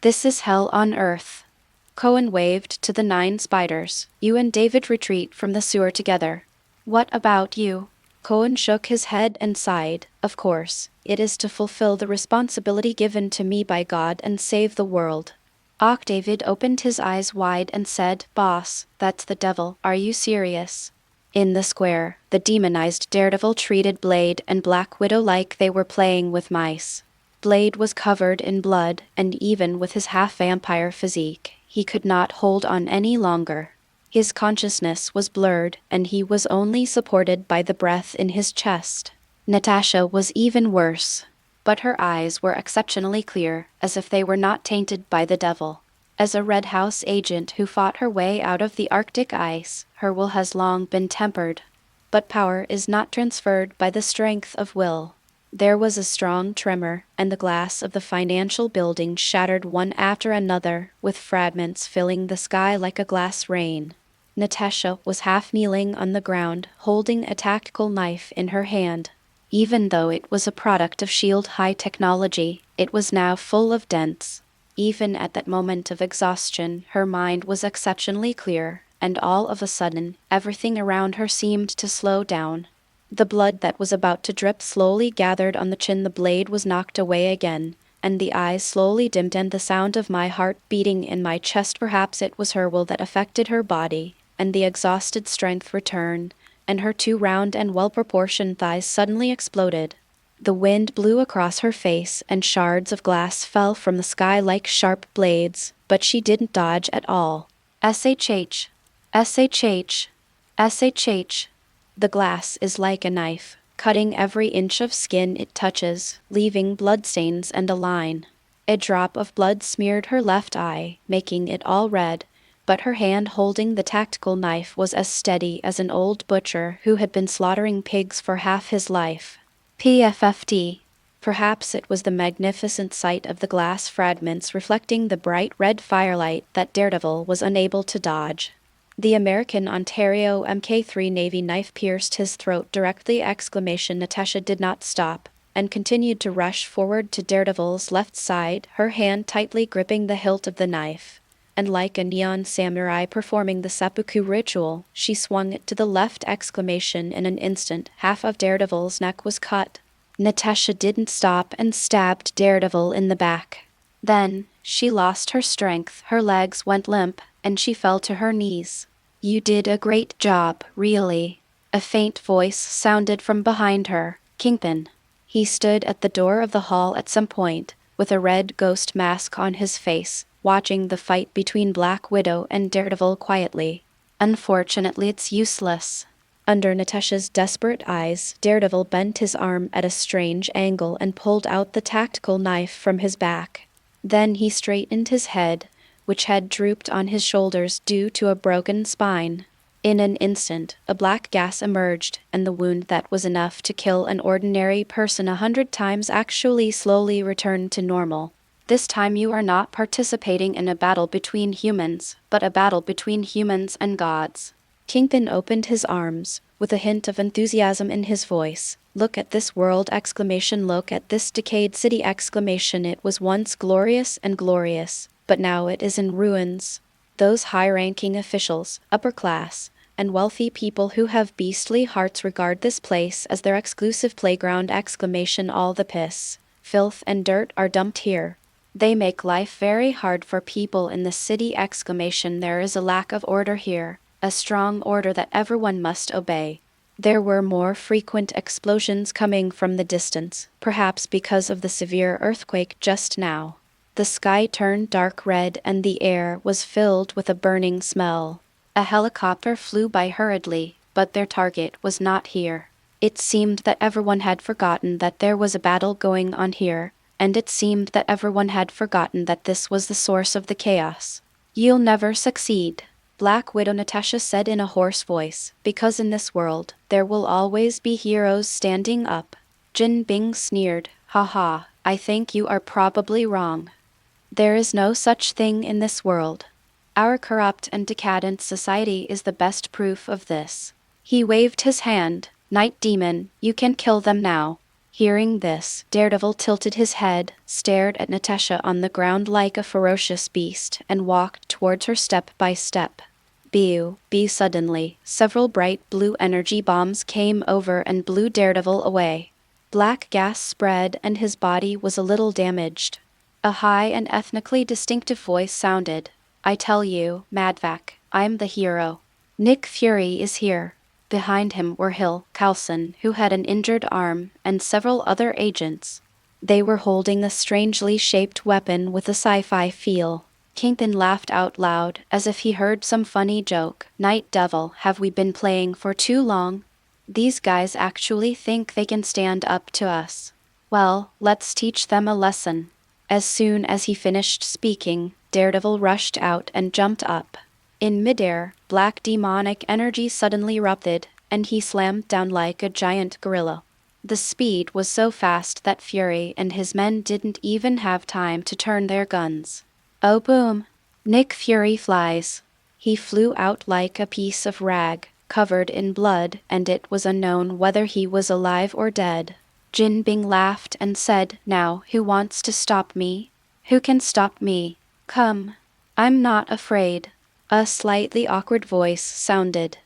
This is hell on earth. Cohen waved to the 9 spiders. You and David retreat from the sewer together. What about you? Cohen shook his head and sighed. Of course, it is to fulfill the responsibility given to me by God and save the world. David opened his eyes wide and said, Boss, that's the devil. Are you serious? In the square, the demonized Daredevil treated Blade and Black Widow like they were playing with mice. Blade was covered in blood, and even with his half-vampire physique, he could not hold on any longer. His consciousness was blurred, and he was only supported by the breath in his chest. Natasha was even worse, but her eyes were exceptionally clear, as if they were not tainted by the devil. As a Red House agent who fought her way out of the Arctic ice, her will has long been tempered. But power is not transferred by the strength of will. There was a strong tremor, and the glass of the financial building shattered one after another, with fragments filling the sky like a glass rain. Natasha was half kneeling on the ground, holding a tactical knife in her hand. Even though it was a product of SHIELD high technology, it was now full of dents. Even at that moment of exhaustion, her mind was exceptionally clear, and all of a sudden, everything around her seemed to slow down. The blood that was about to drip slowly gathered on the chin. The blade was knocked away again, and the eyes slowly dimmed, and the sound of my heart beating in my chest. Perhaps it was her will that affected her body, and the exhausted strength returned, and her 2 round and well-proportioned thighs suddenly exploded. The wind blew across her face, and shards of glass fell from the sky like sharp blades, but she didn't dodge at all. SHH. SHH. SHH. The glass is like a knife, cutting every inch of skin it touches, leaving bloodstains and a line. A drop of blood smeared her left eye, making it all red, but her hand holding the tactical knife was as steady as an old butcher who had been slaughtering pigs for half his life. PFFT. Perhaps it was the magnificent sight of the glass fragments reflecting the bright red firelight that Daredevil was unable to dodge. The American Ontario Mk3 Navy knife pierced his throat directly! Natasha did not stop. and continued to rush forward to Daredevil's left side, her hand tightly gripping the hilt of the knife. And like a neon samurai performing the seppuku ritual, she swung it to the left. Exclamation! In an instant, half of Daredevil's neck was cut. Natasha didn't stop and stabbed Daredevil in the back. Then, she lost her strength, her legs went limp, and she fell to her knees. "You did a great job, really." A faint voice sounded from behind her. Kingpin. He stood at the door of the hall at some point, with a red ghost mask on his face, watching the fight between Black Widow and Daredevil quietly. "Unfortunately, it's useless." Under Natasha's desperate eyes, Daredevil bent his arm at a strange angle and pulled out the tactical knife from his back. Then he straightened his head, which had drooped on his shoulders due to a broken spine. In an instant, a black gas emerged, and the wound that was enough to kill an ordinary person 100 times actually slowly returned to normal. "This time you are not participating in a battle between humans, but a battle between humans and gods." Kingpin opened his arms, with a hint of enthusiasm in his voice. "Look at this world! Look at this decayed city! It was once glorious and glorious, but now it is in ruins. Those high-ranking officials, upper class, and wealthy people who have beastly hearts regard this place as their exclusive playground! All the piss, filth, and dirt are dumped here. They make life very hard for people in the city! There is a lack of order here, a strong order that everyone must obey." There were more frequent explosions coming from the distance, perhaps because of the severe earthquake just now. The sky turned dark red and the air was filled with a burning smell. A helicopter flew by hurriedly, but their target was not here. It seemed that everyone had forgotten that there was a battle going on here, and it seemed that everyone had forgotten that this was the source of the chaos. "You'll never succeed," Black Widow Natasha said in a hoarse voice, "because in this world, there will always be heroes standing up." Jin Bing sneered, "Haha, I think you are probably wrong. There is no such thing in this world. Our corrupt and decadent society is the best proof of this." He waved his hand. "Night Demon, you can kill them now." Hearing this, Daredevil tilted his head, stared at Natasha on the ground like a ferocious beast, and walked towards her step by step. Suddenly, several bright blue energy bombs came over and blew Daredevil away. Black gas spread and his body was a little damaged. A high and ethnically distinctive voice sounded. "I tell you, Madvac, I'm the hero. Nick Fury is here." Behind him were Hill, Coulson, who had an injured arm, and several other agents. They were holding a strangely shaped weapon with a sci-fi feel. Kingpin laughed out loud, as if he heard some funny joke. "Night Devil, have we been playing for too long? These guys actually think they can stand up to us. Well, let's teach them a lesson." As soon as he finished speaking, Daredevil rushed out and jumped up. In midair, black demonic energy suddenly erupted, and he slammed down like a giant gorilla. The speed was so fast that Fury and his men didn't even have time to turn their guns. Oh boom! Nick Fury flies. He flew out like a piece of rag, covered in blood, and it was unknown whether he was alive or dead. Jin Bing laughed and said, "Now, who wants to stop me? Who can stop me? Come. I'm not afraid." A slightly awkward voice sounded.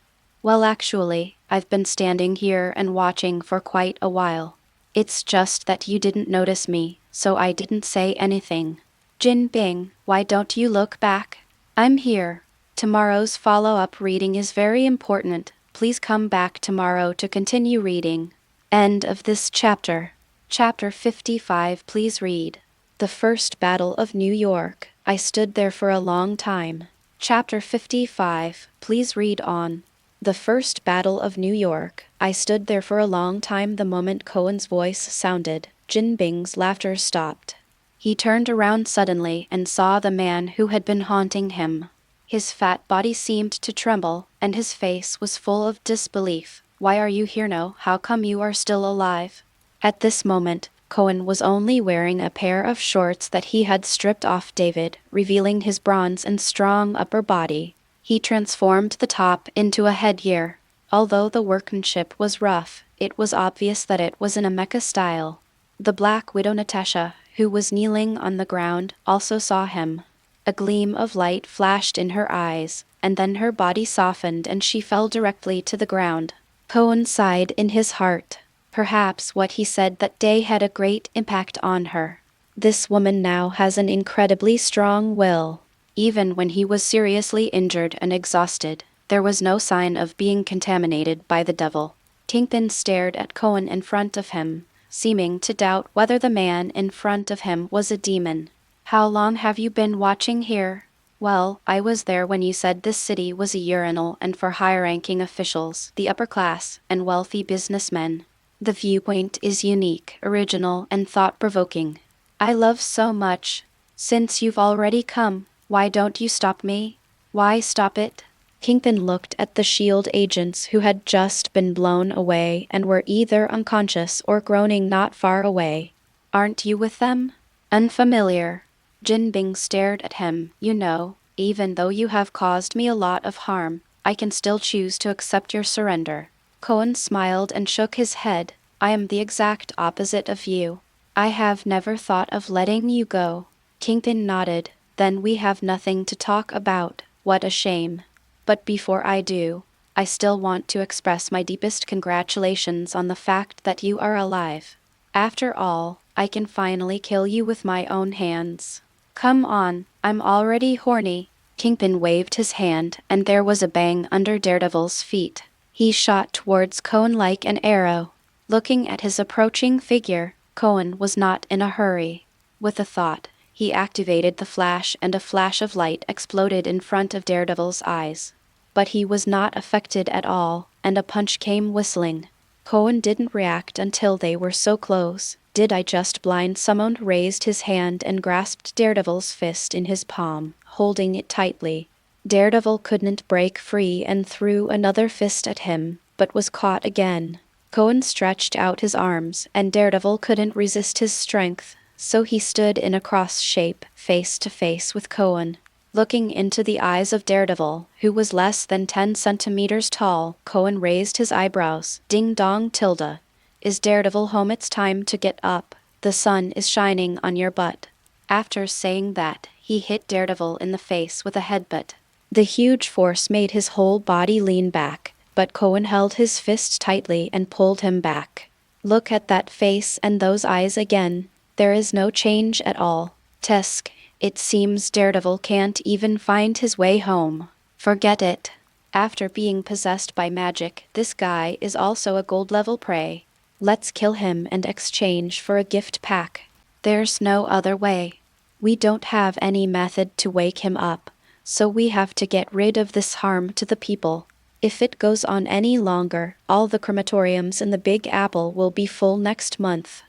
"Well, actually, I've been standing here and watching for quite a while. It's just that you didn't notice me, so I didn't say anything." "Jin Bing, why don't you look back? I'm here. Tomorrow's follow-up reading is very important. Please come back tomorrow to continue reading." End of this chapter. Chapter 55. Please read. The First Battle of New York. I stood there for a long time. Chapter 55. Please read on. The First Battle of New York. I stood there for a long time. The moment Cohen's voice sounded, Jin Bing's laughter stopped. He turned around suddenly and saw the man who had been haunting him. His fat body seemed to tremble, and his face was full of disbelief. "Why are you here now? How come you are still alive?" At this moment, Cohen was only wearing a pair of shorts that he had stripped off David, revealing his bronze and strong upper body. He transformed the top into a headgear. Although the workmanship was rough, it was obvious that it was in a mecha style. The Black Widow Natasha, who was kneeling on the ground, also saw him. A gleam of light flashed in her eyes, and then her body softened and she fell directly to the ground. Cohen sighed in his heart. Perhaps what he said that day had a great impact on her. This woman now has an incredibly strong will. Even when he was seriously injured and exhausted, there was no sign of being contaminated by the devil. Kingpin stared at Cohen in front of him, seeming to doubt whether the man in front of him was a demon. How long have you been watching here? Well, I was there when you said this city was a urinal and for high-ranking officials, the upper class, and wealthy businessmen. The viewpoint is unique, original, and thought-provoking. I love so much. Since you've already come, why don't you stop me? Why stop it? Kingpin looked at the SHIELD agents who had just been blown away and were either unconscious or groaning not far away. Aren't you with them? Unfamiliar. Jin Bing stared at him. You know, even though you have caused me a lot of harm, I can still choose to accept your surrender. Cohen smiled and shook his head. I am the exact opposite of you. I have never thought of letting you go. Kingpin nodded. Then we have nothing to talk about. What a shame. But before I do, I still want to express my deepest congratulations on the fact that you are alive. After all, I can finally kill you with my own hands. Come on, I'm already horny. Kingpin waved his hand, and there was a bang under Daredevil's feet. He shot towards Cohen like an arrow. Looking at his approaching figure, Cohen was not in a hurry. With a thought, he activated the flash and a flash of light exploded in front of Daredevil's eyes. But he was not affected at all, and a punch came whistling. Cohen didn't react until they were so close. Did I just blind someone? Raised his hand and grasped Daredevil's fist in his palm, holding it tightly. Daredevil couldn't break free and threw another fist at him, but was caught again. Cohen stretched out his arms, and Daredevil couldn't resist his strength, so he stood in a cross shape, face to face with Cohen. Looking into the eyes of Daredevil, who was less than 10 centimeters tall, Cohen raised his eyebrows. Ding dong tilde. Is Daredevil home? It's time to get up. The sun is shining on your butt. After saying that, he hit Daredevil in the face with a headbutt. The huge force made his whole body lean back, but Cohen held his fist tightly and pulled him back. Look at that face and those eyes again. There is no change at all. Tesk. It seems Daredevil can't even find his way home. Forget it. After being possessed by magic, this guy is also a gold-level prey. Let's kill him and exchange for a gift pack. There's no other way. We don't have any method to wake him up, so we have to get rid of this harm to the people. If it goes on any longer, all the crematoriums in the Big Apple will be full next month.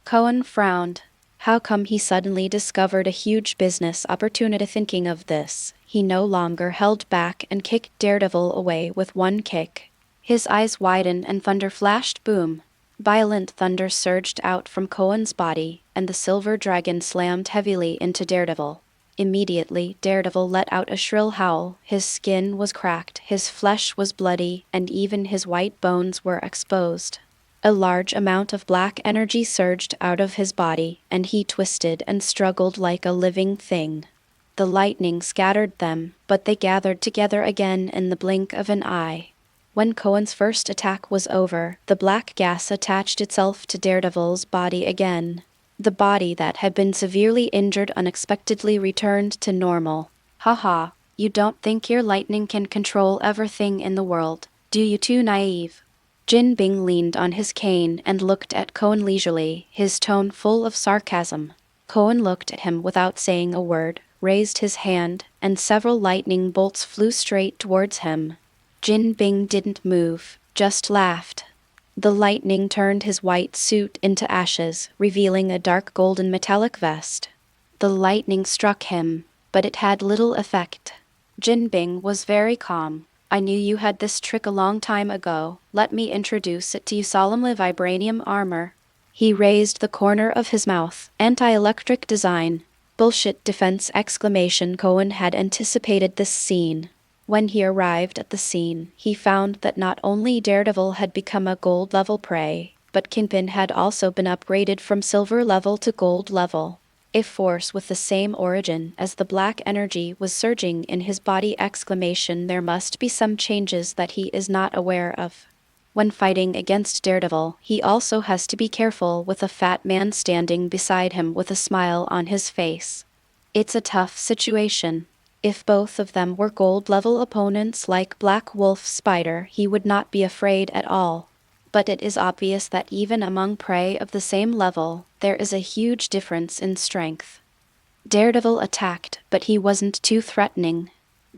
Cohen frowned. How come he suddenly discovered a huge business opportunity? Thinking of this, he no longer held back and kicked Daredevil away with one kick. His eyes widened and thunder flashed. Boom. Violent thunder surged out from Cohen's body, and the silver dragon slammed heavily into Daredevil. Immediately, Daredevil let out a shrill howl. His skin was cracked, his flesh was bloody, and even his white bones were exposed. A large amount of black energy surged out of his body, and he twisted and struggled like a living thing. The lightning scattered them, but they gathered together again in the blink of an eye. When Cohen's first attack was over, the black gas attached itself to Daredevil's body again. The body that had been severely injured unexpectedly returned to normal. Haha, you don't think your lightning can control everything in the world, do you? Too naive. Jin Bing leaned on his cane and looked at Cohen leisurely, his tone full of sarcasm. Cohen looked at him without saying a word, raised his hand, and several lightning bolts flew straight towards him. Jin Bing didn't move, just laughed. The lightning turned his white suit into ashes, revealing a dark golden metallic vest. The lightning struck him, but it had little effect. Jin Bing was very calm. I knew you had this trick a long time ago. Let me introduce it to you. Solemnly. Vibranium armor. He raised the corner of his mouth. Anti-electric design. Bullshit defense! Cohen had anticipated this scene. When he arrived at the scene, he found that not only Daredevil had become a gold-level prey, but Kingpin had also been upgraded from silver level to gold level. A force with the same origin as the black energy was surging in his body! There must be some changes that he is not aware of. When fighting against Daredevil, he also has to be careful with a fat man standing beside him with a smile on his face. It's a tough situation. If both of them were gold-level opponents like Black Wolf Spider, he would not be afraid at all. But it is obvious that even among prey of the same level, there is a huge difference in strength. Daredevil attacked, but he wasn't too threatening.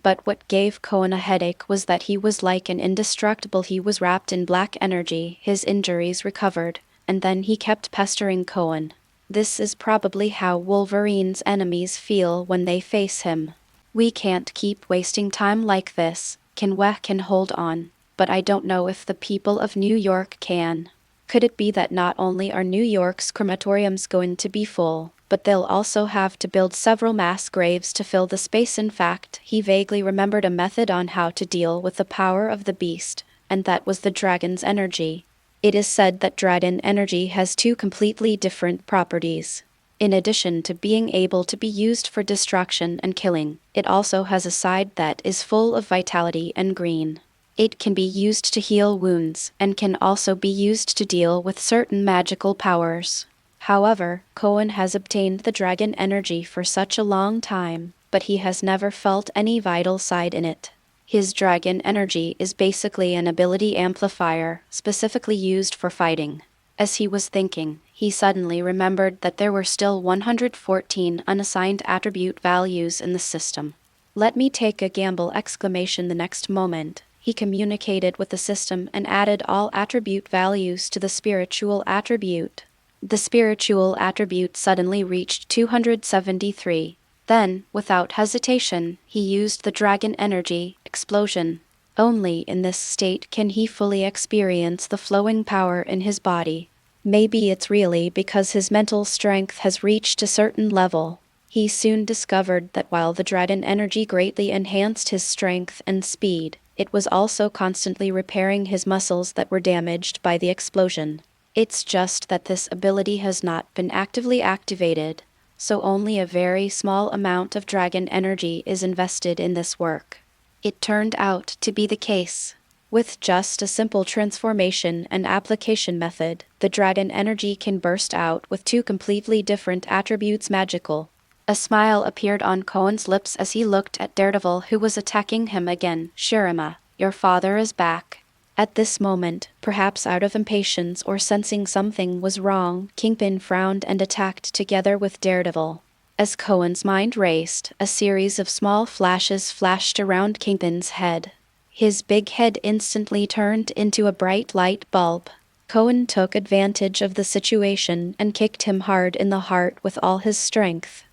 But what gave Cohen a headache was that he was like an indestructible. He was wrapped in black energy, his injuries recovered, and then he kept pestering Cohen. This is probably how Wolverine's enemies feel when they face him. We can't keep wasting time like this. We can hold on, but I don't know if the people of New York can. Could it be that not only are New York's crematoriums going to be full, but they'll also have to build several mass graves to fill the space? In fact, he vaguely remembered a method on how to deal with the power of the beast, and that was the dragon's energy. It is said that dragon energy has two completely different properties. In addition to being able to be used for destruction and killing, it also has a side that is full of vitality and green. It can be used to heal wounds, and can also be used to deal with certain magical powers. However, Cohen has obtained the dragon energy for such a long time, but he has never felt any vital side in it. His dragon energy is basically an ability amplifier, specifically used for fighting. As he was thinking, he suddenly remembered that there were still 114 unassigned attribute values in the system. Let me take a gamble! The next moment, he communicated with the system and added all attribute values to the spiritual attribute. The spiritual attribute suddenly reached 273. Then, without hesitation, he used the dragon energy explosion. Only in this state can he fully experience the flowing power in his body. Maybe it's really because his mental strength has reached a certain level. He soon discovered that while the dragon energy greatly enhanced his strength and speed, it was also constantly repairing his muscles that were damaged by the explosion. It's just that this ability has not been actively activated, so only a very small amount of dragon energy is invested in this work. It turned out to be the case. With just a simple transformation and application method, the dragon energy can burst out with two completely different attributes. Magical. A smile appeared on Cohen's lips as he looked at Daredevil, who was attacking him again. Shirima, your father is back. At this moment, perhaps out of impatience or sensing something was wrong, Kingpin frowned and attacked together with Daredevil. As Cohen's mind raced, a series of small flashes flashed around Kingpin's head. His big head instantly turned into a bright light bulb. Cohen took advantage of the situation and kicked him hard in the heart with all his strength.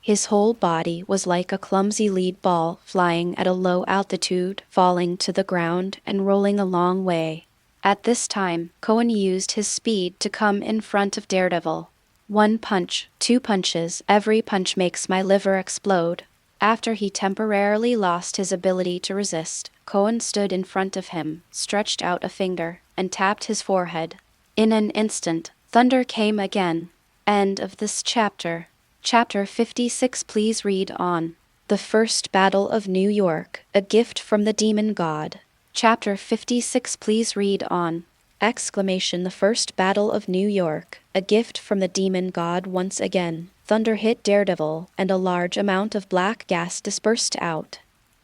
His whole body was like a clumsy lead ball flying at a low altitude, falling to the ground and rolling a long way. At this time, Cohen used his speed to come in front of Daredevil. One punch, two punches, every punch makes my liver explode. After he temporarily lost his ability to resist, Cohen stood in front of him, stretched out a finger, and tapped his forehead. In an instant, thunder came again. End of this chapter. Chapter 56. Please read on. The First Battle of New York, a gift from the demon god. Chapter 56. Please read on. The First Battle of New York, a gift from the demon god. Once again, thunder hit Daredevil, and a large amount of black gas dispersed out.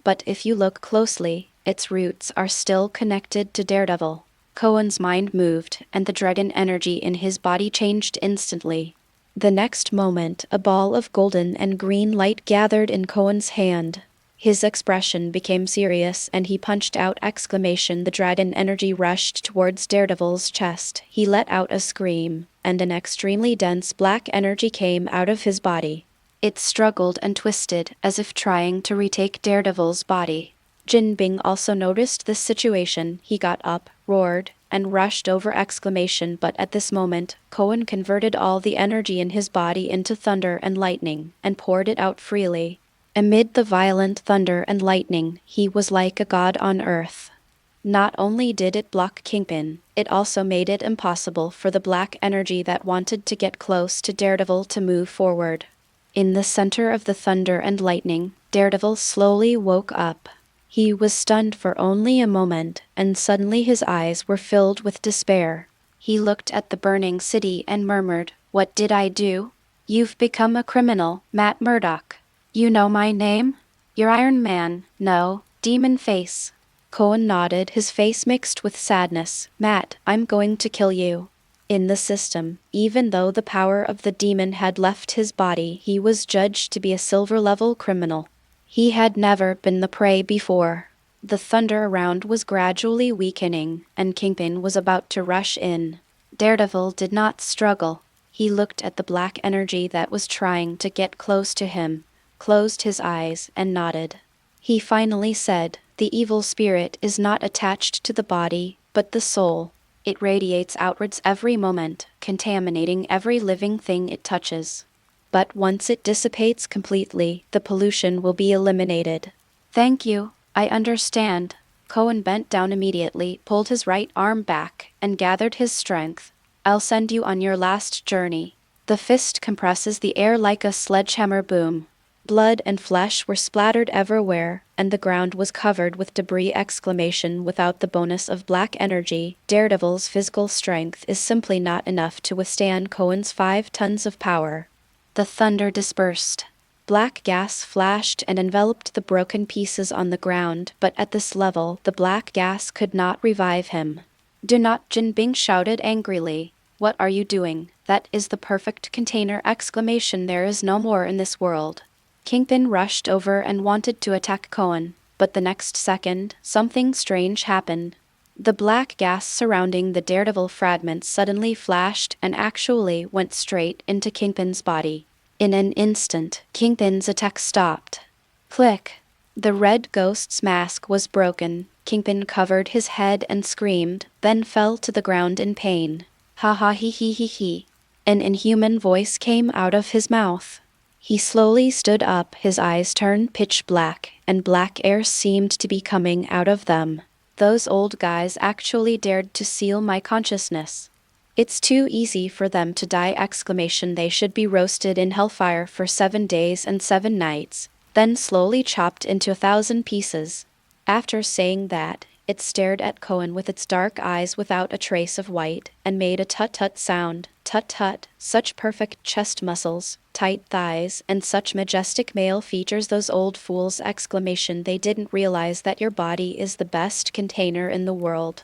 But if you look closely, its roots are still connected to Daredevil. Cohen's mind moved, and the dragon energy in his body changed instantly. The next moment, a ball of golden and green light gathered in Cohen's hand. His expression became serious, and he punched out! The dragon energy rushed towards Daredevil's chest. He let out a scream, and an extremely dense black energy came out of his body. It struggled and twisted, as if trying to retake Daredevil's body. Jin Bing also noticed this situation. He got up, roared, and rushed over! But at this moment, Cohen converted all the energy in his body into thunder and lightning, and poured it out freely. Amid the violent thunder and lightning, he was like a god on earth. Not only did it block Kingpin, it also made it impossible for the black energy that wanted to get close to Daredevil to move forward. In the center of the thunder and lightning, Daredevil slowly woke up. He was stunned for only a moment, and suddenly his eyes were filled with despair. He looked at the burning city and murmured, "What did I do? You've become a criminal, Matt Murdock. You know my name? You're Iron Man, no, Demon Face." Cohen nodded, his face mixed with sadness. "Matt, I'm going to kill you." In the system, even though the power of the demon had left his body, he was judged to be a silver-level criminal. He had never been the prey before. The thunder around was gradually weakening, and Kingpin was about to rush in. Daredevil did not struggle. He looked at the black energy that was trying to get close to him, closed his eyes, and nodded. He finally said, "The evil spirit is not attached to the body, but the soul. It radiates outwards every moment, contaminating every living thing it touches. But once it dissipates completely, the pollution will be eliminated." "Thank you, I understand." Cohen bent down immediately, pulled his right arm back, and gathered his strength. "I'll send you on your last journey." The fist compresses the air like a sledgehammer boom. Blood and flesh were splattered everywhere, and the ground was covered with debris. Without the bonus of black energy, Daredevil's physical strength is simply not enough to withstand Cohen's 5 tons of power. The thunder dispersed. Black gas flashed and enveloped the broken pieces on the ground, but at this level, the black gas could not revive him. "Do not," Jin Bing shouted angrily. "What are you doing? That is the perfect container!" There is no more in this world. Kingpin rushed over and wanted to attack Cohen, but the next second, something strange happened. The black gas surrounding the Daredevil fragments suddenly flashed and actually went straight into Kingpin's body. In an instant, Kingpin's attack stopped. Click! The red ghost's mask was broken. Kingpin covered his head and screamed, then fell to the ground in pain. "Ha ha he he he he." An inhuman voice came out of his mouth. He slowly stood up, his eyes turned pitch black, and black air seemed to be coming out of them. "Those old guys actually dared to seal my consciousness. It's too easy for them to die!" They should be roasted in hellfire for 7 days and 7 nights, then slowly chopped into 1,000 pieces. After saying that, it stared at Cohen with its dark eyes without a trace of white, and made a tut-tut sound. Tut-tut, such perfect chest muscles, tight thighs, and such majestic male features. Those old fools! They didn't realize that your body is the best container in the world.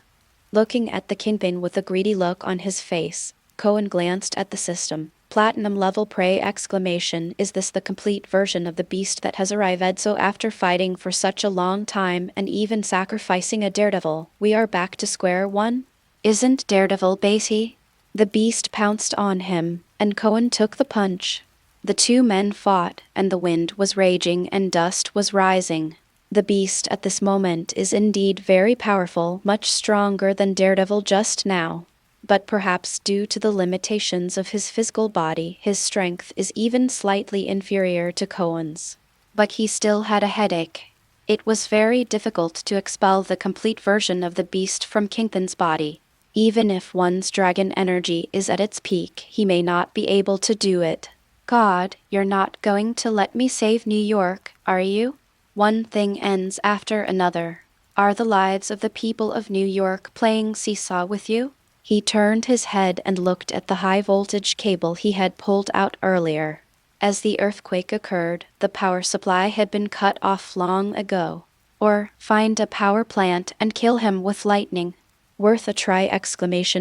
Looking at the Kingpin with a greedy look on his face, Cohen glanced at the system. "Platinum level prey!" Is this the complete version of the beast that has arrived? So after fighting for such a long time and even sacrificing a Daredevil, we are back to square one? Isn't Daredevil base? The beast pounced on him, and Cohen took the punch. The two men fought, and the wind was raging and dust was rising. The beast at this moment is indeed very powerful, much stronger than Daredevil just now. But perhaps due to the limitations of his physical body, his strength is even slightly inferior to Cohen's. But he still had a headache. It was very difficult to expel the complete version of the beast from Kingpin's body. Even if one's dragon energy is at its peak, he may not be able to do it. "God, you're not going to let me save New York, are you?" One thing ends after another. Are the lives of the people of New York playing seesaw with you? He turned his head and looked at the high-voltage cable he had pulled out earlier. As the earthquake occurred, the power supply had been cut off long ago. Or, find a power plant and kill him with lightning. Worth a try!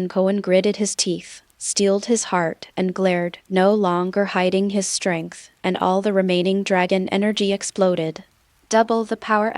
Cohen gritted his teeth, steeled his heart, and glared, no longer hiding his strength, and all the remaining dragon energy exploded. Double the power!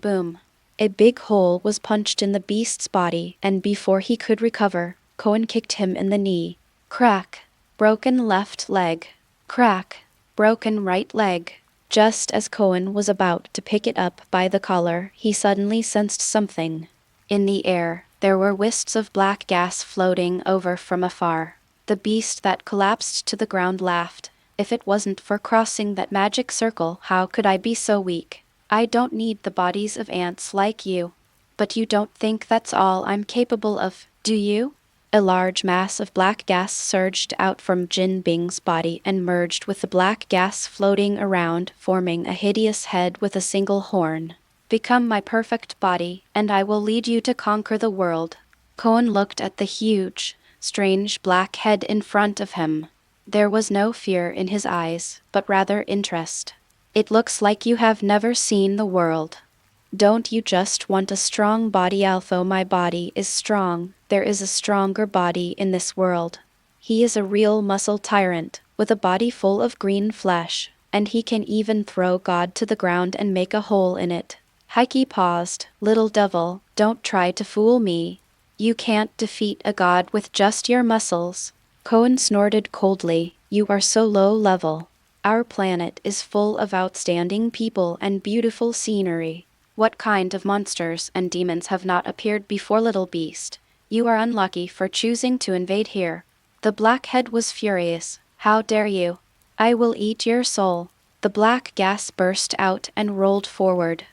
Boom. A big hole was punched in the beast's body, and before he could recover, Cohen kicked him in the knee. Crack! Broken left leg. Crack! Broken right leg. Just as Cohen was about to pick it up by the collar, he suddenly sensed something. In the air, there were wisps of black gas floating over from afar. The beast that collapsed to the ground laughed. "If it wasn't for crossing that magic circle, how could I be so weak? I don't need the bodies of ants like you." But you don't think that's all I'm capable of, do you? A large mass of black gas surged out from Jin Bing's body and merged with the black gas floating around, forming a hideous head with a single horn. Become my perfect body, and I will lead you to conquer the world. Cohen looked at the huge, strange black head in front of him. There was no fear in his eyes, but rather interest. It looks like you have never seen the world. Don't you just want a strong body? Although my body is strong, there is a stronger body in this world. He is a real muscle tyrant, with a body full of green flesh, and he can even throw God to the ground and make a hole in it. Heike paused. Little devil, don't try to fool me. You can't defeat a god with just your muscles. Cohen snorted coldly. You are so low level. Our planet is full of outstanding people and beautiful scenery. What kind of monsters and demons have not appeared before, little beast? You are unlucky for choosing to invade here. The blackhead was furious. How dare you? I will eat your soul. The black gas burst out and rolled forward.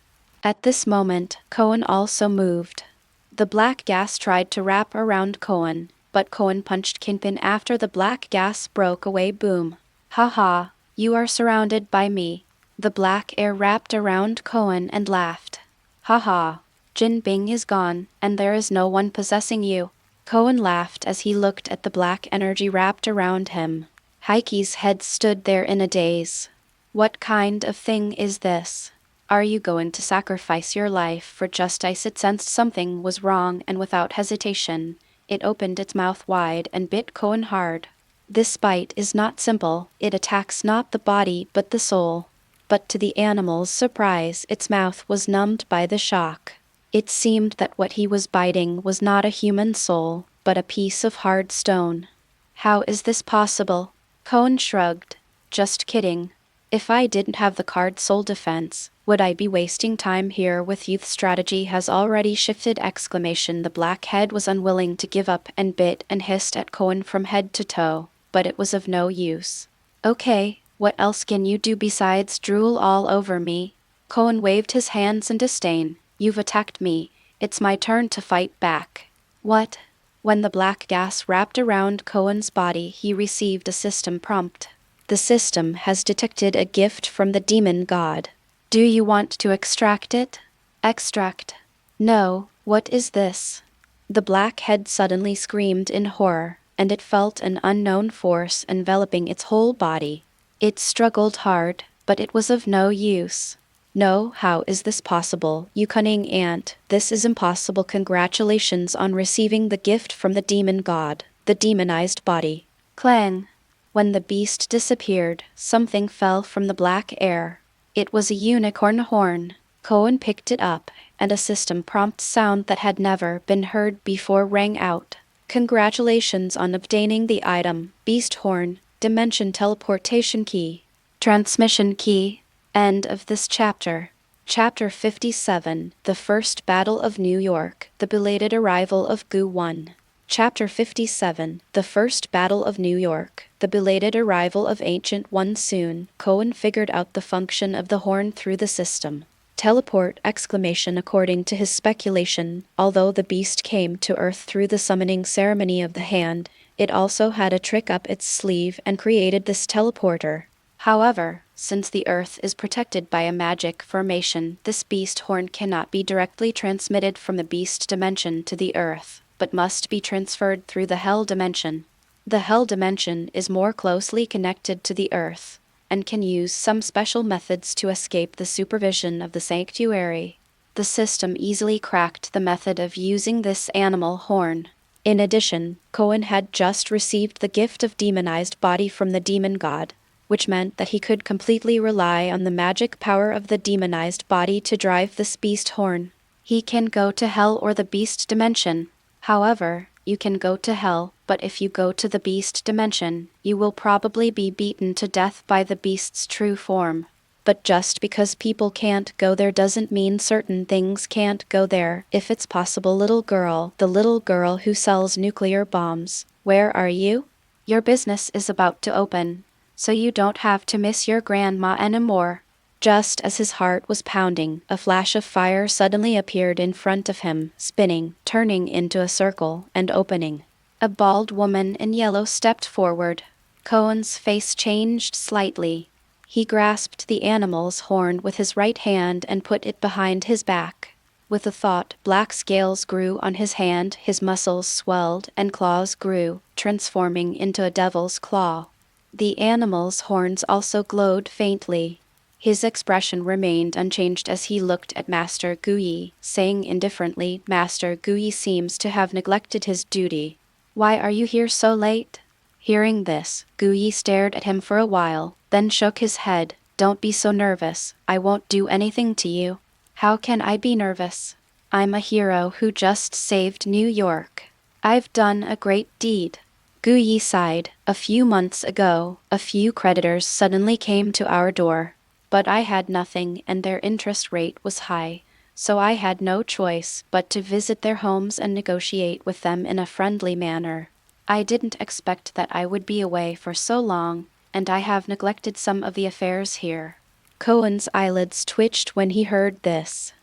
At this moment, Cohen also moved. The black gas tried to wrap around Cohen, but Cohen punched Kingpin after the black gas broke away. Boom. Ha ha, you are surrounded by me. The black air wrapped around Cohen and laughed. Ha ha, Jin Bing is gone, and there is no one possessing you. Cohen laughed as he looked at the black energy wrapped around him. Heike's head stood there in a daze. What kind of thing is this? Are you going to sacrifice your life for justice? It sensed something was wrong, and without hesitation, it opened its mouth wide and bit Cohen hard. This bite is not simple. It attacks not the body but the soul. But to the animal's surprise, its mouth was numbed by the shock. It seemed that what he was biting was not a human soul, but a piece of hard stone. How is this possible? Cohen shrugged. Just kidding. If I didn't have the card soul defense, would I be wasting time here with you? The strategy has already shifted! The blackhead was unwilling to give up and bit and hissed at Cohen from head to toe, but it was of no use. Okay, what else can you do besides drool all over me? Cohen waved his hands in disdain. You've attacked me. It's my turn to fight back. What? When the black gas wrapped around Cohen's body, he received a system prompt. The system has detected a gift from the demon god. Do you want to extract it? Extract? No, what is this? The black head suddenly screamed in horror, and it felt an unknown force enveloping its whole body. It struggled hard, but it was of no use. No, how is this possible, you cunning ant? This is impossible. Congratulations on receiving the gift from the demon god, the demonized body. Clang! When the beast disappeared, something fell from the black air. It was a unicorn horn. Cohen picked it up, and a system prompt sound that had never been heard before rang out. Congratulations on obtaining the item, Beast Horn, Dimension Teleportation Key. Transmission Key. End of this chapter. Chapter 57, The First Battle of New York, The Belated Arrival of Gu-1. Chapter 57, The First Battle of New York, The Belated Arrival of Ancient One. Soon, Cohen figured out the function of the horn through the system. Teleport! According to his speculation, although the beast came to Earth through the summoning ceremony of the hand, it also had a trick up its sleeve and created this teleporter. However, since the Earth is protected by a magic formation, this beast horn cannot be directly transmitted from the beast dimension to the Earth, but must be transferred through the Hell dimension. The Hell dimension is more closely connected to the Earth, and can use some special methods to escape the supervision of the sanctuary. The system easily cracked the method of using this animal horn. In addition, Cohen had just received the gift of demonized body from the demon god, which meant that he could completely rely on the magic power of the demonized body to drive this beast horn. He can go to Hell or the beast dimension. However, you can go to Hell, but if you go to the beast dimension, you will probably be beaten to death by the beast's true form. But just because people can't go there doesn't mean certain things can't go there. If it's possible. Little girl, the little girl who sells nuclear bombs, where are you? Your business is about to open, so you don't have to miss your grandma anymore. Just as his heart was pounding, a flash of fire suddenly appeared in front of him, spinning, turning into a circle, and opening. A bald woman in yellow stepped forward. Cohen's face changed slightly. He grasped the animal's horn with his right hand and put it behind his back. With a thought, black scales grew on his hand, his muscles swelled, and claws grew, transforming into a devil's claw. The animal's horns also glowed faintly. His expression remained unchanged as he looked at Master Guyi, saying indifferently, "Master Guyi seems to have neglected his duty. Why are you here so late?" Hearing this, Guyi stared at him for a while, then shook his head. "Don't be so nervous. I won't do anything to you." "How can I be nervous? I'm a hero who just saved New York. I've done a great deed." Guyi sighed. "A few months ago, a few creditors suddenly came to our door. But I had nothing and their interest rate was high, so I had no choice but to visit their homes and negotiate with them in a friendly manner. I didn't expect that I would be away for so long, and I have neglected some of the affairs here." Cohen's eyelids twitched when he heard this.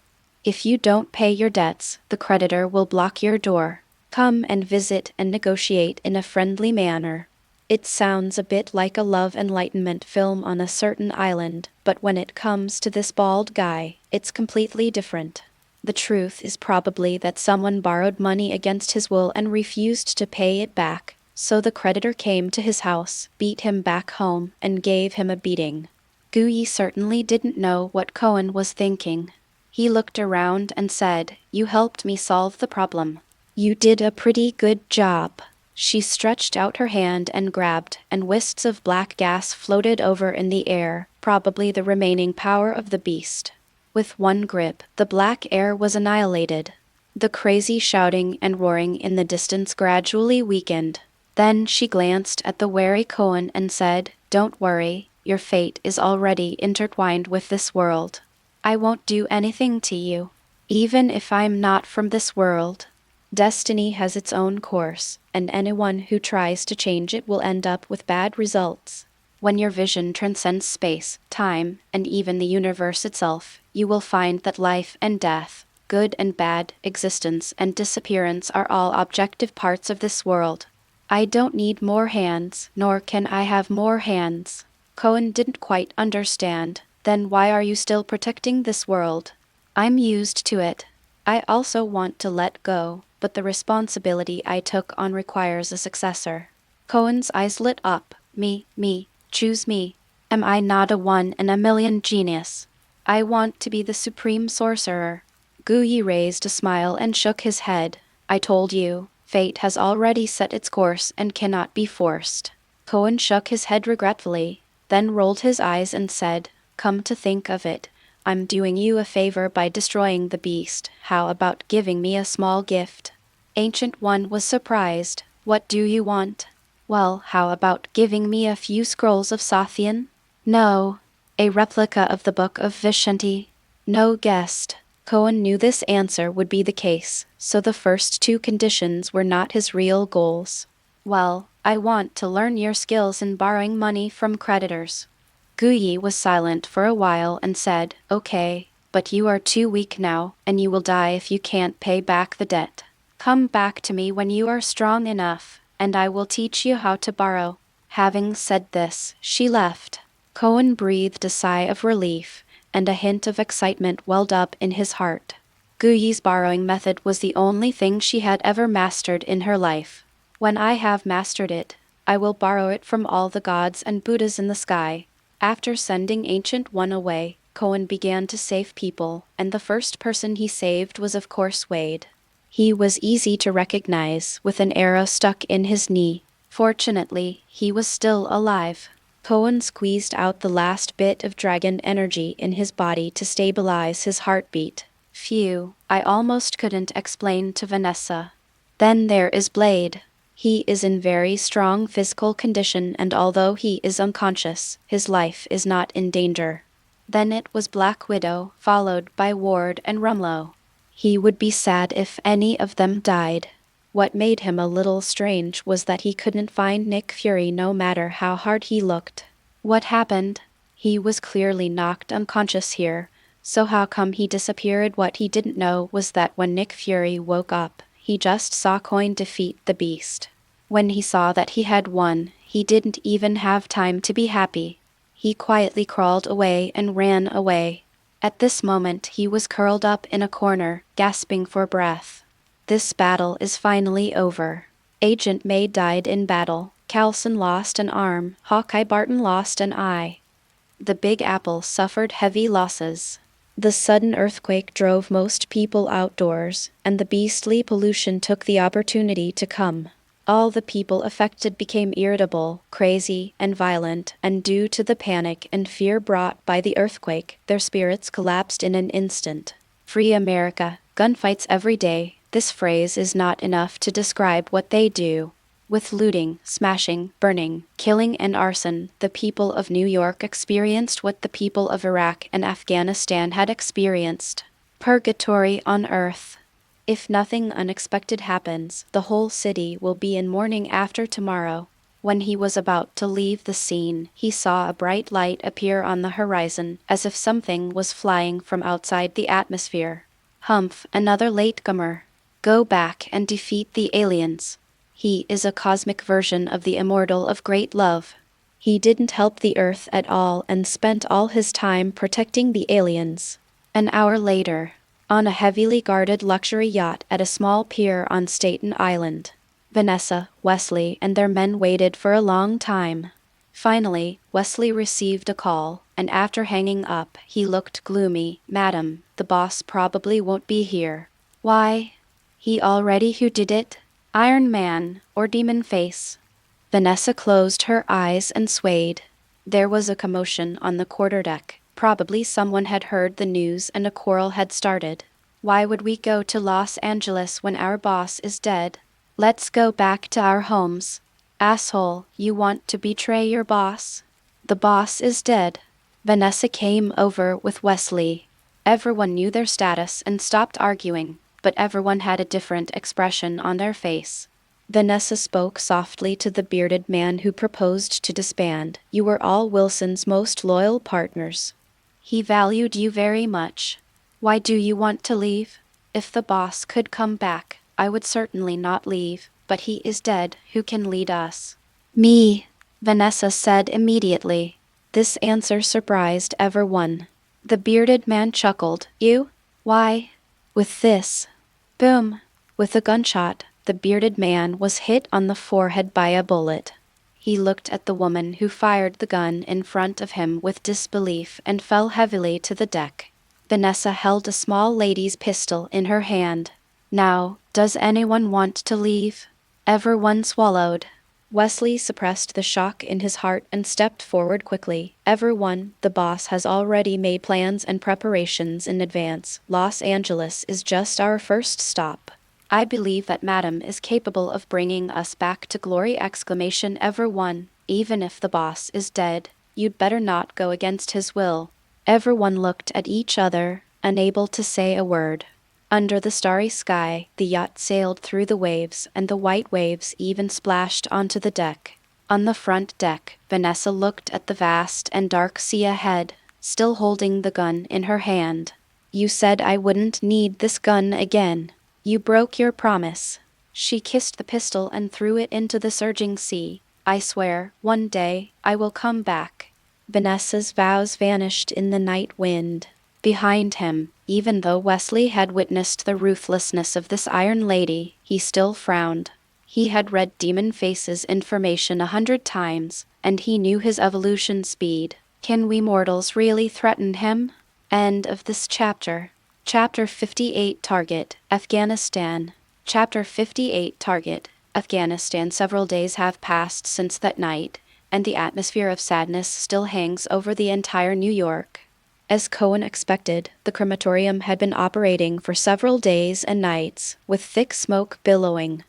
"If you don't pay your debts, the creditor will block your door. Come and visit and negotiate in a friendly manner." It sounds a bit like a love enlightenment film on a certain island, but when it comes to this bald guy, it's completely different. The truth is probably that someone borrowed money against his will and refused to pay it back, so the creditor came to his house, beat him back home, and gave him a beating. Guyi certainly didn't know what Cohen was thinking. He looked around and said, "You helped me solve the problem. You did a pretty good job." She stretched out her hand and grabbed, and wisps of black gas floated over in the air, probably the remaining power of the beast. With one grip, the black air was annihilated. The crazy shouting and roaring in the distance gradually weakened. Then she glanced at the wary Cohen and said, "Don't worry, your fate is already intertwined with this world. I won't do anything to you, even if I'm not from this world. Destiny has its own course, and anyone who tries to change it will end up with bad results. When your vision transcends space, time, and even the universe itself, you will find that life and death, good and bad, existence and disappearance are all objective parts of this world. I don't need more hands, nor can I have more hands." Cohen didn't quite understand. "Then why are you still protecting this world?" "I'm used to it. I also want to let go, but the responsibility I took on requires a successor." Cohen's eyes lit up. Me, choose me. Am I not a 1 in a million genius? I want to be the supreme sorcerer." Guyi raised a smile and shook his head. "I told you, fate has already set its course and cannot be forced." Cohen shook his head regretfully, then rolled his eyes and said, "Come to think of it, I'm doing you a favor by destroying the beast. How about giving me a small gift?" Ancient One was surprised. "What do you want?" "Well, how about giving me a few scrolls of Sothian?" "No." "A replica of the Book of Vishanti?" "No, guest." Cohen knew this answer would be the case, so the first two conditions were not his real goals. "Well, I want to learn your skills in borrowing money from creditors." Guyi was silent for a while and said, "Okay, but you are too weak now, and you will die if you can't pay back the debt. Come back to me when you are strong enough, and I will teach you how to borrow." Having said this, she left. Cohen breathed a sigh of relief, and a hint of excitement welled up in his heart. Guyi's borrowing method was the only thing she had ever mastered in her life. "When I have mastered it, I will borrow it from all the gods and Buddhas in the sky." After sending Ancient One away, Cohen began to save people, and the first person he saved was of course Wade. He was easy to recognize, with an arrow stuck in his knee. Fortunately, he was still alive. Cohen squeezed out the last bit of dragon energy in his body to stabilize his heartbeat. "Phew, I almost couldn't explain to Vanessa." Then there is Blade. He is in very strong physical condition, and although he is unconscious, his life is not in danger. Then it was Black Widow, followed by Ward and Rumlow. He would be sad if any of them died. What made him a little strange was that he couldn't find Nick Fury no matter how hard he looked. "What happened?" He was clearly knocked unconscious here, so how come he disappeared? What he didn't know was that when Nick Fury woke up, he just saw Cohen defeat the beast. When he saw that he had won, he didn't even have time to be happy. He quietly crawled away and ran away. At this moment he was curled up in a corner, gasping for breath. This battle is finally over. Agent May died in battle, Coulson lost an arm, Hawkeye Barton lost an eye. The Big Apple suffered heavy losses. The sudden earthquake drove most people outdoors, and the beastly pollution took the opportunity to come. All the people affected became irritable, crazy, and violent, and due to the panic and fear brought by the earthquake, their spirits collapsed in an instant. Free America, gunfights every day. This phrase is not enough to describe what they do. With looting, smashing, burning, killing, and arson, the people of New York experienced what the people of Iraq and Afghanistan had experienced. Purgatory on earth. If nothing unexpected happens, the whole city will be in mourning after tomorrow. When he was about to leave the scene, he saw a bright light appear on the horizon, as if something was flying from outside the atmosphere. Humph, another latecomer. Go back and defeat the aliens. He is a cosmic version of the immortal of great love. He didn't help the Earth at all and spent all his time protecting the aliens. An hour later, on a heavily guarded luxury yacht at a small pier on Staten Island, Vanessa, Wesley, and their men waited for a long time. Finally, Wesley received a call, and after hanging up, he looked gloomy. "Madam, the boss probably won't be here." "Why? He already who did it? Iron Man, or Demon Face?" Vanessa closed her eyes and swayed. There was a commotion on the quarterdeck. Probably someone had heard the news and a quarrel had started. "Why would we go to Los Angeles when our boss is dead? Let's go back to our homes." "Asshole, you want to betray your boss? The boss is dead." Vanessa came over with Wesley. Everyone knew their status and stopped arguing, but everyone had a different expression on their face. Vanessa spoke softly to the bearded man who proposed to disband. "You were all Wilson's most loyal partners. He valued you very much. Why do you want to leave? If the boss could come back, I would certainly not leave, but he is dead. Who can lead us?" "Me," Vanessa said immediately. This answer surprised everyone. The bearded man chuckled. "You? Why?" With this, boom, with a gunshot, the bearded man was hit on the forehead by a bullet. He looked at the woman who fired the gun in front of him with disbelief and fell heavily to the deck. Vanessa held a small lady's pistol in her hand. "Now, does anyone want to leave?" Everyone swallowed. Wesley suppressed the shock in his heart and stepped forward quickly. "Everyone, the boss has already made plans and preparations in advance. Los Angeles is just our first stop. I believe that Madam is capable of bringing us back to glory!" Everyone, even if the boss is dead, you'd better not go against his will. Everyone looked at each other, unable to say a word. Under the starry sky, the yacht sailed through the waves, and the white waves even splashed onto the deck. On the front deck, Vanessa looked at the vast and dark sea ahead, still holding the gun in her hand. "You said I wouldn't need this gun again. You broke your promise." She kissed the pistol and threw it into the surging sea. "I swear, one day, I will come back." Vanessa's vows vanished in the night wind. Behind him, even though Wesley had witnessed the ruthlessness of this Iron Lady, he still frowned. He had read Demon Face's information 100 times, and he knew his evolution speed. Can we mortals really threaten him? End of this chapter. Chapter 58 Target, Afghanistan. Chapter 58 Target, Afghanistan. Several days have passed since that night, and the atmosphere of sadness still hangs over the entire New York. As Cohen expected, the crematorium had been operating for several days and nights, with thick smoke billowing.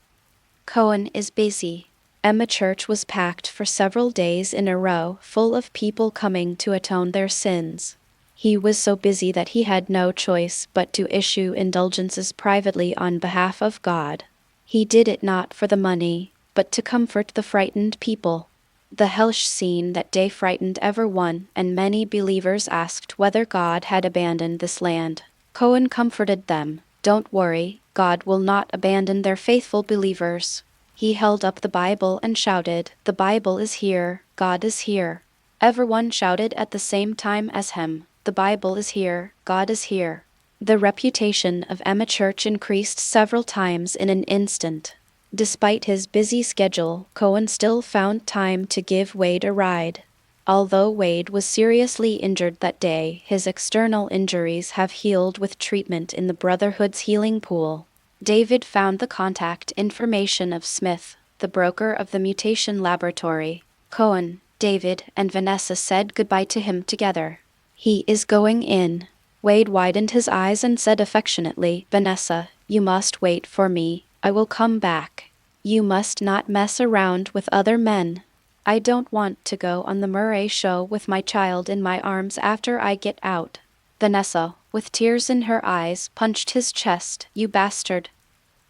Cohen is busy. Emma Church was packed for several days in a row, full of people coming to atone their sins. He was so busy that he had no choice but to issue indulgences privately on behalf of God. He did it not for the money, but to comfort the frightened people. The hellish scene that day frightened everyone, and many believers asked whether God had abandoned this land. Cohen comforted them. Don't worry, God will not abandon their faithful believers. He held up the Bible and shouted, "The Bible is here, God is here." Everyone shouted at the same time as him, "The Bible is here, God is here." The reputation of Emma Church increased several times in an instant. Despite his busy schedule, Cohen still found time to give Wade a ride. Although Wade was seriously injured that day, his external injuries have healed with treatment in the Brotherhood's healing pool. David found the contact information of Smith, the broker of the mutation laboratory. Cohen, David, and Vanessa said goodbye to him together. "He is going in." Wade widened his eyes and said affectionately, "Vanessa, you must wait for me. I will come back. You must not mess around with other men. I don't want to go on the Murray show with my child in my arms after I get out." Vanessa, with tears in her eyes, punched his chest. "You bastard.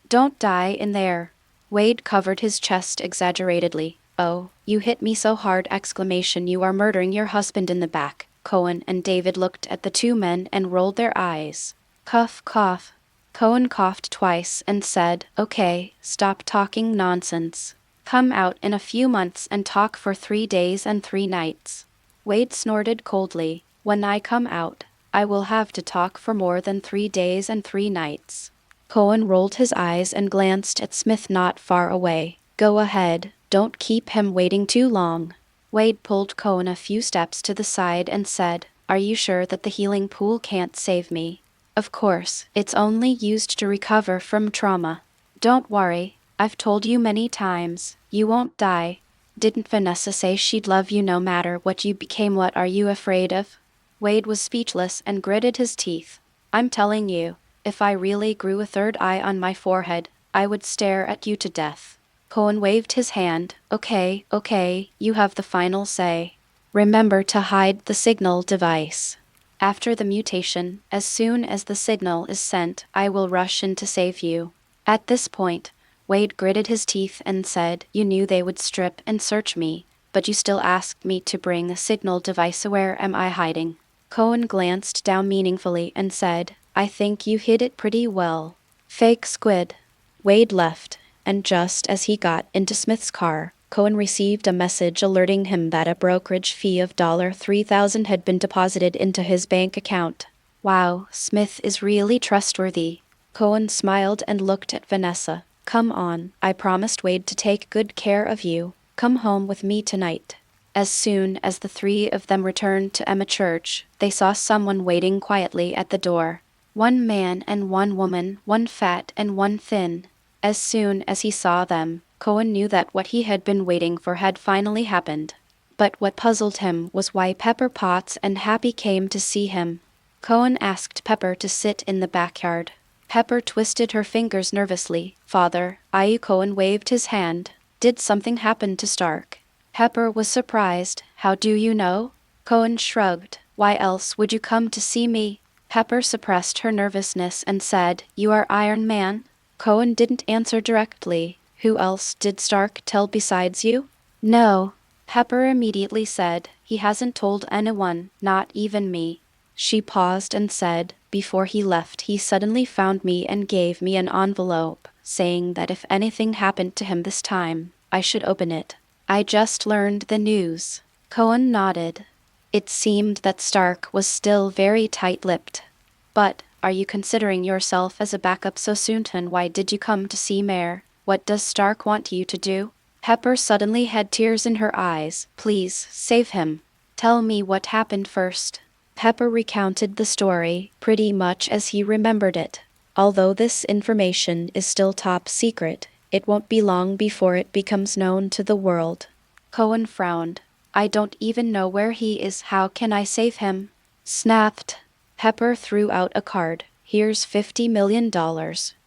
Don't die in there." Wade covered his chest exaggeratedly. "Oh, you hit me so hard!" You are murdering your husband in the back. Cohen and David looked at the two men and rolled their eyes. Cough, cough. Cohen coughed twice and said, "Okay, stop talking nonsense. Come out in a few months and talk for 3 days and 3 nights. Wade snorted coldly. "When I come out, I will have to talk for more than 3 days and 3 nights. Cohen rolled his eyes and glanced at Smith not far away. "Go ahead, don't keep him waiting too long." Wade pulled Cohen a few steps to the side and said, "Are you sure that the healing pool can't save me?" "Of course, it's only used to recover from trauma. Don't worry, I've told you many times, you won't die. Didn't Vanessa say she'd love you no matter what you became? What are you afraid of?" Wade was speechless and gritted his teeth. "I'm telling you, if I really grew a third eye on my forehead, I would stare at you to death." Cohen waved his hand. Okay, you have the final say. Remember to hide the signal device. After the mutation, as soon as the signal is sent, I will rush in to save you." At this point, Wade gritted his teeth and said, "You knew they would strip and search me, but you still asked me to bring a signal device. Where am I hiding?" Cohen glanced down meaningfully and said, "I think you hid it pretty well. Fake squid." Wade left, and just as he got into Smith's car, Cohen received a message alerting him that a brokerage fee of $3,000 had been deposited into his bank account. "Wow, Smith is really trustworthy." Cohen smiled and looked at Vanessa. "Come on, I promised Wade to take good care of you. Come home with me tonight." As soon as the 3 of them returned to Emma Church, they saw someone waiting quietly at the door. 1 man and 1 woman, 1 fat and 1 thin. As soon as he saw them, Cohen knew that what he had been waiting for had finally happened. But what puzzled him was why Pepper Potts and Happy came to see him. Cohen asked Pepper to sit in the backyard. Pepper twisted her fingers nervously. "Father, Cohen waved his hand. "Did something happen to Stark?" Pepper was surprised. "How do you know?" Cohen shrugged. "Why else would you come to see me?" Pepper suppressed her nervousness and said, "You are Iron Man?" Cohen didn't answer directly. "Who else did Stark tell besides you?" "No." Pepper immediately said, "He hasn't told anyone, not even me." She paused and said, "Before he left, he suddenly found me and gave me an envelope, saying that if anything happened to him this time, I should open it. I just learned the news." Cohen nodded. It seemed that Stark was still very tight-lipped. "But, are you considering yourself as a backup so soon? And why did you come to see Mare? What does Stark want you to do?" Pepper suddenly had tears in her eyes. "Please, save him. Tell me what happened first." Pepper recounted the story, pretty much as he remembered it. Although this information is still top secret, it won't be long before it becomes known to the world. Cohen frowned. "I don't even know where he is. How can I save him?" Snapped. Pepper threw out a card. "Here's $50 million,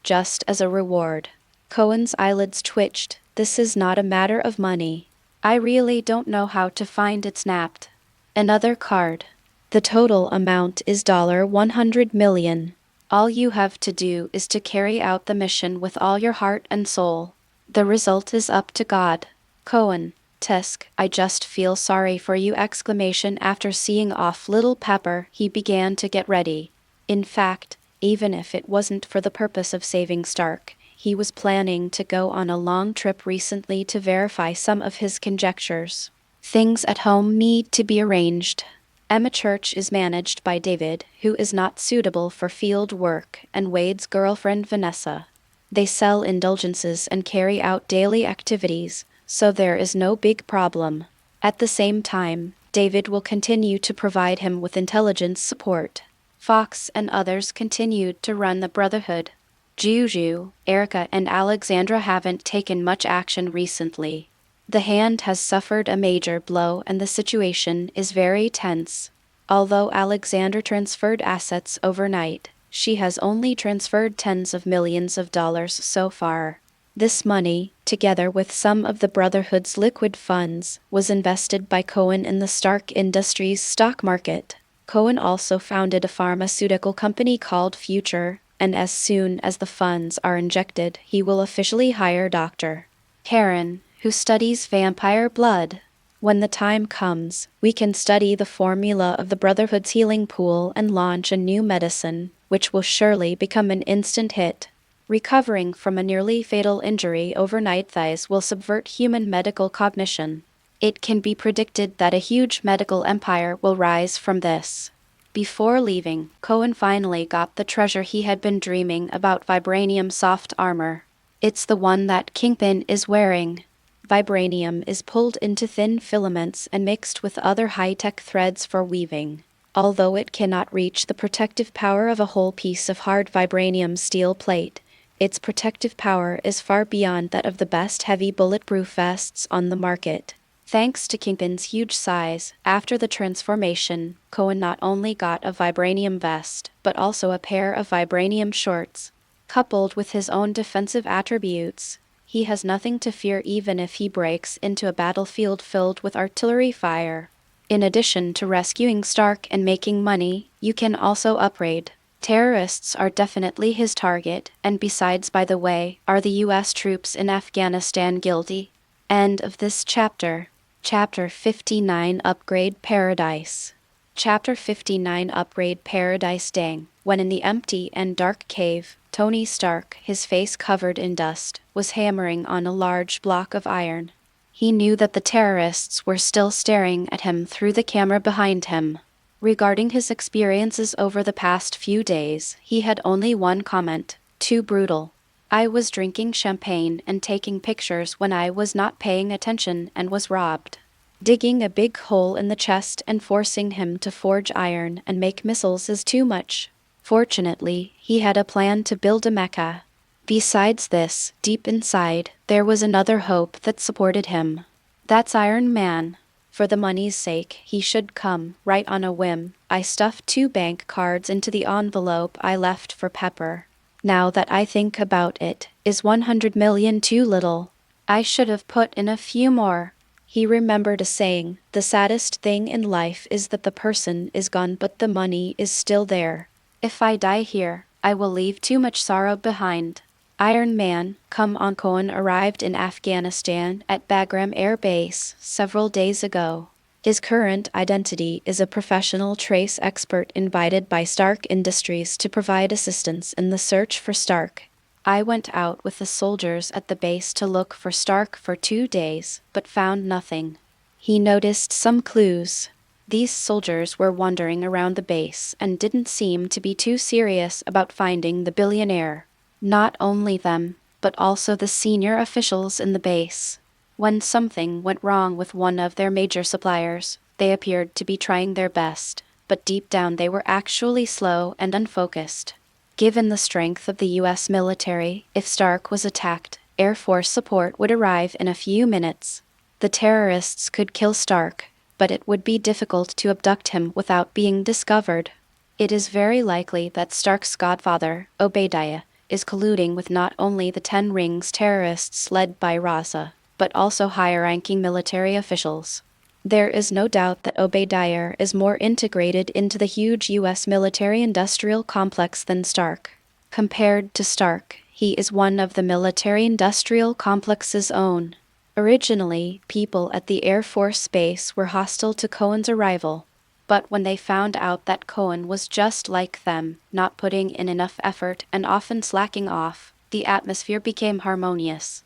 just as a reward." Cohen's eyelids twitched. "This is not a matter of money. I really don't know how to find it." Snapped. Another card. "The total amount is $100 million. All you have to do is to carry out the mission with all your heart and soul. The result is up to God." Cohen. Tisk, I just feel sorry for you! Exclamation. After seeing off little Pepper, he began to get ready. In fact, even if it wasn't for the purpose of saving Stark, he was planning to go on a long trip recently to verify some of his conjectures. Things at home need to be arranged. Emma Church is managed by David, who is not suitable for field work, and Wade's girlfriend Vanessa. They sell indulgences and carry out daily activities, so there is no big problem. At the same time, David will continue to provide him with intelligence support. Fox and others continued to run the Brotherhood. Juju, Erica and Alexandra haven't taken much action recently. The Hand has suffered a major blow and the situation is very tense. Although Alexandra transferred assets overnight, she has only transferred tens of millions of dollars so far. This money, together with some of the Brotherhood's liquid funds, was invested by Cohen in the Stark Industries stock market. Cohen also founded a pharmaceutical company called Future, and as soon as the funds are injected, he will officially hire Dr. Karen, who studies vampire blood. When the time comes, we can study the formula of the Brotherhood's healing pool and launch a new medicine, which will surely become an instant hit. Recovering from a nearly fatal injury overnight, thighs will subvert human medical cognition. It can be predicted that a huge medical empire will rise from this. Before leaving, Cohen finally got the treasure he had been dreaming about: vibranium soft armor. It's the one that Kingpin is wearing. Vibranium is pulled into thin filaments and mixed with other high-tech threads for weaving. Although it cannot reach the protective power of a whole piece of hard vibranium steel plate, its protective power is far beyond that of the best heavy bulletproof vests on the market. Thanks to Kingpin's huge size, after the transformation, Cohen not only got a vibranium vest, but also a pair of vibranium shorts. Coupled with his own defensive attributes, he has nothing to fear even if he breaks into a battlefield filled with artillery fire. In addition to rescuing Stark and making money, you can also upgrade. Terrorists are definitely his target, and besides, by the way, are the US troops in Afghanistan guilty? End of this chapter. Chapter 59 Upgrade Paradise. Chapter 59 Upgrade Paradise. Dang. When in the empty and dark cave, Tony Stark, his face covered in dust, was hammering on a large block of iron. He knew that the terrorists were still staring at him through the camera behind him. Regarding his experiences over the past few days, he had only one comment: too brutal. I was drinking champagne and taking pictures when I was not paying attention and was robbed. Digging a big hole in the chest and forcing him to forge iron and make missiles is too much. Fortunately, he had a plan to build a mecha. Besides this, deep inside, there was another hope that supported him. That's Iron Man. For the money's sake, he should come, right on a whim. I stuffed 2 bank cards into the envelope I left for Pepper. Now that I think about it, is 100 million too little? I should have put in a few more. He remembered a saying: the saddest thing in life is that the person is gone but the money is still there. If I die here, I will leave too much sorrow behind. Iron Man, come on. Cohen arrived in Afghanistan at Bagram Air Base several days ago. His current identity is a professional trace expert invited by Stark Industries to provide assistance in the search for Stark. I went out with the soldiers at the base to look for Stark for 2 days, but found nothing. He noticed some clues. These soldiers were wandering around the base and didn't seem to be too serious about finding the billionaire. Not only them, but also the senior officials in the base. When something went wrong with one of their major suppliers, they appeared to be trying their best, but deep down they were actually slow and unfocused. Given the strength of the US military, if Stark was attacked, Air Force support would arrive in a few minutes. The terrorists could kill Stark, but it would be difficult to abduct him without being discovered. It is very likely that Stark's godfather, Obadiah, is colluding with not only the Ten Rings terrorists led by Raza, but also higher-ranking military officials. There is no doubt that Obadiah is more integrated into the huge US military-industrial complex than Stark. Compared to Stark, he is one of the military-industrial complex's own. Originally, people at the Air Force Base were hostile to Cohen's arrival, but when they found out that Cohen was just like them, not putting in enough effort and often slacking off, the atmosphere became harmonious.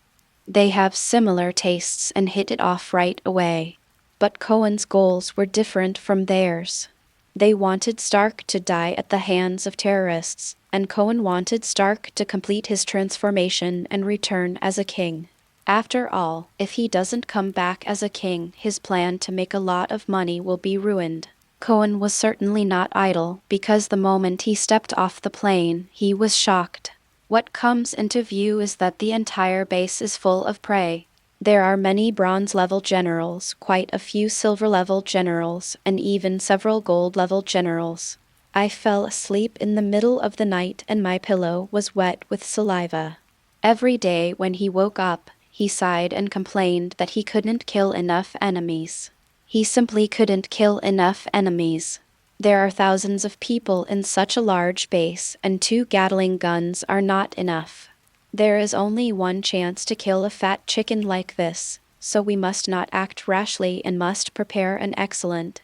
They have similar tastes and hit it off right away. But Cohen's goals were different from theirs. They wanted Stark to die at the hands of terrorists, and Cohen wanted Stark to complete his transformation and return as a king. After all, if he doesn't come back as a king, his plan to make a lot of money will be ruined. Cohen was certainly not idle, because the moment he stepped off the plane, he was shocked. What comes into view is that the entire base is full of prey. There are many bronze-level generals, quite a few silver-level generals, and even several gold-level generals. I fell asleep in the middle of the night and my pillow was wet with saliva. Every day when he woke up, he sighed and complained that he couldn't kill enough enemies. He simply couldn't kill enough enemies. There are thousands of people in such a large base, and 2 Gatling guns are not enough. There is only one chance to kill a fat chicken like this, so we must not act rashly and must prepare an excellent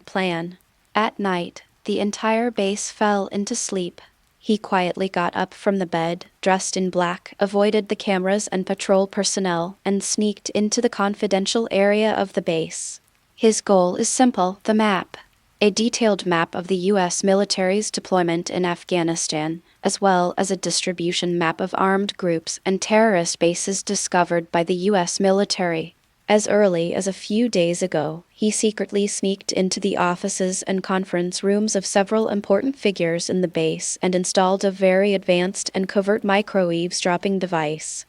plan. At night, the entire base fell into sleep. He quietly got up from the bed, dressed in black, avoided the cameras and patrol personnel, and sneaked into the confidential area of the base. His goal is simple: the map. A detailed map of the U.S. military's deployment in Afghanistan, as well as a distribution map of armed groups and terrorist bases discovered by the U.S. military. As early as a few days ago, he secretly sneaked into the offices and conference rooms of several important figures in the base and installed a very advanced and covert micro-eavesdropping device.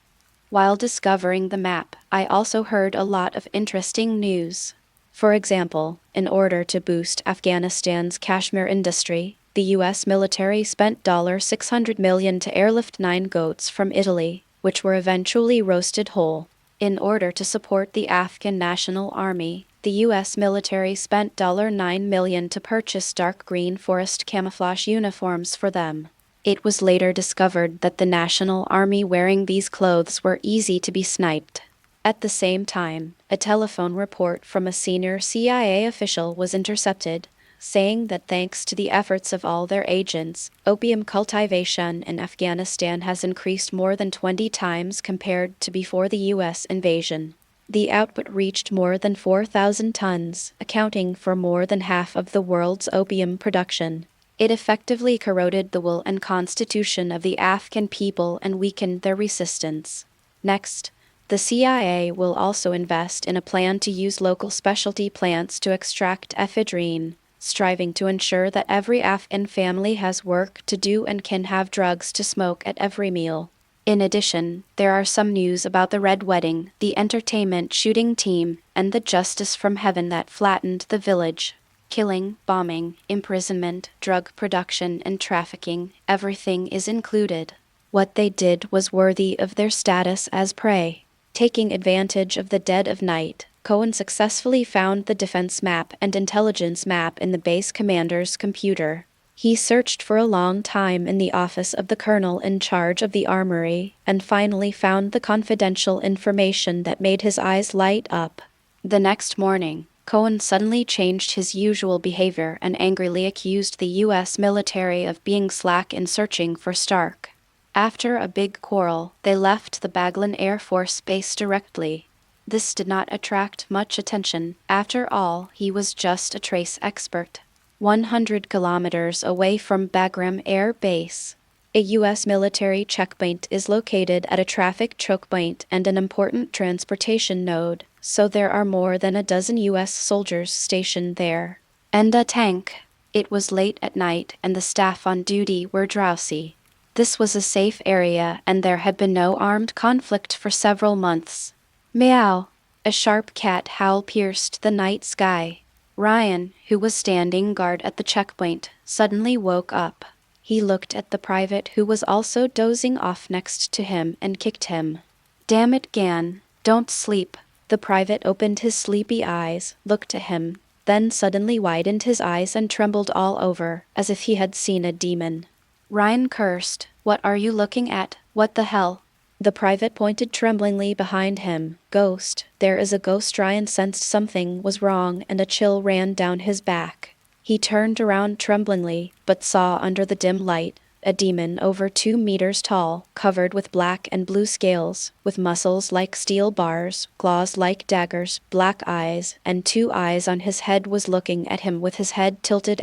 While discovering the map, I also heard a lot of interesting news. For example, in order to boost Afghanistan's Kashmir industry, the U.S. military spent $600 million to airlift 9 goats from Italy, which were eventually roasted whole. In order to support the Afghan National Army, the U.S. military spent $9 million to purchase dark green forest camouflage uniforms for them. It was later discovered that the National Army wearing these clothes were easy to be sniped. At the same time, a telephone report from a senior CIA official was intercepted, saying that thanks to the efforts of all their agents, opium cultivation in Afghanistan has increased more than 20 times compared to before the U.S. invasion. The output reached more than 4,000 tons, accounting for more than half of the world's opium production. It effectively corroded the will and constitution of the Afghan people and weakened their resistance. Next, the CIA will also invest in a plan to use local specialty plants to extract ephedrine, striving to ensure that every Afghan family has work to do and can have drugs to smoke at every meal. In addition, there are some news about the Red Wedding, the entertainment shooting team, and the justice from heaven that flattened the village. Killing, bombing, imprisonment, drug production, and trafficking, everything is included. What they did was worthy of their status as prey. Taking advantage of the dead of night, Cohen successfully found the defense map and intelligence map in the base commander's computer. He searched for a long time in the office of the colonel in charge of the armory, and finally found the confidential information that made his eyes light up. The next morning, Cohen suddenly changed his usual behavior and angrily accused the U.S. military of being slack in searching for Stark. After a big quarrel, they left the Baghlan Air Force Base directly. This did not attract much attention. After all, he was just a trace expert. 100 kilometers away from Bagram Air Base, a U.S. military checkpoint is located at a traffic choke point and an important transportation node, so there are more than a dozen U.S. soldiers stationed there. And a tank. It was late at night and the staff on duty were drowsy. This was a safe area and there had been no armed conflict for several months. Meow! A sharp cat howl pierced the night sky. Ryan, who was standing guard at the checkpoint, suddenly woke up. He looked at the private who was also dozing off next to him and kicked him. Damn it, Gan, don't sleep. The private opened his sleepy eyes, looked at him, then suddenly widened his eyes and trembled all over, as if he had seen a demon. Ryan cursed. What are you looking at? What the hell? The private pointed tremblingly behind him. Ghost, there is a ghost. Ryan sensed something was wrong and a chill ran down his back. He turned around tremblingly, but saw under the dim light a demon over 2 meters tall, covered with black and blue scales, with muscles like steel bars, claws like daggers, black eyes, and 2 eyes on his head, was looking at him with his head tilted!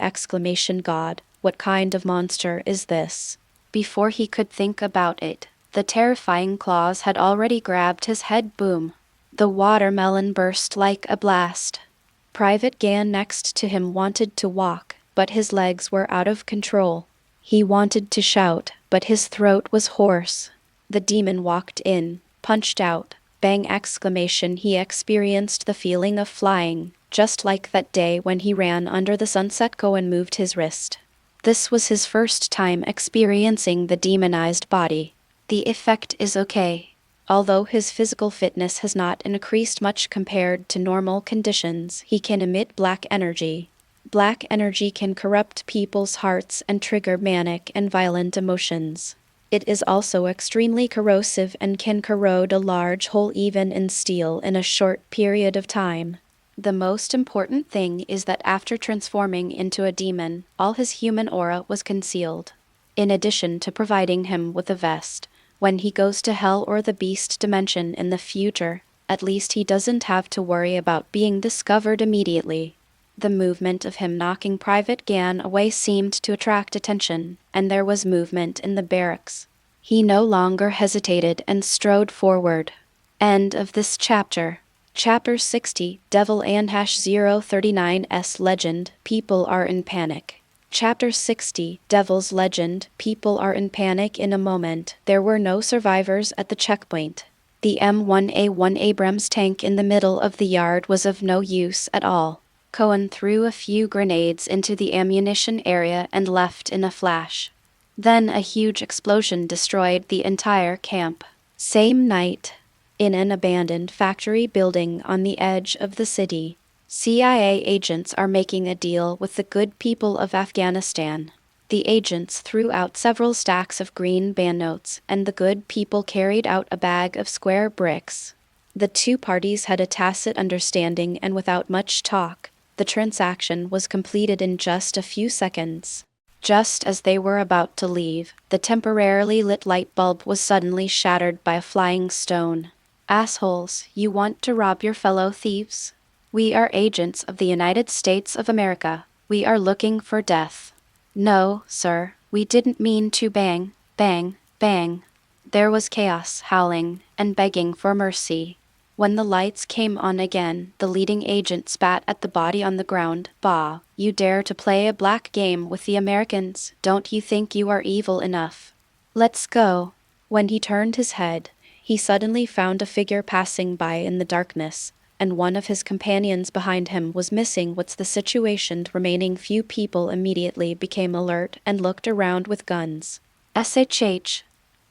God, what kind of monster is this? Before he could think about it, the terrifying claws had already grabbed his head. Boom! The watermelon burst like a blast. Private Gan next to him wanted to walk, but his legs were out of control. He wanted to shout, but his throat was hoarse. The demon walked in, punched out, bang! He experienced the feeling of flying, just like that day when he ran under the sunset. Cohen moved his wrist. This was his first time experiencing the demonized body. The effect is okay. Although his physical fitness has not increased much compared to normal conditions, he can emit black energy. Black energy can corrupt people's hearts and trigger manic and violent emotions. It is also extremely corrosive and can corrode a large hole even in steel in a short period of time. The most important thing is that after transforming into a demon, all his human aura was concealed. In addition to providing him with a vest, when he goes to hell or the beast dimension in the future, at least he doesn't have to worry about being discovered immediately. The movement of him knocking Private Gan away seemed to attract attention, and there was movement in the barracks. He no longer hesitated and strode forward. End of this chapter. Chapter 60, Devil and #039's Legend, People are in panic. Chapter 60, Devil's Legend, People are in panic. In a moment, there were no survivors at the checkpoint. The M1A1 Abrams tank in the middle of the yard was of no use at all. Cohen threw a few grenades into the ammunition area and left in a flash. Then a huge explosion destroyed the entire camp. Same night, in an abandoned factory building on the edge of the city, CIA agents are making a deal with the good people of Afghanistan. The agents threw out several stacks of green banknotes, and the good people carried out a bag of square bricks. The two parties had a tacit understanding, and without much talk, the transaction was completed in just a few seconds. Just as they were about to leave, the temporarily lit light bulb was suddenly shattered by a flying stone. Assholes, you want to rob your fellow thieves? We are agents of the United States of America. We are looking for death. No, sir, we didn't mean to. Bang, bang, bang. There was chaos, howling, and begging for mercy. When the lights came on again, the leading agent spat at the body on the ground. Bah, you dare to play a black game with the Americans? Don't you think you are evil enough? Let's go. When he turned his head, he suddenly found a figure passing by in the darkness, and one of his companions behind him was missing. What's the situation? Remaining few people immediately became alert and looked around with guns. SHH.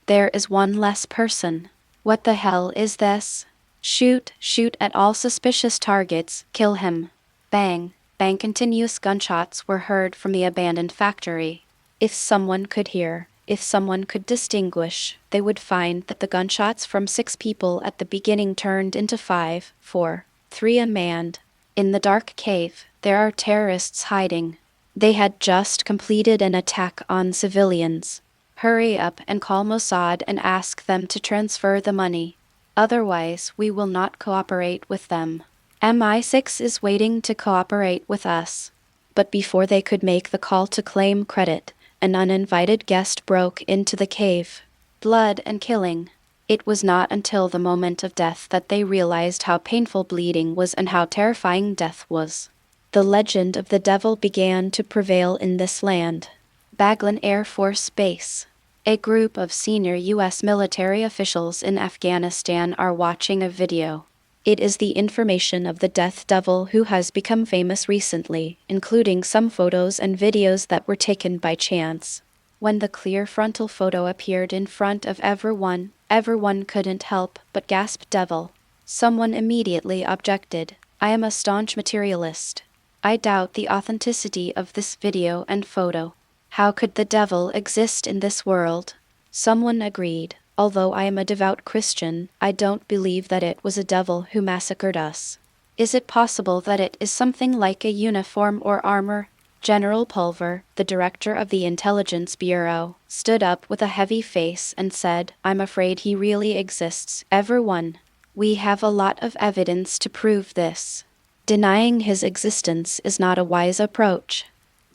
There is one less person. What the hell is this? Shoot, shoot at all suspicious targets, kill him. Bang, bang. Continuous gunshots were heard from the abandoned factory. If someone could hear, if someone could distinguish, they would find that the gunshots from 6 people at the beginning turned into 5, 4, 3 unmanned. In the dark cave, there are terrorists hiding. They had just completed an attack on civilians. Hurry up and call Mossad and ask them to transfer the money. Otherwise, we will not cooperate with them. MI6 is waiting to cooperate with us. But before they could make the call to claim credit, an uninvited guest broke into the cave. Blood and killing. It was not until the moment of death that they realized how painful bleeding was and how terrifying death was. The legend of the devil began to prevail in this land. Baghlan Air Force Base. A group of senior U.S. military officials in Afghanistan are watching a video. It is the information of the Death Devil, who has become famous recently, including some photos and videos that were taken by chance. When the clear frontal photo appeared in front of everyone couldn't help but gasp, "Devil." Someone immediately objected. I am a staunch materialist. I doubt the authenticity of this video and photo. How could the devil exist in this world? Someone agreed. Although I am a devout Christian, I don't believe that it was a devil who massacred us. Is it possible that it is something like a uniform or armor? General Pulver, the director of the Intelligence Bureau, stood up with a heavy face and said, "I'm afraid he really exists, everyone. We have a lot of evidence to prove this. Denying his existence is not a wise approach."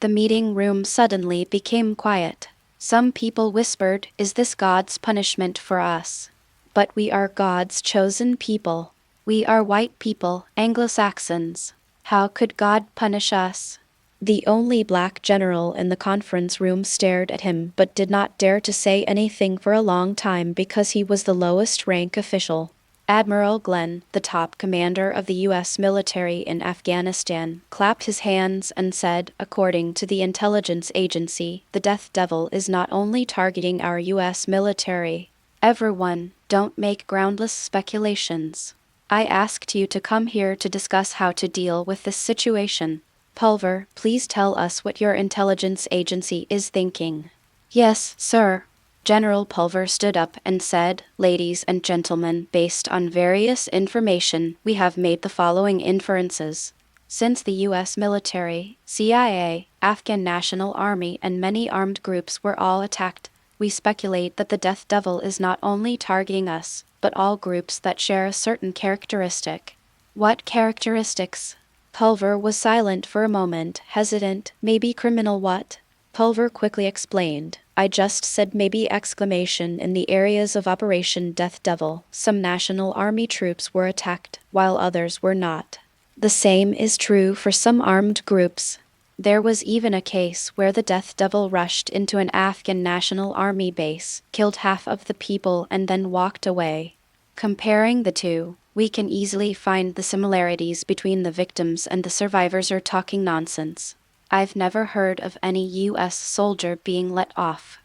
The meeting room suddenly became quiet. Some people whispered, "Is this God's punishment for us?" But we are God's chosen people. We are white people, Anglo-Saxons. How could God punish us? The only black general in the conference room stared at him but did not dare to say anything for a long time because he was the lowest rank official. Admiral Glenn, the top commander of the U.S. military in Afghanistan, clapped his hands and said, "According to the intelligence agency, the Death Devil is not only targeting our U.S. military." Everyone, don't make groundless speculations. I asked you to come here to discuss how to deal with this situation. Pulver, please tell us what your intelligence agency is thinking. Yes, sir. General Pulver stood up and said, "Ladies and gentlemen, based on various information, we have made the following inferences. Since the U.S. military, CIA, Afghan National Army, and many armed groups were all attacked, we speculate that the Death Devil is not only targeting us, but all groups that share a certain characteristic." What characteristics? Pulver was silent for a moment, hesitant. Maybe criminal what? Pulver quickly explained. I just said maybe exclamation in the areas of Operation Death Devil. Some National Army troops were attacked, while others were not. The same is true for some armed groups. There was even a case where the Death Devil rushed into an Afghan National Army base, killed half of the people, and then walked away. Comparing the two, we can easily find the similarities between the victims and the survivors are talking nonsense. I've never heard of any U.S. soldier being let off.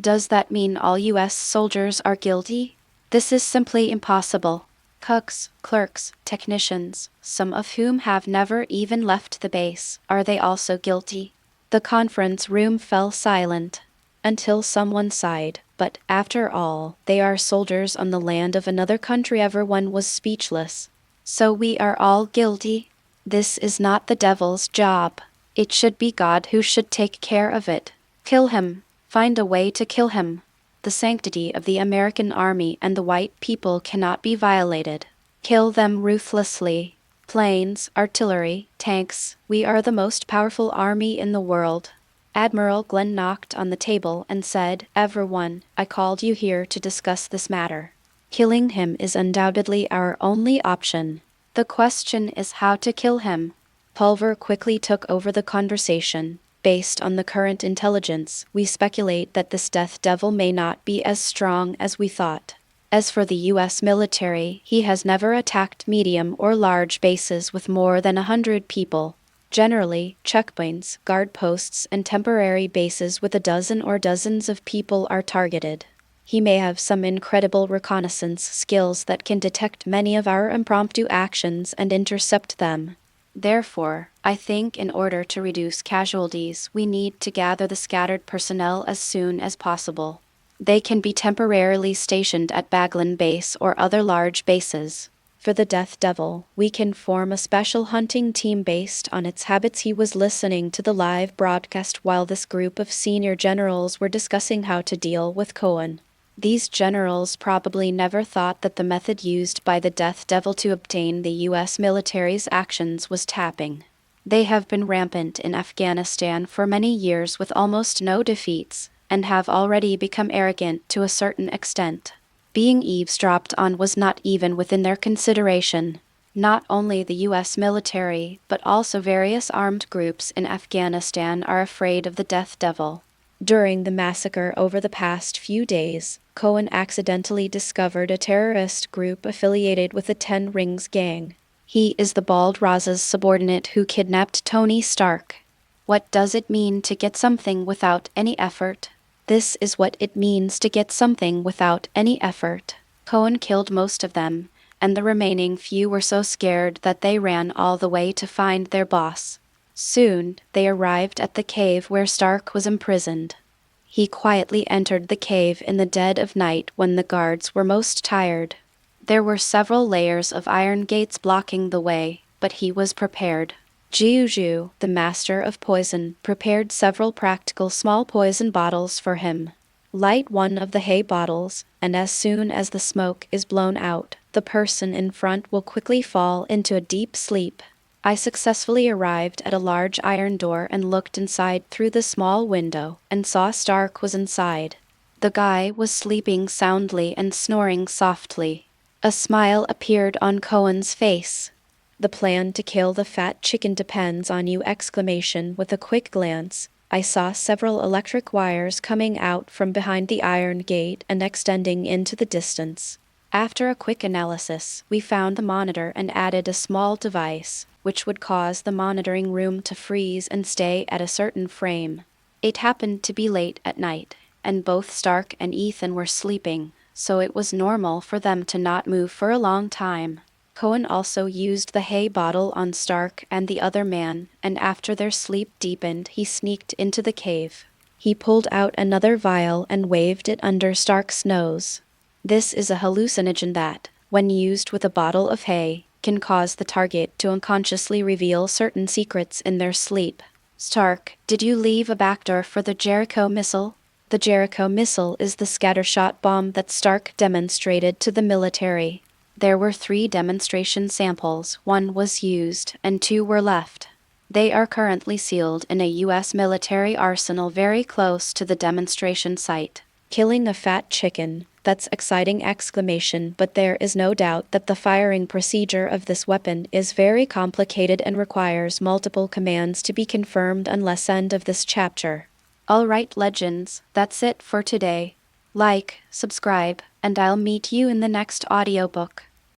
Does that mean all U.S. soldiers are guilty? This is simply impossible. Cooks, clerks, technicians, some of whom have never even left the base, are they also guilty? The conference room fell silent until someone sighed. But, after all, they are soldiers on the land of another country. Everyone was speechless. So we are all guilty? This is not the devil's job. It should be God who should take care of it. Kill him. Find a way to kill him. The sanctity of the American army and the white people cannot be violated. Kill them ruthlessly. Planes, artillery, tanks, we are the most powerful army in the world. Admiral Glenn knocked on the table and said, "Everyone, I called you here to discuss this matter. Killing him is undoubtedly our only option. The question is how to kill him." Pulver quickly took over the conversation. Based on the current intelligence, we speculate that this Death Devil may not be as strong as we thought. As for the U.S. military, he has never attacked medium or large bases with more than 100 people. Generally, checkpoints, guard posts, and temporary bases with a dozen or dozens of people are targeted. He may have some incredible reconnaissance skills that can detect many of our impromptu actions and intercept them. Therefore, I think in order to reduce casualties, we need to gather the scattered personnel as soon as possible. They can be temporarily stationed at Baghlan Base or other large bases. For the Death Devil, we can form a special hunting team based on its habits. He was listening to the live broadcast while this group of senior generals were discussing how to deal with Cohen. These generals probably never thought that the method used by the Death Devil to obtain the U.S. military's actions was tapping. They have been rampant in Afghanistan for many years with almost no defeats, and have already become arrogant to a certain extent. Being eavesdropped on was not even within their consideration. Not only the U.S. military, but also various armed groups in Afghanistan are afraid of the Death Devil. During the massacre over the past few days, Cohen accidentally discovered a terrorist group affiliated with the Ten Rings gang. He is the Bald Raza's subordinate who kidnapped Tony Stark. What does it mean to get something without any effort? This is what it means to get something without any effort. Cohen killed most of them, and the remaining few were so scared that they ran all the way to find their boss. Soon, they arrived at the cave where Stark was imprisoned. He quietly entered the cave in the dead of night when the guards were most tired. There were several layers of iron gates blocking the way, but he was prepared. Jiuju, the master of poison, prepared several practical small poison bottles for him. Light one of the hay bottles, and as soon as the smoke is blown out, the person in front will quickly fall into a deep sleep. I successfully arrived at a large iron door and looked inside through the small window, and saw Stark was inside. The guy was sleeping soundly and snoring softly. A smile appeared on Cohen's face. The plan to kill the fat chicken depends on you! With a quick glance, I saw several electric wires coming out from behind the iron gate and extending into the distance. After a quick analysis, we found the monitor and added a small device, which would cause the monitoring room to freeze and stay at a certain frame. It happened to be late at night, and both Stark and Ethan were sleeping, so it was normal for them to not move for a long time. Cohen also used the hay bottle on Stark and the other man, and after their sleep deepened, he sneaked into the cave. He pulled out another vial and waved it under Stark's nose. This is a hallucinogen that, when used with a bottle of hay, can cause the target to unconsciously reveal certain secrets in their sleep. Stark, did you leave a backdoor for the Jericho missile? The Jericho missile is the scattershot bomb that Stark demonstrated to the military. There were 3 demonstration samples, 1 was used, and 2 were left. They are currently sealed in a U.S. military arsenal very close to the demonstration site. Killing a fat chicken, that's exciting! But there is no doubt that the firing procedure of this weapon is very complicated and requires multiple commands to be confirmed unless end of this chapter. Alright legends, that's it for today. Like, subscribe, and I'll meet you in the next audiobook.